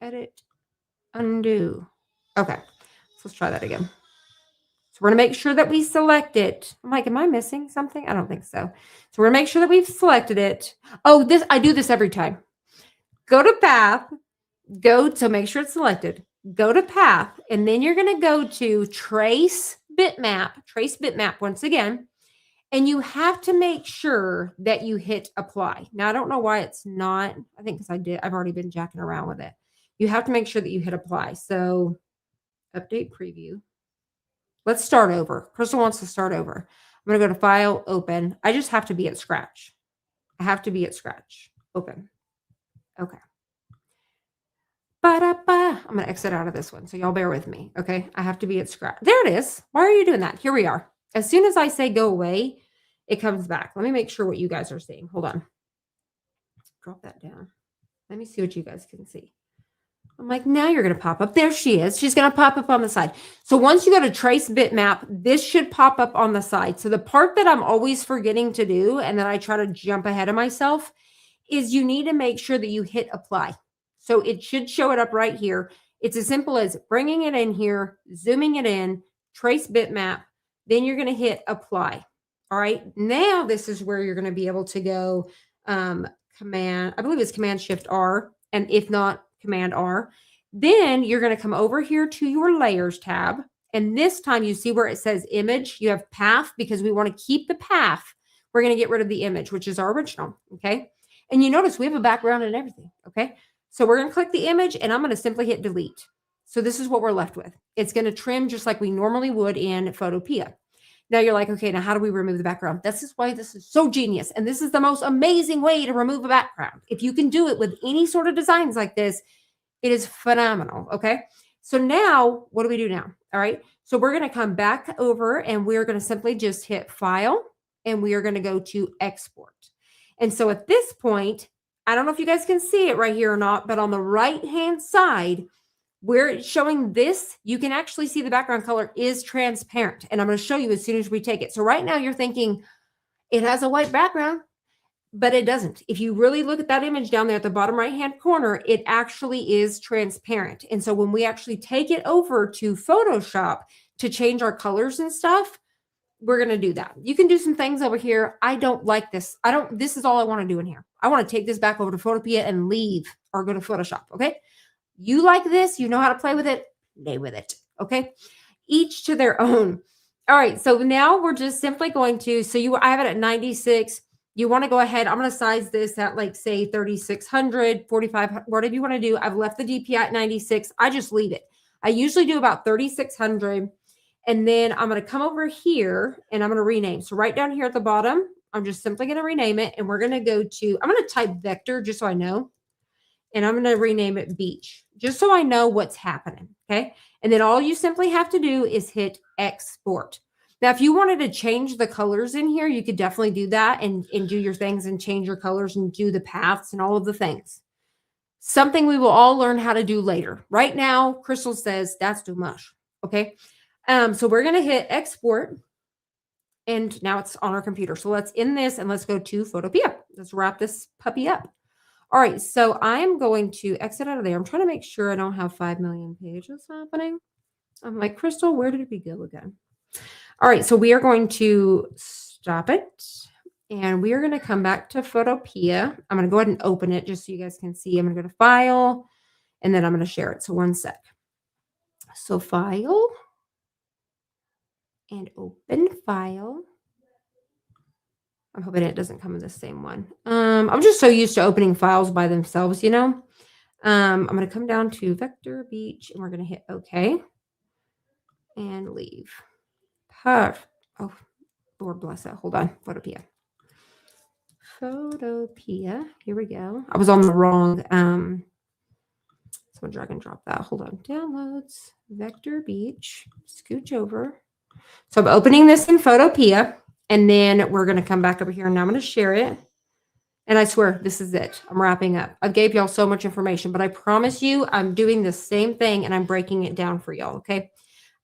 Speaker 1: Edit. Undo. Okay. So let's try that again. So we're going to make sure that we select it. I'm like, am I missing something? I don't think so. So we're going to make sure that we've selected it. Oh, I do this every time. Go to path. So make sure it's selected. Go to path. And then you're going to go to trace bitmap once again. And you have to make sure that you hit apply. Now, I don't know why it's not. I think because I've already been jacking around with it. You have to make sure that you hit apply. So update preview. Let's start over. Crystal wants to start over. I'm going to go to File, Open. I just have to be at Scratch. I have to be at Scratch. Open. Okay. Ba-da-ba. I'm going to exit out of this one, so y'all bear with me. Okay. I have to be at Scratch. There it is. Why are you doing that? Here we are. As soon as I say go away, it comes back. Let me make sure what you guys are seeing. Hold on. Drop that down. Let me see what you guys can see. I'm like, now you're going to pop up. There she is. She's going to pop up on the side. So once you go to trace bitmap, this should pop up on the side. So the part that I'm always forgetting to do, and that I try to jump ahead of myself, is you need to make sure that you hit apply. So it should show it up right here. It's as simple as bringing it in here, zooming it in, trace bitmap, then you're going to hit apply. All right. Now this is where you're going to be able to go I believe it's Command Shift R. And if not, Command R. Then you're going to come over here to your layers tab. And this time you see where it says image, you have path because we want to keep the path. We're going to get rid of the image, which is our original. Okay. And you notice we have a background and everything. Okay. So we're going to click the image and I'm going to simply hit delete. So this is what we're left with. It's going to trim just like we normally would in Photopea. Now you're like, okay, now how do we remove the background? This is why this is so genius. And this is the most amazing way to remove a background. If you can do it with any sort of designs like this, it is phenomenal. Okay. So now what do we do now? All right. So we're going to come back over and we're going to simply just hit file and we are going to go to export. And so at this point, I don't know if you guys can see it right here or not, but on the right-hand side, where it's showing this, you can actually see the background color is transparent. And I'm going to show you as soon as we take it. So right now you're thinking it has a white background, but it doesn't. If you really look at that image down there at the bottom right-hand corner, it actually is transparent. And so when we actually take it over to Photoshop to change our colors and stuff, we're going to do that. You can do some things over here. I don't like this. This is all I want to do in here. I want to take this back over to Photopea and leave or go to Photoshop. Okay. You like this, you know how to play with it, play with it. Okay. Each to their own. All right. So now we're just simply going to, I have it at 96. you want to go ahead. I'm going to size this at like say 3,600, 45, whatever you want to do. I've left the DPI at 96. I just leave it. I usually do about 3,600. And then I'm going to come over here and I'm going to rename. So right down here at the bottom, I'm just simply going to rename it. And we're going to go to, I'm going to type vector just so I know. And I'm going to rename it beach just so I know what's happening. Okay. And then all you simply have to do is hit export. Now, if you wanted to change the colors in here, you could definitely do that and do your things and change your colors and do the paths and all of the things. Something we will all learn how to do later. Right now, Crystal says that's too much. Okay. So we're going to hit export. And now it's on our computer. So let's end this and let's go to Photopea. Let's wrap this puppy up. All right. So I'm going to exit out of there. I'm trying to make sure I don't have 5 million pages happening. I'm like, Crystal, where did we go again? All right. So we are going to stop it. And we are going to come back to Photopea. I'm going to go ahead and open it just so you guys can see. I'm going to go to File. And then I'm going to share it. So one sec. So File. And open file. I'm hoping it doesn't come in the same one. I'm just so used to opening files by themselves, you know. I'm going to come down to Vector Beach and we're going to hit OK and leave. Perfect. Oh, Lord bless it. Hold on. Photopea. Photopea. Here we go. I was on the wrong. So drag and drop that. Hold on. Downloads. Vector Beach. Scooch over. So I'm opening this in Photopea, and then we're going to come back over here, and now I'm going to share it. And I swear, this is it. I'm wrapping up. I gave y'all so much information, but I promise you I'm doing the same thing, and I'm breaking it down for y'all, okay?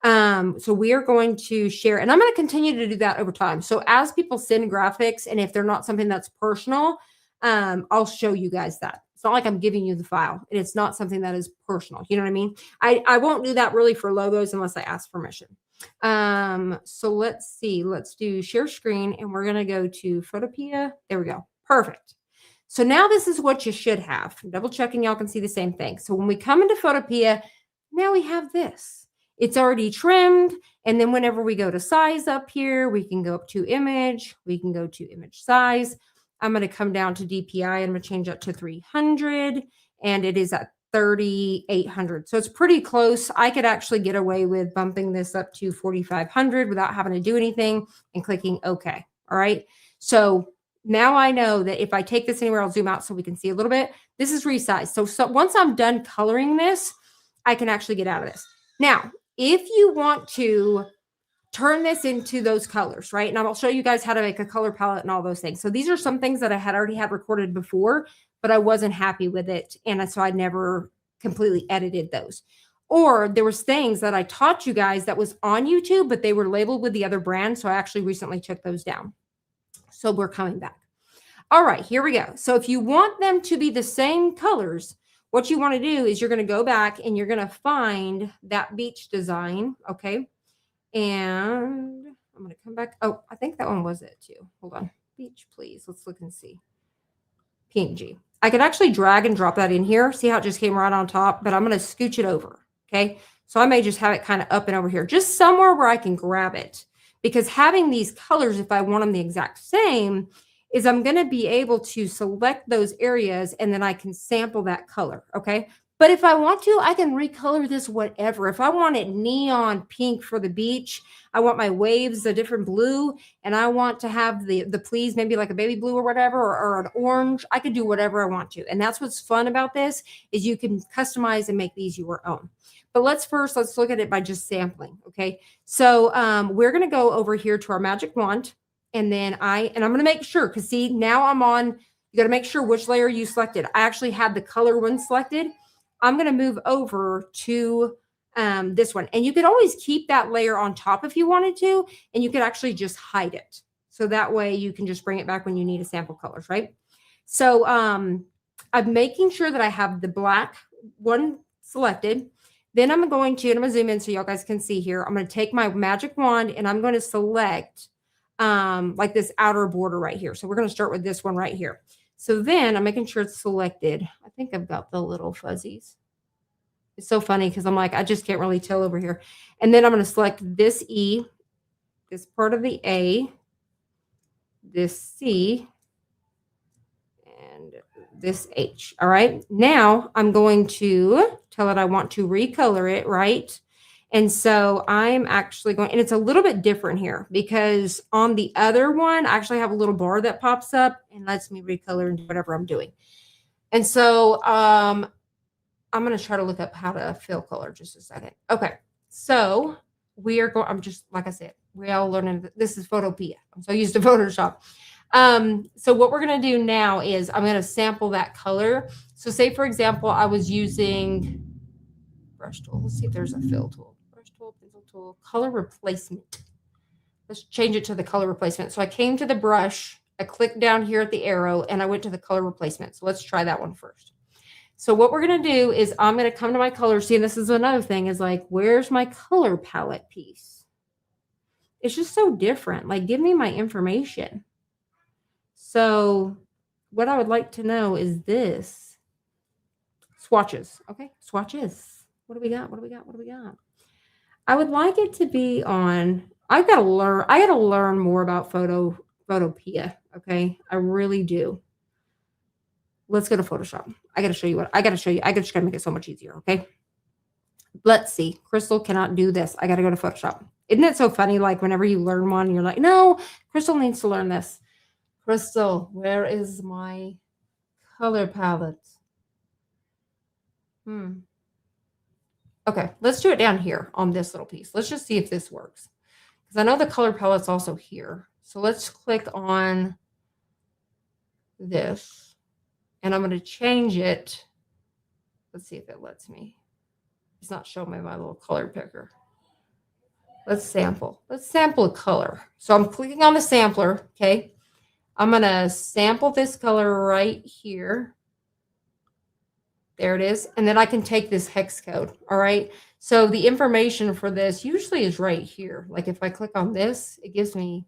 Speaker 1: So we are going to share, and I'm going to continue to do that over time. So as people send graphics, and if they're not something that's personal, I'll show you guys that. It's not like I'm giving you the file, and it's not something that is personal. You know what I mean? I won't do that really for logos unless I ask permission. So let's see. Let's do share screen, and we're going to go to Photopea. There we go. Perfect. So now this is what you should have. Double checking, y'all can see the same thing. So when we come into Photopea, now we have this. It's already trimmed. And then whenever we go to size up here, we can go up to image. We can go to image size. I'm going to come down to DPI and I'm going to change that to 300. And it is at 3,800. So it's pretty close. I could actually get away with bumping this up to 4,500 without having to do anything and clicking OK. All right. So now I know that if I take this anywhere, I'll zoom out so we can see a little bit. This is resized. So once I'm done coloring this, I can actually get out of this. Now, if you want to turn this into those colors, right? And I'll show you guys how to make a color palette and all those things. So these are some things that I had already had recorded before, but I wasn't happy with it. And so I never completely edited those. Or there was things that I taught you guys that was on YouTube, but they were labeled with the other brand. So I actually recently took those down. So we're coming back. All right, here we go. So if you want them to be the same colors, what you want to do is you're going to go back and you're going to find that beach design. Okay. And I'm going to come back. Oh, I think that one was it too. Hold on. Beach, please. Let's look and see. PNG. I could actually drag and drop that in here. See how it just came right on top, but I'm going to scooch it over. Okay. So I may just have it kind of up and over here, just somewhere where I can grab it, because having these colors, if I want them the exact same, is I'm going to be able to select those areas and then I can sample that color. Okay. But if I want to, I can recolor this whatever. If I want it neon pink for the beach, I want my waves a different blue, and I want to have the please maybe like a baby blue or whatever, or an orange. I could do whatever I want to. And that's what's fun about this is you can customize and make these your own. But let's look at it by just sampling. Okay. So we're going to go over here to our magic wand. And then I'm going to make sure, because see, now I'm on, you got to make sure which layer you selected. I actually had the color one selected. I'm going to move over to this one. And you could always keep that layer on top if you wanted to, and you could actually just hide it. So that way you can just bring it back when you need a sample colors, right? So I'm making sure that I have the black one selected. Then I'm going to zoom in so y'all guys can see here. I'm going to take my magic wand and I'm going to select like this outer border right here. So we're going to start with this one right here. So then I'm making sure it's selected. I think I've got the little fuzzies. It's so funny because I'm like, I just can't really tell over here. And then I'm going to select this E, this part of the A, this C, this H. All right. Now I'm going to tell it I want to recolor it, right? And so I'm actually going, and it's a little bit different here because on the other one, I actually have a little bar that pops up and lets me recolor and do whatever I'm doing. And so I'm going to try to look up how to fill color just a second. Okay. So we are going, I'm just, like I said, we're all learning. This is Photopea. I'm so used to Photoshop. So what we're going to do now is I'm going to sample that color. So say, for example, I was using brush tool. Let's see if there's a fill tool. Brush tool, pencil tool, color replacement. Let's change it to the color replacement. So I came to the brush, I clicked down here at the arrow, and I went to the color replacement. So let's try that one first. So what we're going to do is I'm going to come to my color. See, and this is another thing is like, where's my color palette piece? It's just so different. Like, give me my information. So what I would like to know is this. Swatches. Okay, swatches. What do we got? What do we got? What do we got? I would like it to be on, I got to learn more about Photopea. Okay. I really do. Let's go to Photoshop. I got to show you. I just got to make it so much easier. Okay. Let's see. Crystal cannot do this. I got to go to Photoshop. Isn't it so funny? Like whenever you learn one, you're like, no, Crystal needs to learn this. Crystal, where is my color palette? Okay, let's do it down here on this little piece. Let's just see if this works. Because I know the color palette's also here. So let's click on this. And I'm going to change it. Let's see if it lets me. It's not showing me my little color picker. Let's sample. Let's sample a color. So I'm clicking on the sampler, okay? I'm going to sample this color right here. There it is. And then I can take this hex code. All right. So the information for this usually is right here. Like if I click on this, it gives me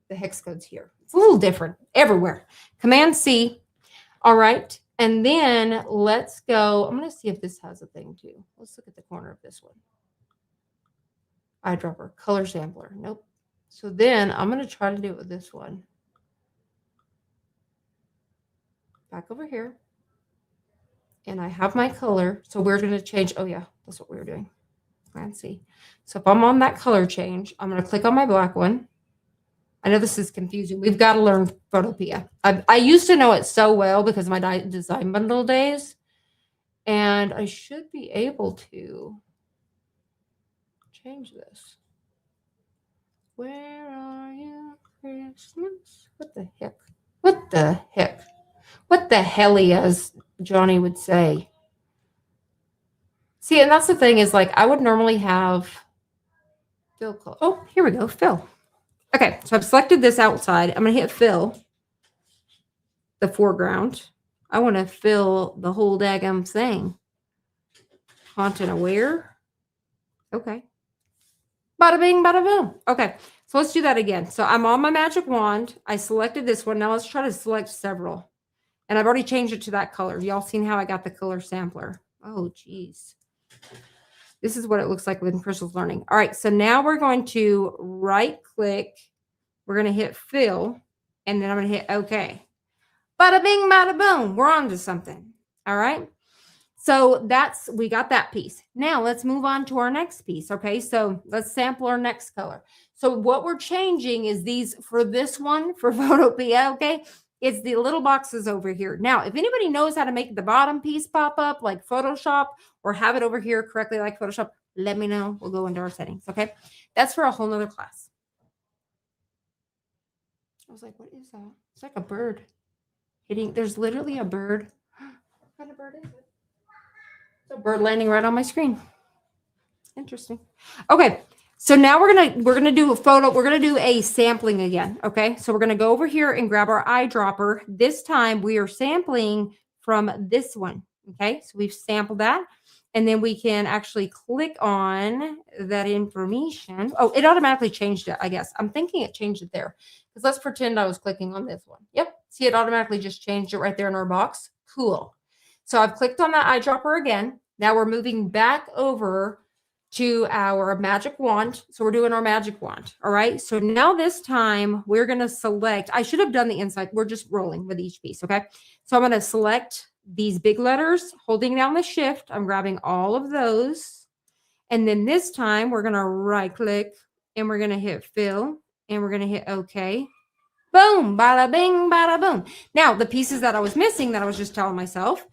Speaker 1: the hex codes here. It's a little different everywhere. Command C. All right. And then let's go. I'm going to see if this has a thing too. Let's look at the corner of this one. Eyedropper, color sampler. Nope. So then I'm going to try to do it with this one. Back over here. And I have my color. So we're going to change. Oh, yeah, that's what we were doing. Fancy. So if I'm on that color change, I'm going to click on my black one. I know this is confusing. We've got to learn Photopea. I used to know it so well because of my design bundle days. And I should be able to change this. Where are you, Christmas? What the heck? What the heck? What the helly, as Johnny would say. See, and that's the thing is like I would normally have fill color. Oh, here we go, fill. Okay, so I've selected this outside. I'm going to hit fill, the foreground. I want to fill the whole daggum thing. Content aware. Okay. Bada bing, bada boom. Okay, so let's do that again. So I'm on my magic wand. I selected this one. Now let's try to select several. And I've already changed it to that color. Y'all seen how I got the color sampler? Oh, geez. This is what it looks like when Crystal's learning. All right, so now we're going to right-click. We're going to hit fill, and then I'm going to hit OK. Bada bing, bada boom. We're on to something. All right. So we got that piece. Now let's move on to our next piece. Okay, so let's sample our next color. So what we're changing is these for this one, for Photopea, okay? It's the little boxes over here. Now, if anybody knows how to make the bottom piece pop up like Photoshop or have it over here correctly like Photoshop, let me know. We'll go into our settings, okay? That's for a whole nother class. I was like, what is that? It's like a bird hitting. There's literally a bird. What kind of bird is it? It's a bird landing right on my screen. Interesting. Okay. So now we're gonna do a photo. We're gonna do a sampling again. Okay. So we're gonna go over here and grab our eyedropper. This time we are sampling from this one. Okay. So we've sampled that. And then we can actually click on that information. Oh, it automatically changed it, I guess. I'm thinking it changed it there. Because let's pretend I was clicking on this one. Yep. See, it automatically just changed it right there in our box. Cool. So I've clicked on that eyedropper again. Now we're moving back over to our magic wand. So we're doing our magic wand. All right. So now this time we're going to select, I should have done the inside. We're just rolling with each piece. Okay. So I'm going to select these big letters, holding down the shift. I'm grabbing all of those. And then this time we're going to right click and we're going to hit fill and we're going to hit OK. Boom, bada bing, bada boom. Now the pieces that I was missing that I was just telling myself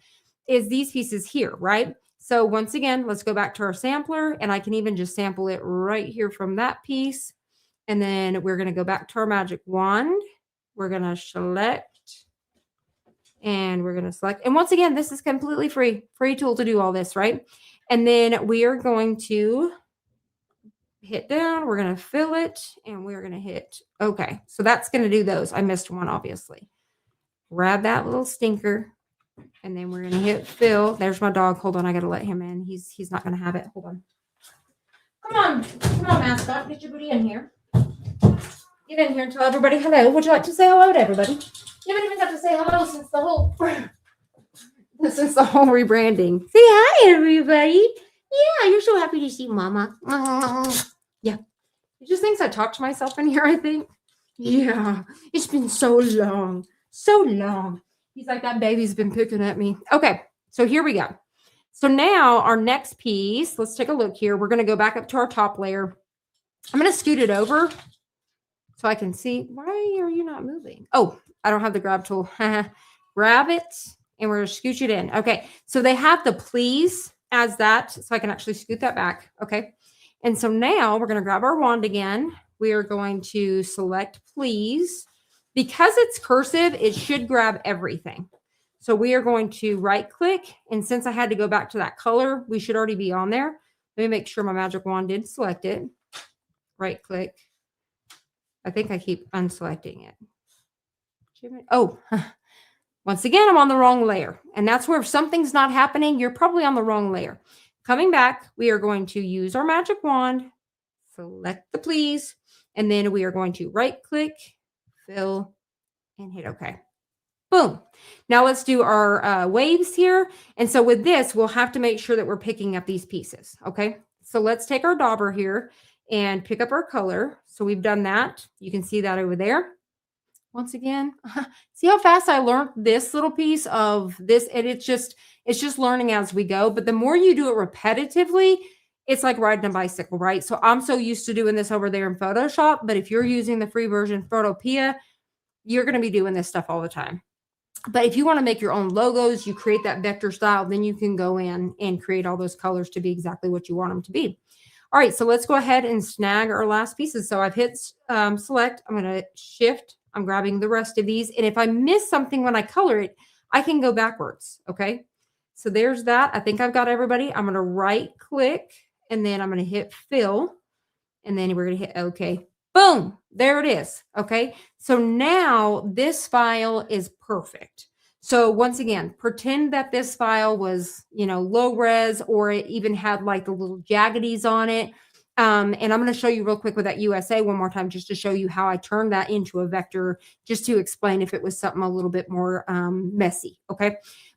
Speaker 1: is these pieces here, right? So once again, let's go back to our sampler and I can even just sample it right here from that piece. And then we're going to go back to our magic wand. We're going to select and we're going to select. And once again, this is completely free tool to do all this, right? And then we are going to hit down. We're going to fill it and we're going to hit okay. So that's going to do those. I missed one, obviously. Grab that little stinker. And then we're going to hit fill. There's my dog. Hold on. I got to let him in. He's not going to have it. Hold on. Come on, mascot. Get your booty in here. Get in here and tell everybody hello. Would you like to say hello to everybody? You haven't even got to say hello since the whole rebranding. Say hi, everybody. Yeah, you're so happy to see Mama. Yeah. He just thinks I talk to myself in here, I think. Yeah. It's been so long. So long. He's like, that baby's been picking at me. Okay, so here we go. So now our next piece, let's take a look here. We're going to go back up to our top layer. I'm going to scoot it over so I can see. Why are you not moving? Oh, I don't have the grab tool. Grab it, and we're going to scooch it in. Okay, so they have the please as that, so I can actually scoot that back. Okay, and so now we're going to grab our wand again. We are going to select please. Because it's cursive, it should grab everything. So we are going to right click. And since I had to go back to that color, we should already be on there. Let me make sure my magic wand did select it. Right click. I think I keep unselecting it. Oh, once again, I'm on the wrong layer. And that's where if something's not happening, you're probably on the wrong layer. Coming back, we are going to use our magic wand, select the please, and then we are going to right click, fill, and hit OK. Boom. Now let's do our waves here. And so with this, we'll have to make sure that we're picking up these pieces. Okay. So let's take our dauber here and pick up our color. So we've done that. You can see that over there. Once again, see how fast I learned this little piece of this. And it's just learning as we go. But the more you do it repetitively, it's like riding a bicycle, right? So I'm so used to doing this over there in Photoshop. But if you're using the free version Photopea, you're going to be doing this stuff all the time. But if you want to make your own logos, you create that vector style, then you can go in and create all those colors to be exactly what you want them to be. All right, so let's go ahead and snag our last pieces. So I've hit select. I'm going to shift. I'm grabbing the rest of these. And if I miss something when I color it, I can go backwards. Okay, so there's that. I think I've got everybody. I'm going to right click and then I'm going to hit fill. And then we're going to hit OK. Boom, there it is. Okay, so now this file is perfect. So once again, pretend that this file was, low res, or it even had like the little jaggedies on it. And I'm going to show you real quick with that USA one more time, just to show you how I turned that into a vector, just to explain if it was something a little bit more messy. Okay,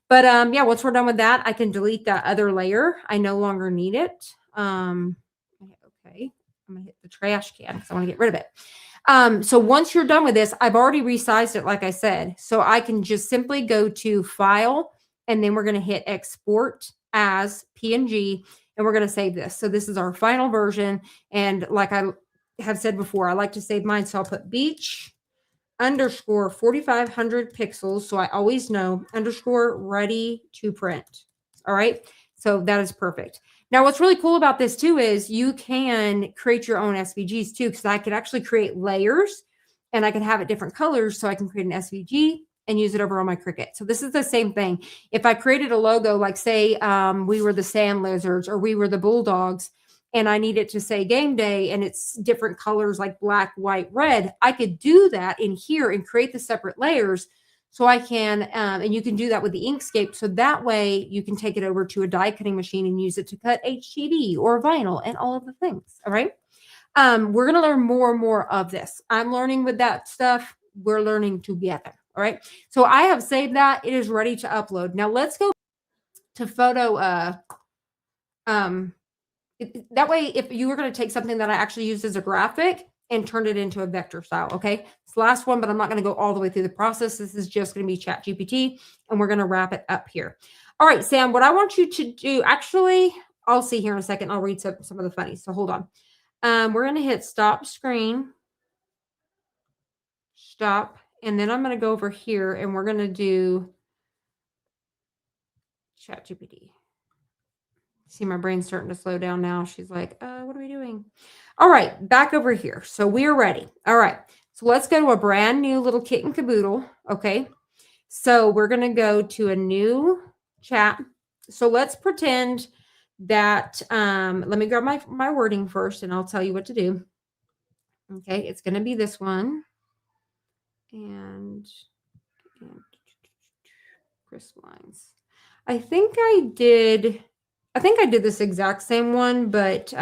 Speaker 1: but yeah, once we're done with that, I can delete that other layer. I no longer need it. Okay. I'm going to hit the trash can because I want to get rid of it. So once you're done with this, I've already resized it, like I said. So I can just simply go to File, and then we're going to hit Export as PNG, and we're going to save this. So this is our final version. And like I have said before, I like to save mine. So I'll put beach _ 4500 pixels. So I always know _ ready to print. All right. So that is perfect. Now, what's really cool about this too is you can create your own SVGs too, because I could actually create layers and I can have it different colors. So I can create an SVG and use it over on my Cricut. So this is the same thing. If I created a logo, like say we were the sand lizards or we were the bulldogs, and I need it to say game day and it's different colors like black, white, red, I could do that in here and create the separate layers. So I can, and you can do that with the Inkscape. So that way you can take it over to a die cutting machine and use it to cut HTV or vinyl and all of the things. All right. We're going to learn more and more of this. I'm learning with that stuff. We're learning together. All right. So I have saved that. It is ready to upload. Now let's go to That way, if you were going to take something that I actually used as a graphic and turn it into a vector style, okay? It's the last one, but I'm not going to go all the way through the process. This is just going to be Chat GPT, and we're going to wrap it up here. All right, Sam, what I want you to do, actually, I'll see here in a second. I'll read some of the funnies. So hold on. We're going to hit stop screen, stop, and then I'm going to go over here and we're going to do Chat GPT. See, my brain's starting to slow down now. She's like, what are we doing? All right, back over here. So we are ready. All right. So let's go to a brand new little kit and caboodle. Okay. So we're going to go to a new chat. So let's pretend that, let me grab my wording first and I'll tell you what to do. Okay. It's going to be this one. And CrystalAnn. I think I did this exact same one, but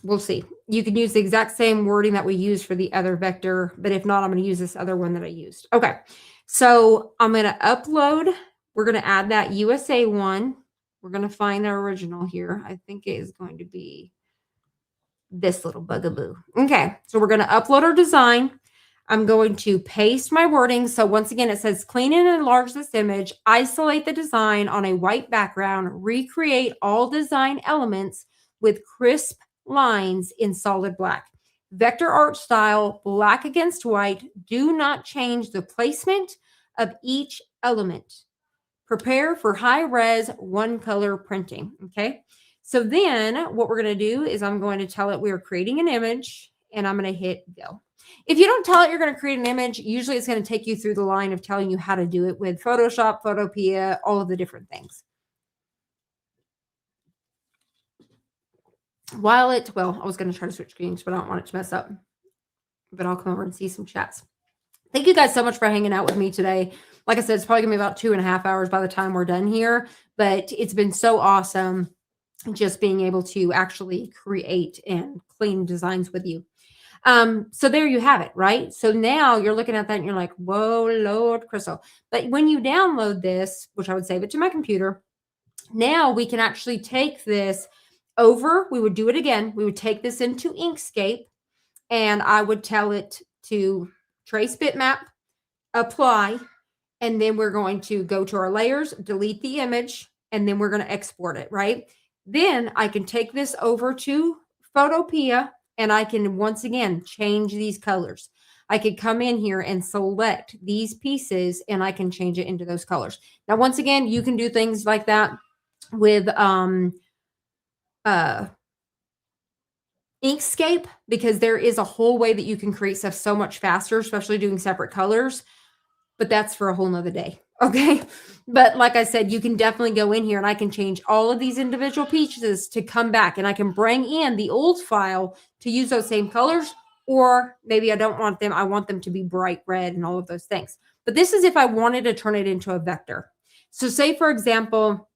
Speaker 1: we'll see. You can use the exact same wording that we used for the other vector, but if not, I'm going to use this other one that I used. Okay. So I'm going to upload. We're going to add that USA one. We're going to find the original here. I think it is going to be this little bugaboo. Okay. So we're going to upload our design. I'm going to paste my wording. So once again, it says clean and enlarge this image, isolate the design on a white background, recreate all design elements with crisp lines in solid black. Vector art style, black against white. Do not change the placement of each element. Prepare for high res one color printing. Okay. So then what we're going to do is I'm going to tell it we are creating an image and I'm going to hit go. If you don't tell it you're going to create an image, usually it's going to take you through the line of telling you how to do it with Photoshop, Photopea, all of the different things. Well, I was going to try to switch screens, but I don't want it to mess up. But I'll come over and see some chats. Thank you guys so much for hanging out with me today. Like I said, it's probably going to be about 2.5 hours by the time we're done here, but it's been so awesome just being able to actually create and clean designs with you. So there you have it, right? So now you're looking at that and you're like, whoa, Lord Crystal. But when you download this, which I would save it to my computer, now we can actually take this over. We would do it again. We would take this into Inkscape and I would tell it to trace bitmap, apply, and then we're going to go to our layers, delete the image, and then we're going to export it, right? Then I can take this over to Photopea and I can, once again, change these colors. I could come in here and select these pieces and I can change it into those colors. Now, once again, you can do things like that with Inkscape because there is a whole way that you can create stuff so much faster, especially doing separate colors. But that's for a whole nother day. Okay. But like I said, you can definitely go in here and I can change all of these individual pieces to come back and I can bring in the old file to use those same colors, or maybe I don't want them. I want them to be bright red and all of those things. But this is if I wanted to turn it into a vector. So say, for example,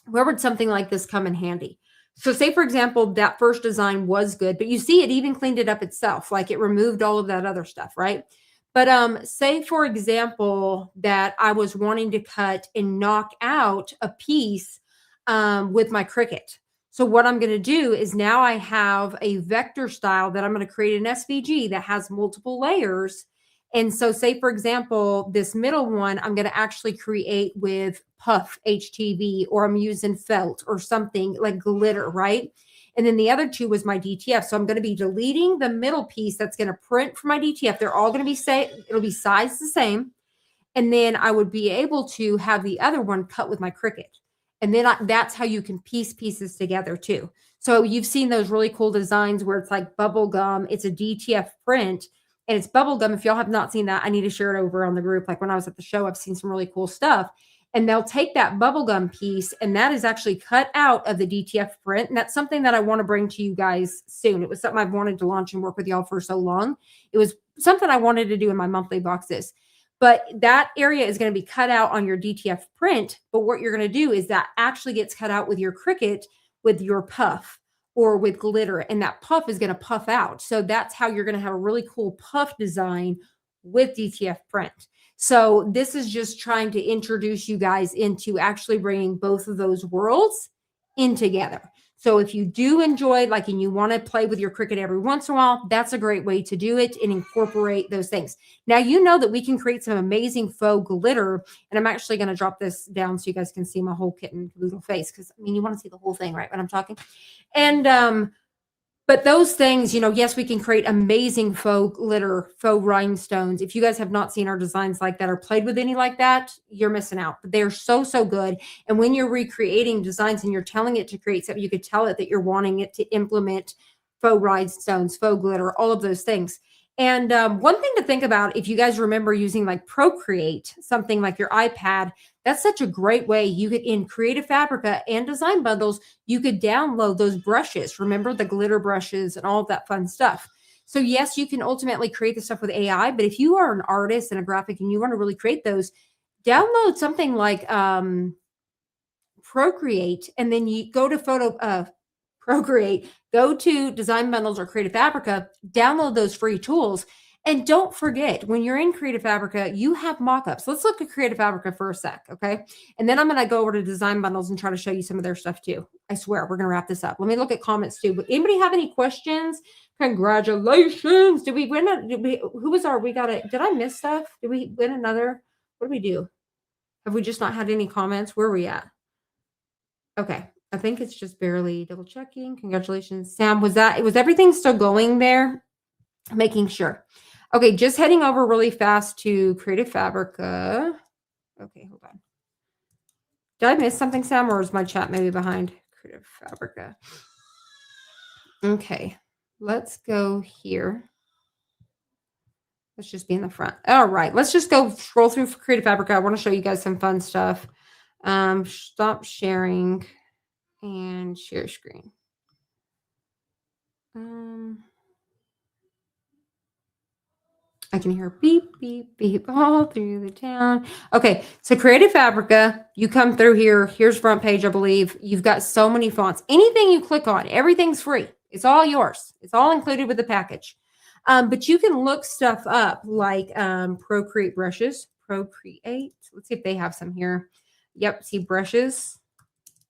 Speaker 1: where would something like this come in handy? So say, for example, that first design was good, but you see it even cleaned it up itself. Like it removed all of that other stuff, right? But say, for example, that I was wanting to cut and knock out a piece with my Cricut. So what I'm going to do is now I have a vector style that I'm going to create an SVG that has multiple layers. And so say, for example, this middle one, I'm going to actually create with puff HTV, or I'm using felt or something like glitter, right? And then the other two was my DTF. So I'm going to be deleting the middle piece that's going to print for my DTF. They're all going to be it'll be sized the same. And then I would be able to have the other one cut with my Cricut. And then that's how you can piece pieces together too. So you've seen those really cool designs where it's like bubble gum. It's a DTF print and it's bubble gum. If y'all have not seen that, I need to share it over on the group. Like when I was at the show, I've seen some really cool stuff. And they'll take that bubblegum piece, and that is actually cut out of the DTF print. And that's something that I want to bring to you guys soon. It was something I've wanted to launch and work with y'all for so long. It was something I wanted to do in my monthly boxes. But that area is going to be cut out on your DTF print. But what you're going to do is that actually gets cut out with your Cricut, with your puff, or with glitter. And that puff is going to puff out. So that's how you're going to have a really cool puff design with DTF print. So this is just trying to introduce you guys into actually bringing both of those worlds in together. So if you do enjoy, like, and you want to play with your Cricut every once in a while, that's a great way to do it and incorporate those things. Now, you know that we can create some amazing faux glitter, and I'm actually going to drop this down so you guys can see my whole kitten caboodle face, because I mean, you want to see the whole thing, right, when I'm talking. And but those things, you know, yes, we can create amazing faux glitter, faux rhinestones. If you guys have not seen our designs like that or played with any like that, you're missing out. But they're so, so good. And when you're recreating designs and you're telling it to create something, you could tell it that you're wanting it to implement faux rhinestones, faux glitter, all of those things. And one thing to think about, if you guys remember using like Procreate, something like your iPad, that's such a great way. You could, in Creative Fabrica and design bundles, you could download those brushes. Remember the glitter brushes and all of that fun stuff. So yes, you can ultimately create the stuff with AI, but if you are an artist and a graphic and you want to really create those, download something like Procreate, and then you go to Procreate, go to Design Bundles or Creative Fabrica, download those free tools. And don't forget, when you're in Creative Fabrica, you have mockups. Let's look at Creative Fabrica for a sec, okay? And then I'm going to go over to Design Bundles and try to show you some of their stuff too. I swear, we're going to wrap this up. Let me look at comments too. But anybody have any questions? Congratulations. Did we win? Did I miss stuff? Did we win another? What did we do? Have we just not had any comments? Where are we at? Okay. I think it's just barely double checking. Congratulations. Sam, was everything still going there? Making sure. Okay, just heading over really fast to Creative Fabrica. Okay, hold on. Did I miss something, Sam, or is my chat maybe behind? Creative Fabrica. Okay, let's go here. Let's just be in the front. All right, let's just go scroll through Creative Fabrica. I want to show you guys some fun stuff. Stop sharing and share screen. I can hear beep, beep, beep all through the town. Okay, so Creative Fabrica, you come through here. Here's front page, I believe. You've got so many fonts. Anything you click on, everything's free. It's all yours. It's all included with the package. But you can look stuff up like Procreate brushes. Procreate. Let's see if they have some here. Yep, see brushes.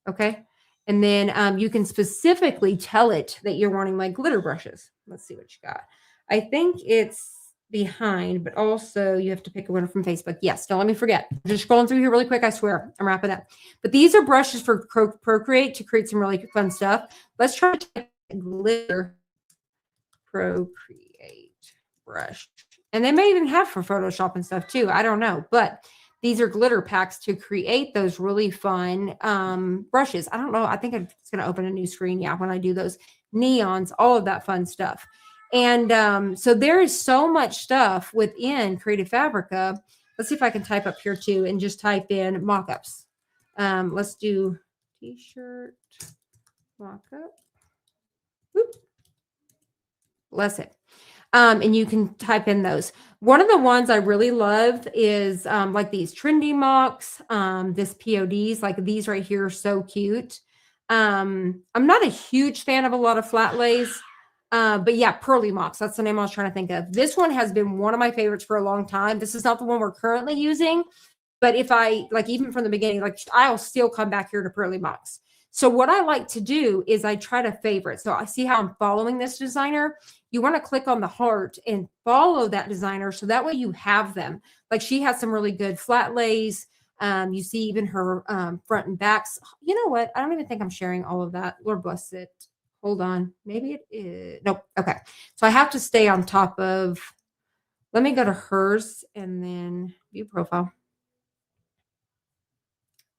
Speaker 1: Okay. And then you can specifically tell it that you're wanting like glitter brushes. Let's see what you got. I think it's behind, but also you have to pick a winner from Facebook. Yes, don't let me forget. Just scrolling through here really quick. I swear I'm wrapping up. But these are brushes for Procreate to create some really fun stuff. Let's try to type glitter Procreate brush. And they may even have for Photoshop and stuff too. I don't know. But these are glitter packs to create those really fun brushes. I don't know. I think it's going to open a new screen. Yeah, when I do those neons, all of that fun stuff. And so there is so much stuff within Creative Fabrica. Let's see if I can type up here too and just type in mockups. Let's do t-shirt mockup. Whoop. Bless it. And you can type in those. One of the ones I really love is like these trendy mocks, this PODs, like these right here are so cute. I'm not a huge fan of a lot of flat lays. But yeah, Pearly Mocks. That's the name I was trying to think of. This one has been one of my favorites for a long time. This is not the one we're currently using, but if I like, even from the beginning, like I'll still come back here to Pearly Mocks. So what I like to do is I try to favorite. So I see how I'm following this designer. You want to click on the heart and follow that designer. So that way you have them. Like she has some really good flat lays. You see even her front and backs. You know what? I don't even think I'm sharing all of that. Lord bless it. Hold on. Maybe it is. Nope. Okay. So I have to stay on top of, let me go to hers and then view profile.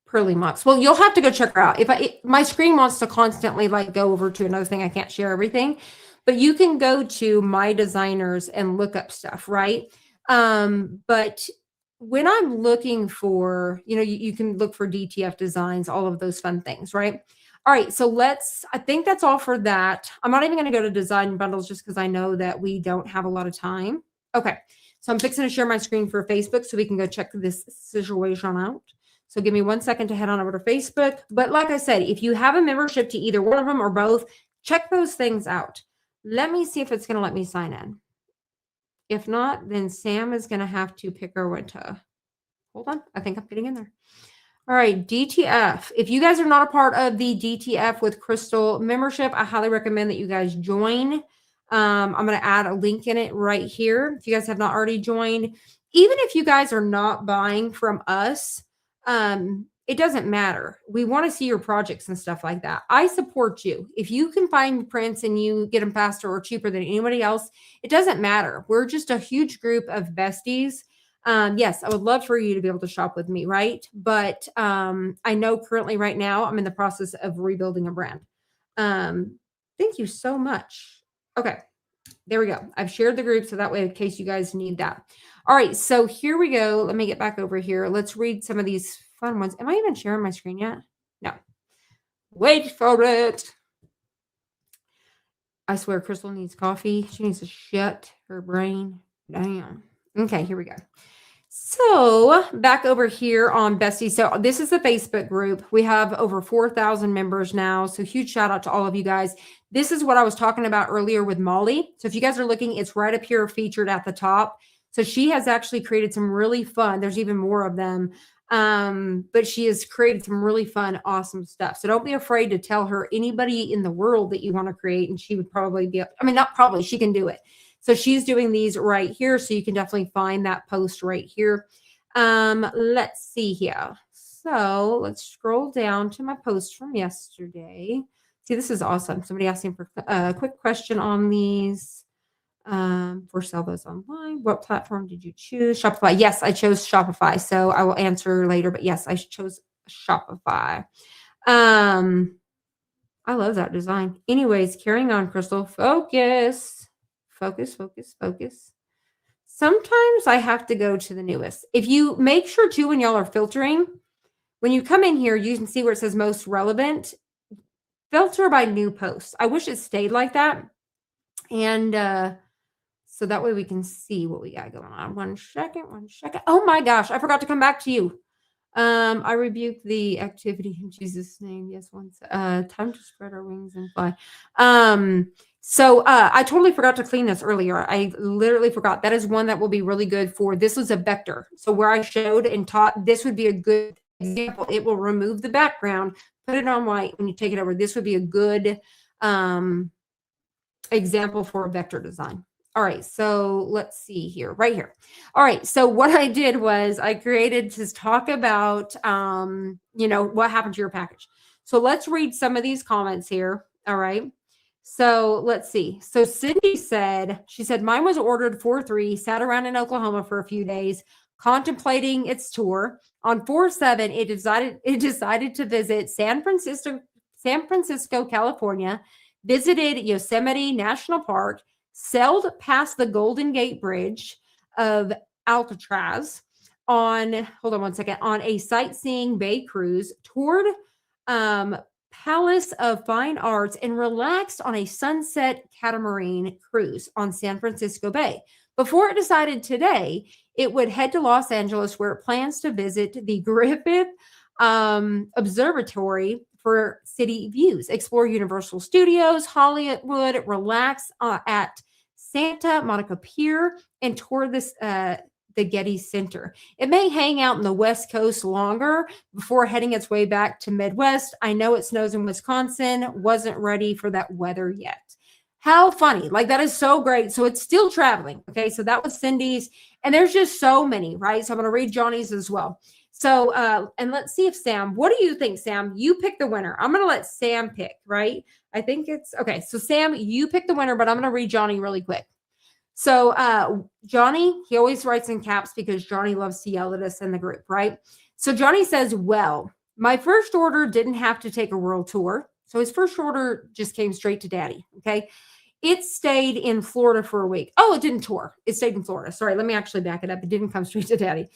Speaker 1: Pearly Mocks. Well, you'll have to go check her out. My screen wants to constantly like go over to another thing. I can't share everything, but you can go to my designers and look up stuff, right? But when I'm looking for, you can look for DTF designs, all of those fun things, right? All right, so I think that's all for that. I'm not even going to go to design bundles just because I know that we don't have a lot of time. Okay, so I'm fixing to share my screen for Facebook so we can go check this situation out. So give me 1 second to head on over to Facebook. But like I said, if you have a membership to either one of them or both, check those things out. Let me see if it's going to let me sign in. If not, then Sam is going to have to pick her one to. Hold on, I think I'm getting in there. All right, DTF. If you guys are not a part of the DTF with Crystal membership, I highly recommend that you guys join. I'm going to add a link in it right here. If you guys have not already joined, even if you guys are not buying from us, it doesn't matter. We want to see your projects and stuff like that. I support you. If you can find prints and you get them faster or cheaper than anybody else, it doesn't matter. We're just a huge group of besties. Yes, I would love for you to be able to shop with me, right? But I know currently right now I'm in the process of rebuilding a brand. Thank you so much. Okay, there we go. I've shared the group so that way in case you guys need that. All right, so here we go. Let me get back over here. Let's read some of these fun ones. Am I even sharing my screen yet? No. Wait for it. I swear Crystal needs coffee. She needs to shut her brain down. Okay, here we go. So back over here on Bestie. So this is the Facebook group. We have over 4,000 members now. So huge shout out to all of you guys. This is what I was talking about earlier with Molly. So if you guys are looking, it's right up here featured at the top. So she has actually created some really fun, there's even more of them. But she has created some really fun, awesome stuff. So don't be afraid to tell her anybody in the world that you want to create. And she would probably be, I mean, not probably, she can do it. So she's doing these right here. So you can definitely find that post right here. Let's see here. So let's scroll down to my post from yesterday. See, this is awesome. Somebody asked me for a quick question on these. For sell those online. What platform did you choose? Shopify. Yes, I chose Shopify. So I will answer later, but yes, I chose Shopify. I love that design. Anyways, carrying on, Crystal. Focus. Focus, focus, focus. Sometimes I have to go to the newest. If you make sure too, when y'all are filtering, when you come in here, you can see where it says most relevant. Filter by new posts. I wish it stayed like that. And so that way we can see what we got going on. One second. Oh my gosh, I forgot to come back to you. I rebuke the activity in Jesus' name. Yes, once. Time to spread our wings and fly. So I totally forgot to clean this earlier. I literally forgot. That is one that will be really good for, this was a vector. So where I showed and taught, this would be a good example. It will remove the background, put it on white. When you take it over, this would be a good example for a vector design. All right, so let's see here, right here. All right, so what I did was I created to talk about, what happened to your package. So let's read some of these comments here. All right. So let's see. So Cindy said, she said, mine was ordered 4/3, sat around in Oklahoma for a few days, contemplating its tour. On 4/7, it decided to visit San Francisco, California, visited Yosemite National Park, sailed past the Golden Gate Bridge of Alcatraz on, hold on one second, on a sightseeing bay cruise, toured Palace of Fine Arts, and relaxed on a sunset catamaran cruise on San Francisco Bay. Before it decided today, it would head to Los Angeles, where it plans to visit the Griffith Observatory for city views, explore Universal Studios, Hollywood, relax at Santa Monica Pier, and tour the Getty Center. It may hang out in the West Coast longer before heading its way back to Midwest. I know it snows in Wisconsin. Wasn't ready for that weather yet. How funny. Like, that is so great. So it's still traveling. Okay. So that was Cindy's. And there's just so many, right? So I'm going to read Johnny's as well. So, and let's see if Sam, what do you think, Sam? You pick the winner. I'm going to let Sam pick, right? I think it's okay. So Sam, you pick the winner, but I'm going to read Johnny really quick. So Johnny, he always writes in caps because Johnny loves to yell at us in the group, right? So Johnny says, well, my first order didn't have to take a world tour. So his first order just came straight to daddy. Okay. It stayed in Florida for a week. Oh, it didn't tour. It stayed in Florida. Sorry, let me actually back it up. It didn't come straight to daddy.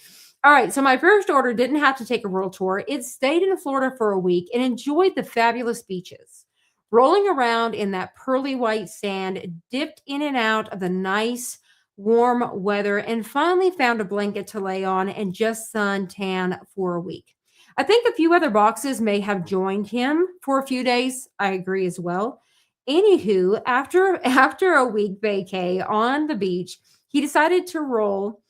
Speaker 1: All right. So my first order didn't have to take a world tour. It stayed in Florida for a week and enjoyed the fabulous beaches, rolling around in that pearly white sand, dipped in and out of the nice warm weather, and finally found a blanket to lay on and just suntan for a week. I think a few other boxes may have joined him for a few days. I agree as well. Anywho, after a week vacay on the beach, he decided to roll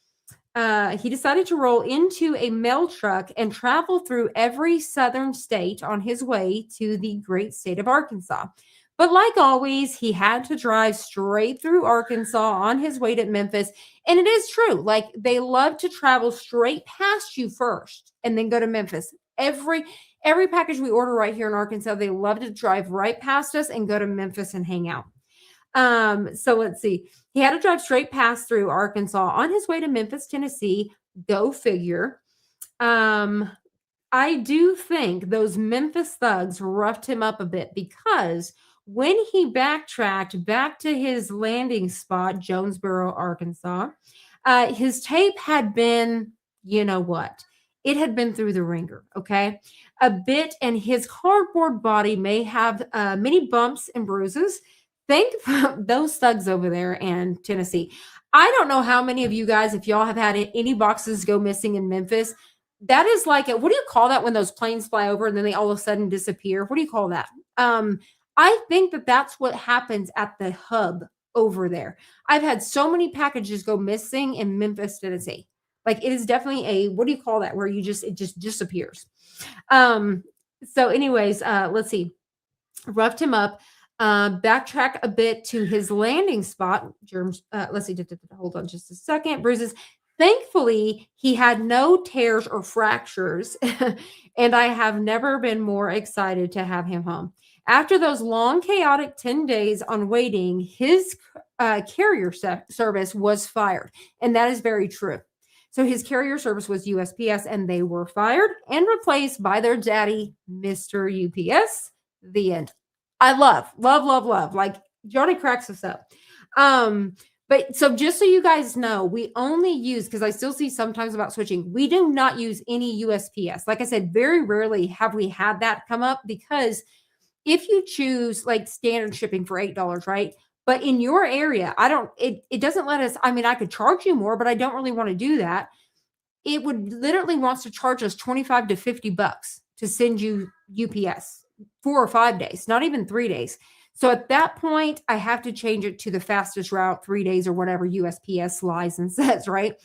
Speaker 1: he decided to roll into a mail truck and travel through every southern state on his way to the great state of Arkansas. But like always, he had to drive straight through Arkansas on his way to Memphis. And it is true, like they love to travel straight past you first and then go to Memphis. Every package we order right here in Arkansas, they love to drive right past us and go to Memphis and hang out. So let's see. He had to drive straight past through Arkansas on his way to Memphis, Tennessee. Go figure. Um, I do think those Memphis thugs roughed him up a bit because when he backtracked back to his landing spot, Jonesboro, Arkansas, his tape had been, you know what? It had been through the ringer, okay? A bit, and his cardboard body may have many bumps and bruises. Think those thugs over there in Tennessee. I don't know how many of you guys, if y'all have had any boxes go missing in Memphis, that is like what do you call that when those planes fly over and then they all of a sudden disappear? What do you call that? I think that that's what happens at the hub over there. I've had so many packages go missing in Memphis, Tennessee. Like it is definitely a what do you call that where it just disappears. Um, so anyways, let's see. Roughed him up. Backtrack a bit to his landing spot. Germs. Let's see. Hold on just a second. Bruises. Thankfully, he had no tears or fractures, and I have never been more excited to have him home. After those long, chaotic 10 days on waiting, his carrier service was fired. And that is very true. So his carrier service was USPS, and they were fired and replaced by their daddy, Mr. UPS. The end. I love. Like Johnny cracks us up. But so just so you guys know, we only use, because I still see sometimes about switching, we do not use any USPS. Like I said, very rarely have we had that come up because if you choose like standard shipping for $8, right? But in your area, it doesn't let us, I mean, I could charge you more, but I don't really want to do that. It would literally wants to charge us 25 to 50 bucks to send you UPS 4 or 5 days, not even 3 days. So at that point, I have to change it to the fastest route, 3 days or whatever USPS lies and says, right?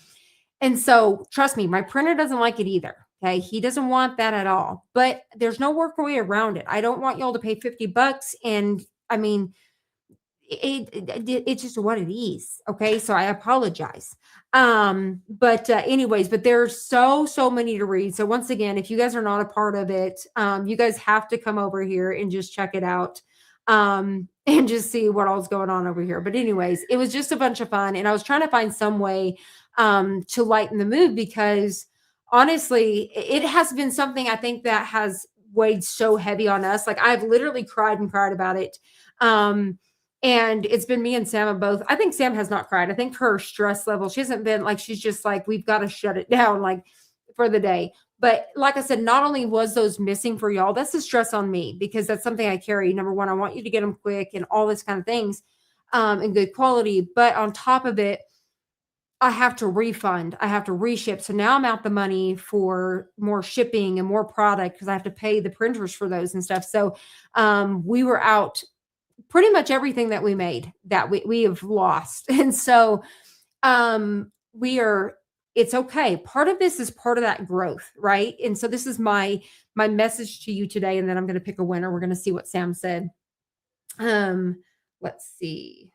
Speaker 1: And so trust me, my printer doesn't like it either. Okay. He doesn't want that at all, but there's no work way around it. I don't want y'all to pay 50 bucks. And I mean, it's just what it is. Okay. So I apologize. But anyways, but there's so many to read. So once again, if you guys are not a part of it, you guys have to come over here and just check it out. And just see what all's going on over here. But anyways, it was just a bunch of fun. And I was trying to find some way to lighten the mood because honestly, it has been something I think that has weighed so heavy on us. Like I've literally cried and cried about it. And it's been me and Sam both. I think Sam has not cried. I think her stress level, she hasn't been like, she's just like, we've got to shut it down like for the day. But like I said, not only was those missing for y'all, that's the stress on me because that's something I carry. Number one, I want you to get them quick and all this kind of things and good quality. But on top of it, I have to refund. I have to reship. So now I'm out the money for more shipping and more product because I have to pay the printers for those and stuff. So we were out pretty much everything that we made that we have lost. And so it's okay. Part of this is part of that growth, right? And so this is my message to you today. And then I'm going to pick a winner. We're going to see what Sam said. Let's see.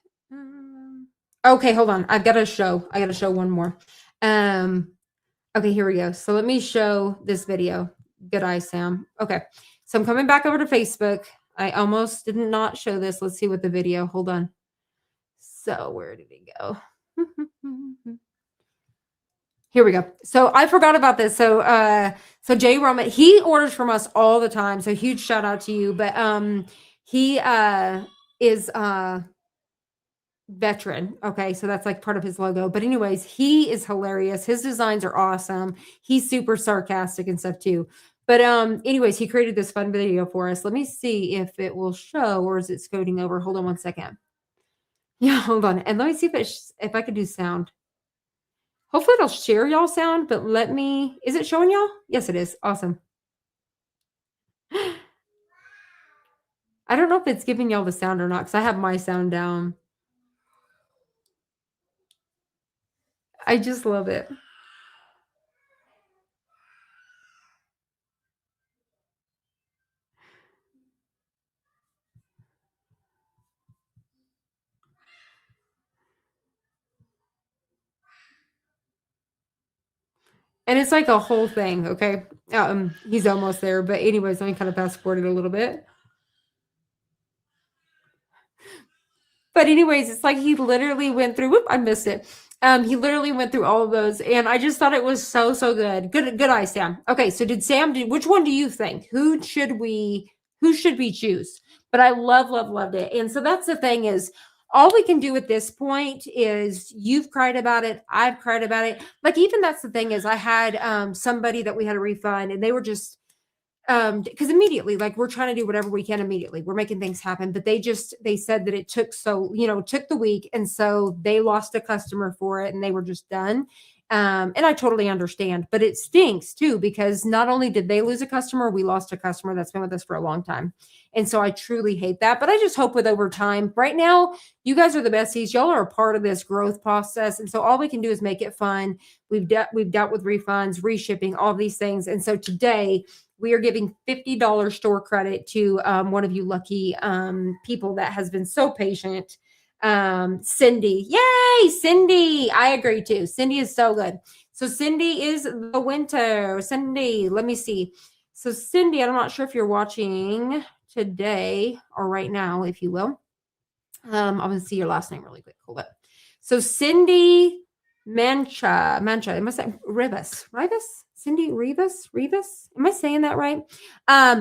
Speaker 1: Okay, hold on. I got to show one more. Okay, here we go. So let me show this video. Good eye, Sam. Okay. So I'm coming back over to Facebook. I almost did not show this. Let's see what the video. Hold on. So where did it go? Here we go. So I forgot about this. So Jay Roman, he orders from us all the time. So huge shout out to you. But he is veteran. Okay, so that's like part of his logo. But anyways, he is hilarious. His designs are awesome. He's super sarcastic and stuff too. But anyways, he created this fun video for us. Let me see if it will show or is it scooting over. Hold on one second. Yeah, hold on. And let me see if I can do sound. Hopefully it'll share y'all sound, but is it showing y'all? Yes, it is. Awesome. I don't know if it's giving y'all the sound or not because I have my sound down. I just love it. And it's like a whole thing, okay? He's almost there, but anyways, let me kind of fast forward it a little bit. But anyways, it's like he literally went through, whoop, I missed it. He literally went through all of those, and I just thought it was so, so good. Good eye, Sam. Okay, so did Sam do, which one do you think? Who should we choose? But I loved it. And so that's the thing is, all we can do at this point is you've cried about it, I've cried about it. Like, even that's the thing is I had somebody that we had to refund, and they were just because immediately, like, we're trying to do whatever we can immediately, we're making things happen, but they said that it took, so took the week, and so they lost a customer for it, and they were just done. And I totally understand, but it stinks too, because not only did they lose a customer, we lost a customer that's been with us for a long time. And so I truly hate that, but I just hope with over time. Right now, you guys are the besties, y'all are a part of this growth process, and so all we can do is make it fun. We've dealt with refunds, reshipping, all these things, and so today we are giving $50 store credit to one of you lucky people that has been so patient. Cindy. Yay, Cindy. I agree too. Cindy is so good. So Cindy is the winter. Cindy, let me see. So Cindy, I'm not sure if you're watching today or right now, if you will. I'm going to see your last name really quick. Hold up. So Cindy Mancha. Am I saying Rivas? Cindy Rivas? Am I saying that right?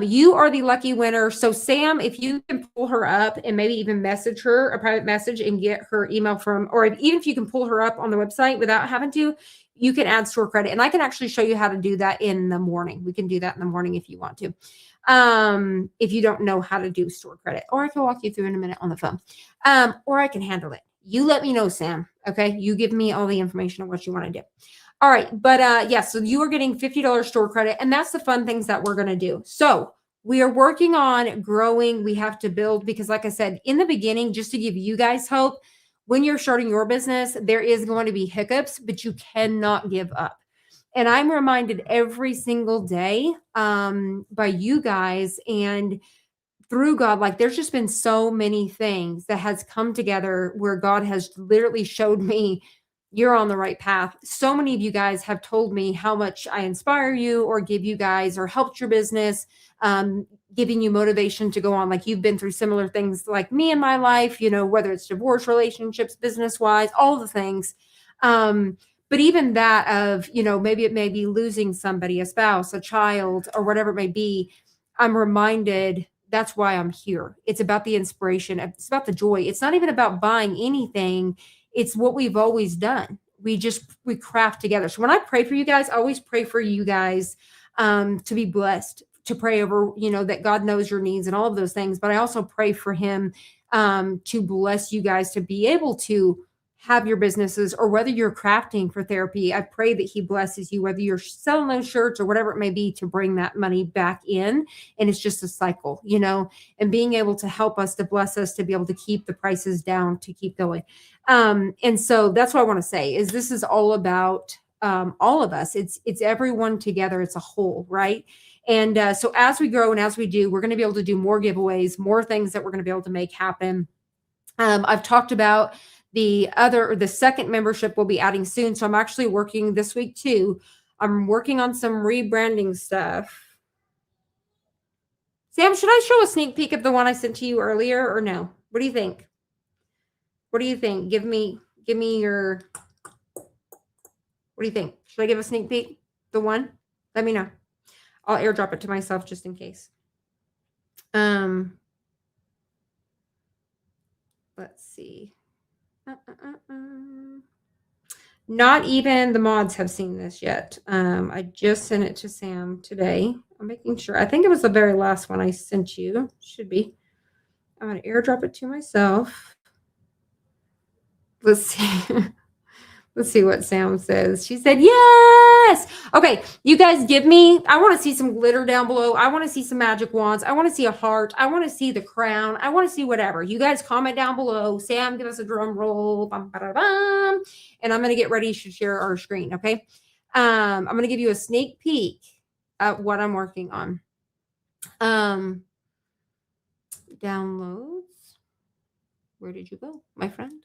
Speaker 1: You are the lucky winner. So Sam, if you can pull her up and maybe even message her a private message and get her email from, or even if you can pull her up on the website without having to, you can add store credit. And I can actually show you how to do that in the morning. We can do that in the morning if you want to. If you don't know how to do store credit, or I can walk you through in a minute on the phone. Or I can handle it. You let me know, Sam. Okay. You give me all the information on what you want to do. All right. But yeah, so you are getting $50 store credit, and that's the fun things that we're going to do. So we are working on growing. We have to build, because like I said, in the beginning, just to give you guys hope, when you're starting your business, there is going to be hiccups, but you cannot give up. And I'm reminded every single day by you guys and through God, like, there's just been so many things that has come together where God has literally showed me you're on the right path. So many of you guys have told me how much I inspire you or give you guys or helped your business, giving you motivation to go on. Like, you've been through similar things like me in my life, whether it's divorce, relationships, business wise, all the things. But even that of, maybe it may be losing somebody, a spouse, a child, or whatever it may be. I'm reminded that's why I'm here. It's about the inspiration. It's about the joy. It's not even about buying anything. It's what we've always done. We craft together. So when I pray for you guys, I always pray for you guys to be blessed, to pray over, that God knows your needs and all of those things. But I also pray for him to bless you guys to be able to have your businesses, or whether you're crafting for therapy. I pray that he blesses you, whether you're selling those shirts or whatever it may be, to bring that money back in. And it's just a cycle, and being able to help us, to bless us, to be able to keep the prices down, to keep going. And so that's what I want to say is this is all about all of us. It's everyone together. It's a whole, right? And so as we grow and as we do, we're going to be able to do more giveaways, more things that we're going to be able to make happen. I've talked about the second membership we'll be adding soon. So I'm actually working this week too. I'm working on some rebranding stuff. Sam, should I show a sneak peek of the one I sent to you earlier or no? What do you think? What do you think? Give me your, what do you think? Should I give a sneak peek? The one? Let me know. I'll airdrop it to myself just in case. Let's see. Not even the mods have seen this yet. I just sent it to Sam today. I'm making sure. I think it was the very last one I sent you. Should be. I'm going to airdrop it to myself. Let's see. Let's see what Sam says. She said, yes. Okay, you guys give me, I want to see some glitter down below. I want to see some magic wands. I want to see a heart. I want to see the crown. I want to see whatever. You guys comment down below. Sam, give us a drum roll. Bum, ba, da, bum. And I'm going to get ready to share our screen, okay? I'm going to give you a sneak peek at what I'm working on. Downloads. Where did you go, my friend?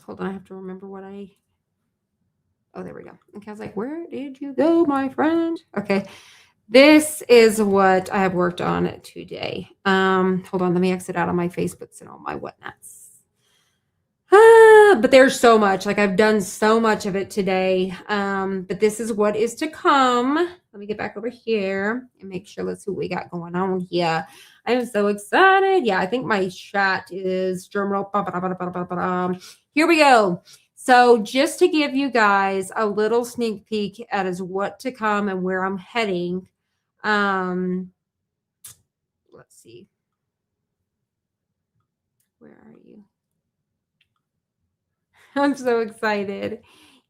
Speaker 1: Hold on, I have to remember what I Oh, there we go. Okay, I was like, where did you go, my friend? Okay. This is what I have worked on today. Hold on, let me exit out of my Facebooks and all my whatnots. But there's so much. Like I've done so much of it today. But this is what is to come. Let me get back over here and make sure. Let's see what we got going on here. I am so excited. Yeah, I think my chat is drumroll. Here we go. So just to give you guys a little sneak peek at is what to come and where I'm heading. Let's see. Where are you? I'm so excited.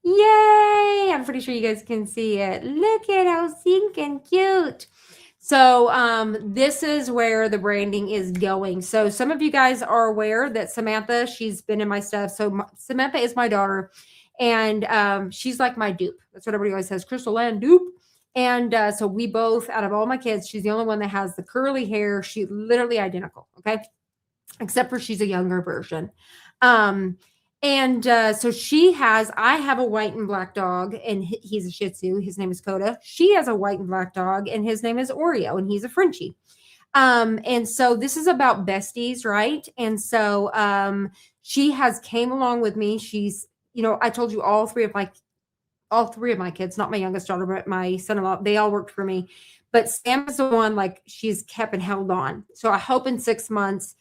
Speaker 1: Yay! I'm pretty sure you guys can see it. Look at how stinking cute. So this is where the branding is going. So some of you guys are aware that Samantha, she's been in my stuff. So Samantha is my daughter, and she's like my dupe. That's what everybody always says, CrystalAnn dupe. And so we both, out of all my kids, she's the only one that has the curly hair. She's literally identical, okay? Except for she's a younger version. So she has, I have a white and black dog, and he's a Shih Tzu. His name is Coda. She has a white and black dog, and his name is Oreo, and he's a Frenchie. And so this is about besties, right? And so she has came along with me. She's, I told you all three of my kids, not my youngest daughter, but my son-in-law, they all worked for me. But Sam is the one, like, she's kept and held on. So I hope in 6 months,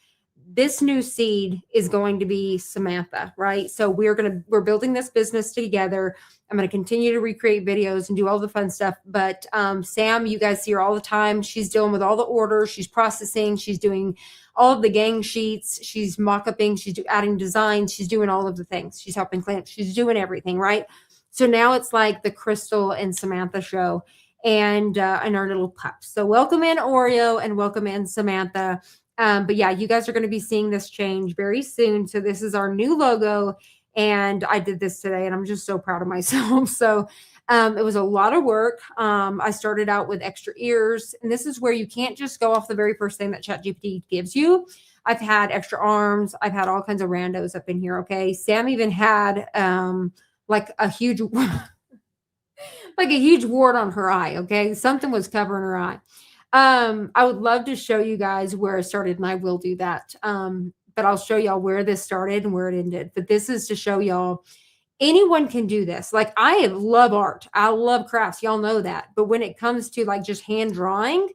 Speaker 1: this new seed is going to be Samantha, right? So we're building this business together. I'm going to continue to recreate videos and do all the fun stuff. But Sam, you guys see her all the time. She's dealing with all the orders. She's processing. She's doing all of the gang sheets. She's mock-upping. She's adding designs. She's doing all of the things. She's helping clients. She's doing everything, right? So now it's like the Crystal and Samantha show and our little pups. So welcome in Oreo and welcome in Samantha. But yeah, you guys are going to be seeing this change very soon. So this is our new logo, and I did this today, and I'm just so proud of myself. So it was a lot of work. I started out with extra ears, and this is where you can't just go off the very first thing that ChatGPT gives you. I've had extra arms. I've had all kinds of randos up in here. Okay, Sam even had like a huge wart on her eye. Okay, something was covering her eye. I would love to show you guys where it started, and I will do that. But I'll show y'all where this started and where it ended. But this is to show y'all anyone can do this. Like I love art. I love crafts. Y'all know that. But when it comes to like just hand drawing,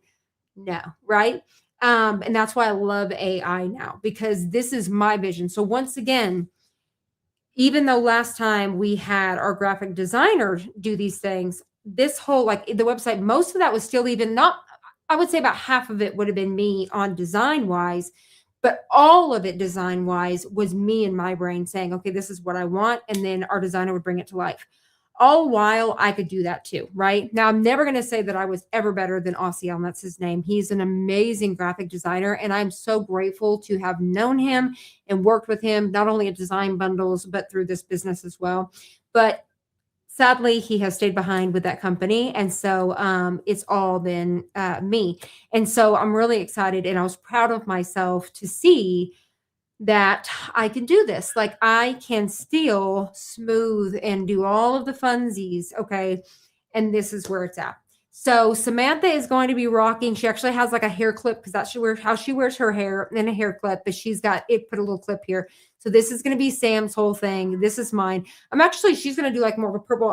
Speaker 1: no, right? And that's why I love AI now, because this is my vision. So once again, even though last time we had our graphic designer do these things, this whole, like the website, most of that was still even not, I would say about half of it would have been me on design wise, but all of it design wise was me in my brain saying, okay, this is what I want. And then our designer would bring it to life. All while I could do that too, right? Now, I'm never going to say that I was ever better than Ossiel. That's his name. He's an amazing graphic designer, and I'm so grateful to have known him and worked with him, not only at Design Bundles, but through this business as well. But sadly, he has stayed behind with that company. And so it's all been me. And so I'm really excited, and I was proud of myself to see that I can do this. Like I can still smooth and do all of the funsies. Okay. And this is where it's at. So Samantha is going to be rocking. She actually has like a hair clip because that's how she wears her hair in a hair clip, but she's got it put a little clip here. So this is going to be Sam's whole thing. This is mine. She's going to do like more of a purple.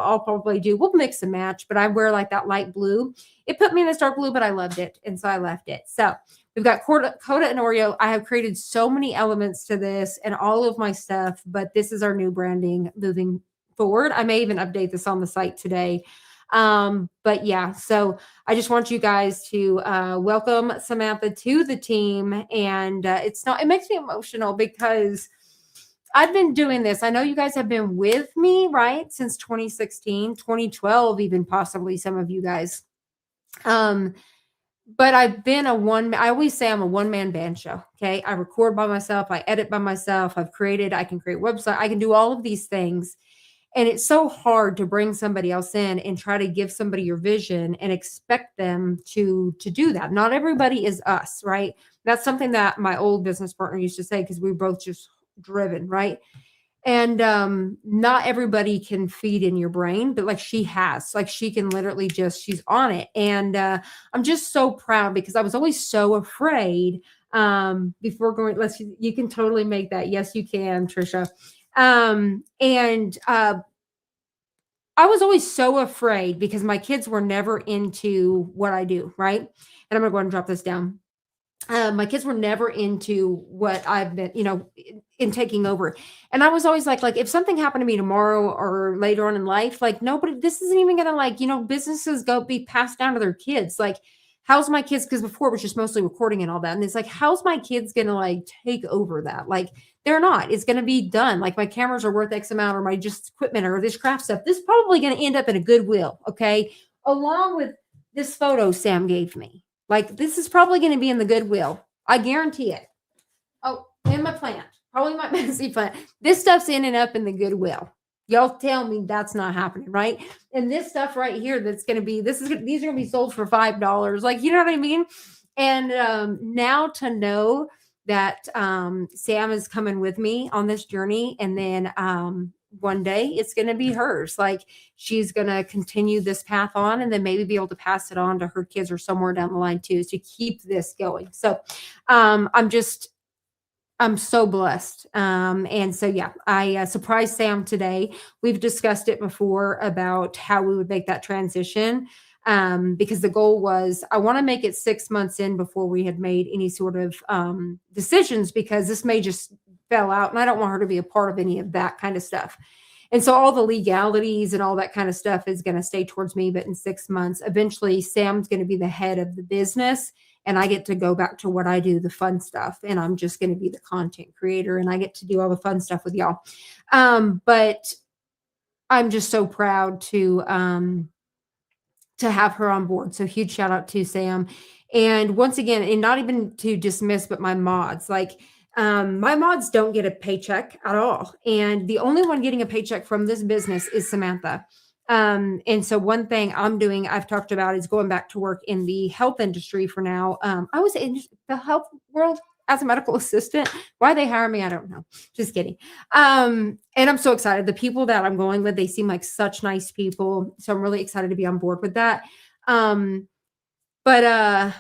Speaker 1: We'll mix and match, but I wear like that light blue. It put me in this dark blue, but I loved it. And so I left it. So we've got Coda and Oreo. I have created so many elements to this and all of my stuff, but this is our new branding moving forward. I may even update this on the site today. But yeah, so I just want you guys to welcome Samantha to the team. And it makes me emotional because I've been doing this. I know you guys have been with me, right? Since 2016, 2012, even possibly some of you guys. But I've been I always say I'm a one-man band show. Okay. I record by myself. I edit by myself. I can create website. I can do all of these things. And it's so hard to bring somebody else in and try to give somebody your vision and expect them to do that. Not everybody is us, right? That's something that my old business partner used to say, because we were both just driven, right? And not everybody can feed in your brain, but like she has, like she can literally just, she's on it. And I'm just so proud because I was always so afraid before going, let's, you can totally make that. Yes, you can, Trisha. And I was always so afraid because my kids were never into what I do, right? And I'm gonna go ahead and drop this down. My kids were never into what I've been, in taking over. And I was always like, if something happened to me tomorrow or later on in life, like nobody, this isn't even gonna like, businesses go be passed down to their kids. Like, how's my kids? Because before it was just mostly recording and all that. And it's like, how's my kids gonna like take over that? Like, they're not. It's gonna be done. Like my cameras are worth X amount, or my just equipment or this craft stuff. This is probably gonna end up in a Goodwill, okay? Along with this photo Sam gave me. Like this is probably going to be in the Goodwill. I guarantee it. Oh, and my plant. Probably my messy plant. This stuff's ending up in the Goodwill. Y'all tell me that's not happening, right? And this stuff right here that's going to be, these are going to be sold for $5. Like, you know what I mean? And now to know that Sam is coming with me on this journey, and then one day it's going to be hers. Like she's going to continue this path on, and then maybe be able to pass it on to her kids or somewhere down the line too, to keep this going. So I'm so blessed. And so, yeah, I surprised Sam today. We've discussed it before about how we would make that transition. Because the goal was, I want to make it 6 months in before we had made any sort of decisions, because this may just fell out and I don't want her to be a part of any of that kind of stuff. And so all the legalities and all that kind of stuff is going to stay towards me. But in 6 months, eventually Sam's going to be the head of the business, and I get to go back to what I do, the fun stuff. And I'm just going to be the content creator, and I get to do all the fun stuff with y'all. But I'm just so proud to have her on board. So huge shout out to Sam. And once again, and not even to dismiss, but my mods, like my mods don't get a paycheck at all. And the only one getting a paycheck from this business is Samantha. And so one thing I'm doing, I've talked about, is going back to work in the health industry for now. I was in the health world as a medical assistant. Why they hire me, I don't know. Just kidding. And I'm so excited. The people that I'm going with, they seem like such nice people. So I'm really excited to be on board with that. But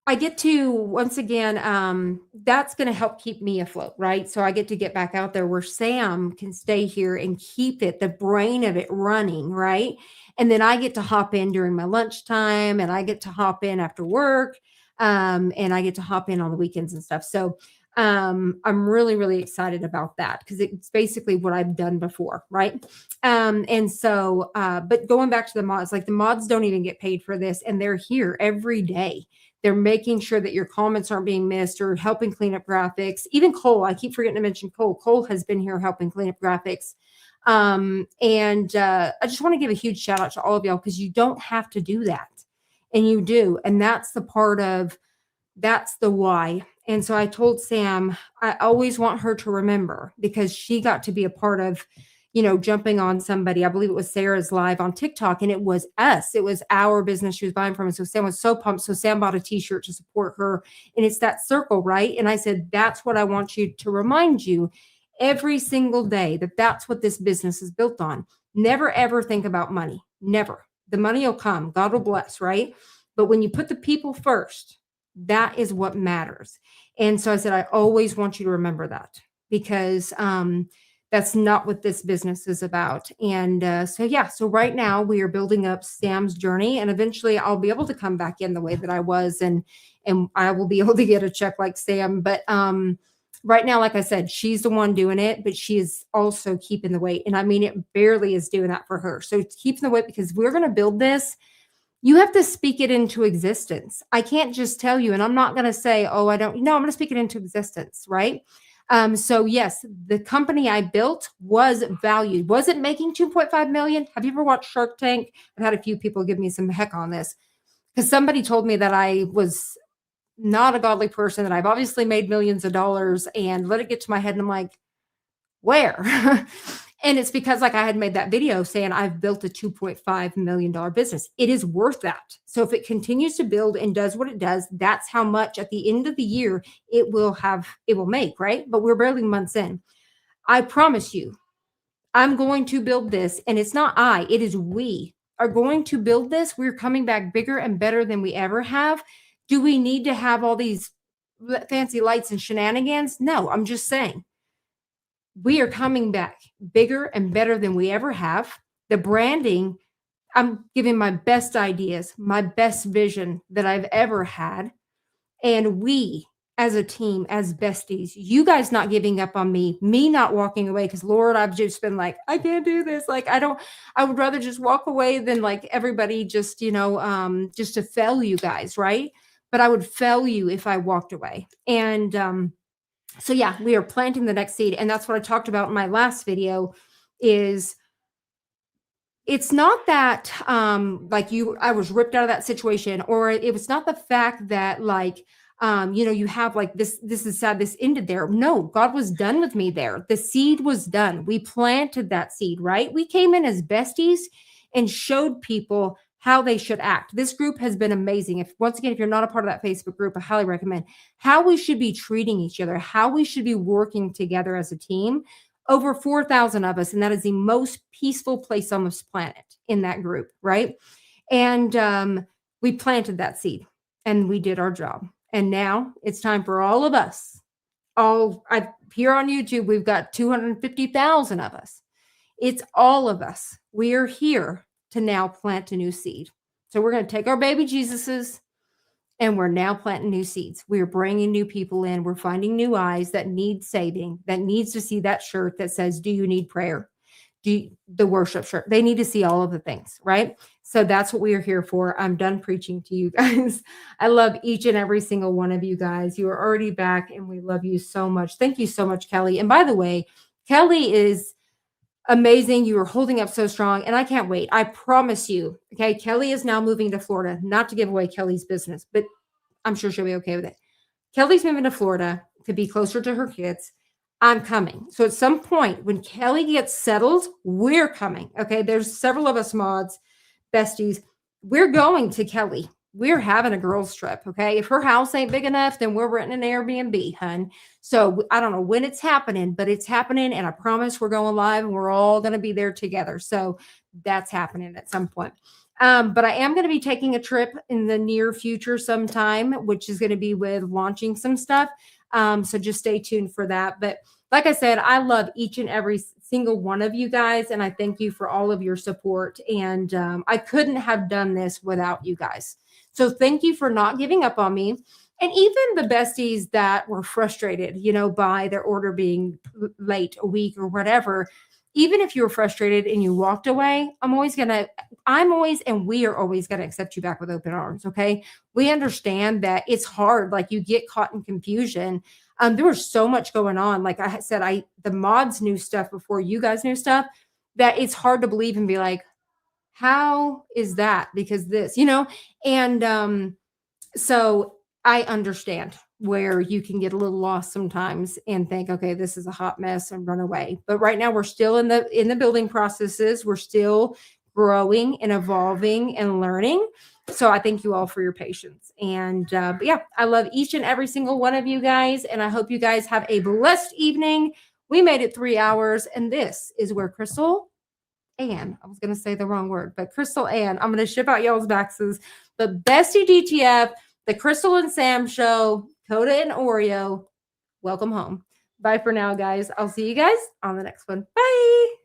Speaker 1: I get to, once again, that's going to help keep me afloat, right? So I get to get back out there where Sam can stay here and keep it, the brain of it running, right? And then I get to hop in during my lunchtime, and I get to hop in after work, and I get to hop in on the weekends and stuff. So I'm really, really excited about that, because it's basically what I've done before, right? And so, but going back to the mods, like the mods don't even get paid for this, and they're here every day. They're making sure that your comments aren't being missed, or helping clean up graphics. Even Cole, I keep forgetting to mention Cole. Cole has been here helping clean up graphics. And I just want to give a huge shout out to all of y'all, because you don't have to do that. And you do. And that's the part of, that's the why. And so I told Sam, I always want her to remember, because she got to be a part of, jumping on somebody. I believe it was Sarah's live on TikTok, and it was us. It was our business she was buying from. And so Sam was so pumped. So Sam bought a t-shirt to support her, and it's that circle, right? And I said, that's what I want you to remind you every single day, that that's what this business is built on. Never, ever think about money. Never. The money will come. God will bless, right? But when you put the people first, that is what matters. And so I said, I always want you to remember that, because that's not what this business is about. And so right now we are building up Sam's journey, and eventually I'll be able to come back in the way that I was, and I will be able to get a check like Sam. But right now, like I said, she's the one doing it, but she is also keeping the weight. And I mean, it barely is doing that for her. So it's keeping the weight, because we're going to build this. You have to speak it into existence. I can't just tell you, and I'm not going to say, oh, I don't know. I'm going to speak it into existence, right? So yes, the company I built was valued. Was it making 2.5 million? Have you ever watched Shark Tank? I've had a few people give me some heck on this, because somebody told me that I was not a godly person, that I've obviously made millions of dollars, and let it get to my head. And I'm like, where? And it's because, like, I had made that video saying I've built a $2.5 million business. It is worth that. So if it continues to build and does what it does, that's how much at the end of the year it will make, right? But we're barely months in. I promise you, I'm going to build this, and it's not I, it is we are going to build this. We're coming back bigger and better than we ever have. Do we need to have all these fancy lights and shenanigans? No, I'm just saying we are coming back bigger and better than we ever have. The branding, I'm giving my best ideas, my best vision that I've ever had. And we, as a team, as besties, you guys not giving up on me not walking away. Cause Lord, I've just been like, I can't do this. Like, I would rather just walk away than like everybody just, just to fail you guys. Right. But I would fail you if I walked away. And, so yeah, we are planting the next seed. And that's what I talked about in my last video is it's not that like I was ripped out of that situation, or it was not the fact that like you have like this is sad, this ended there. No, God was done with me there. The seed was done. We planted that seed, right? We came in as besties and showed people how they should act. This group has been amazing. If once again, if you're not a part of that Facebook group, I highly recommend how we should be treating each other, how we should be working together as a team. Over 4,000 of us, and that is the most peaceful place on this planet in that group, right? And we planted that seed and we did our job. And now it's time for all of us. Here on YouTube, we've got 250,000 of us. It's all of us. We are here to now plant a new seed. So we're going to take our baby Jesuses and we're now planting new seeds. We're bringing new people in. We're finding new eyes that need saving, that needs to see that shirt that says, do you need prayer? The worship shirt. They need to see all of the things, right? So that's what we are here for. I'm done preaching to you guys. I love each and every single one of you guys. You are already back and we love you so much. Thank you so much, Kelly. And by the way, Kelly is amazing. You are holding up so strong and I can't wait. I promise you. Okay. Kelly is now moving to Florida, not to give away Kelly's business, but I'm sure she'll be okay with it. Kelly's moving to Florida to be closer to her kids. I'm coming. So at some point when Kelly gets settled, we're coming. Okay. There's several of us mods, besties. We're going to Kelly. We're having a girls trip. Okay. If her house ain't big enough, then we're renting an Airbnb, hun. So I don't know when it's happening, but it's happening. And I promise we're going live and we're all going to be there together. So that's happening at some point. But I am going to be taking a trip in the near future sometime, which is going to be with launching some stuff. So just stay tuned for that. But like I said, I love each and every single one of you guys. And I thank you for all of your support. And I couldn't have done this without you guys. So thank you for not giving up on me. And even the besties that were frustrated, by their order being late a week or whatever, even if you were frustrated and you walked away, and we are always going to accept you back with open arms. Okay. We understand that it's hard. Like you get caught in confusion. There was so much going on. Like I said, the mods knew stuff before you guys knew stuff that it's hard to believe and be like, how is that? Because this, and so I understand where you can get a little lost sometimes and think, okay, this is a hot mess and run away. But right now we're still in the building processes. We're still growing and evolving and learning. So I thank you all for your patience. And but yeah, I love each and every single one of you guys. And I hope you guys have a blessed evening. We made it 3 hours. And this is where CrystalAnn, I was going to say the wrong word, but CrystalAnn, I'm going to ship out y'all's boxes. But Bestie DTF, the Crystal and Sam show, Coda and Oreo, welcome home. Bye for now, guys. I'll see you guys on the next one. Bye.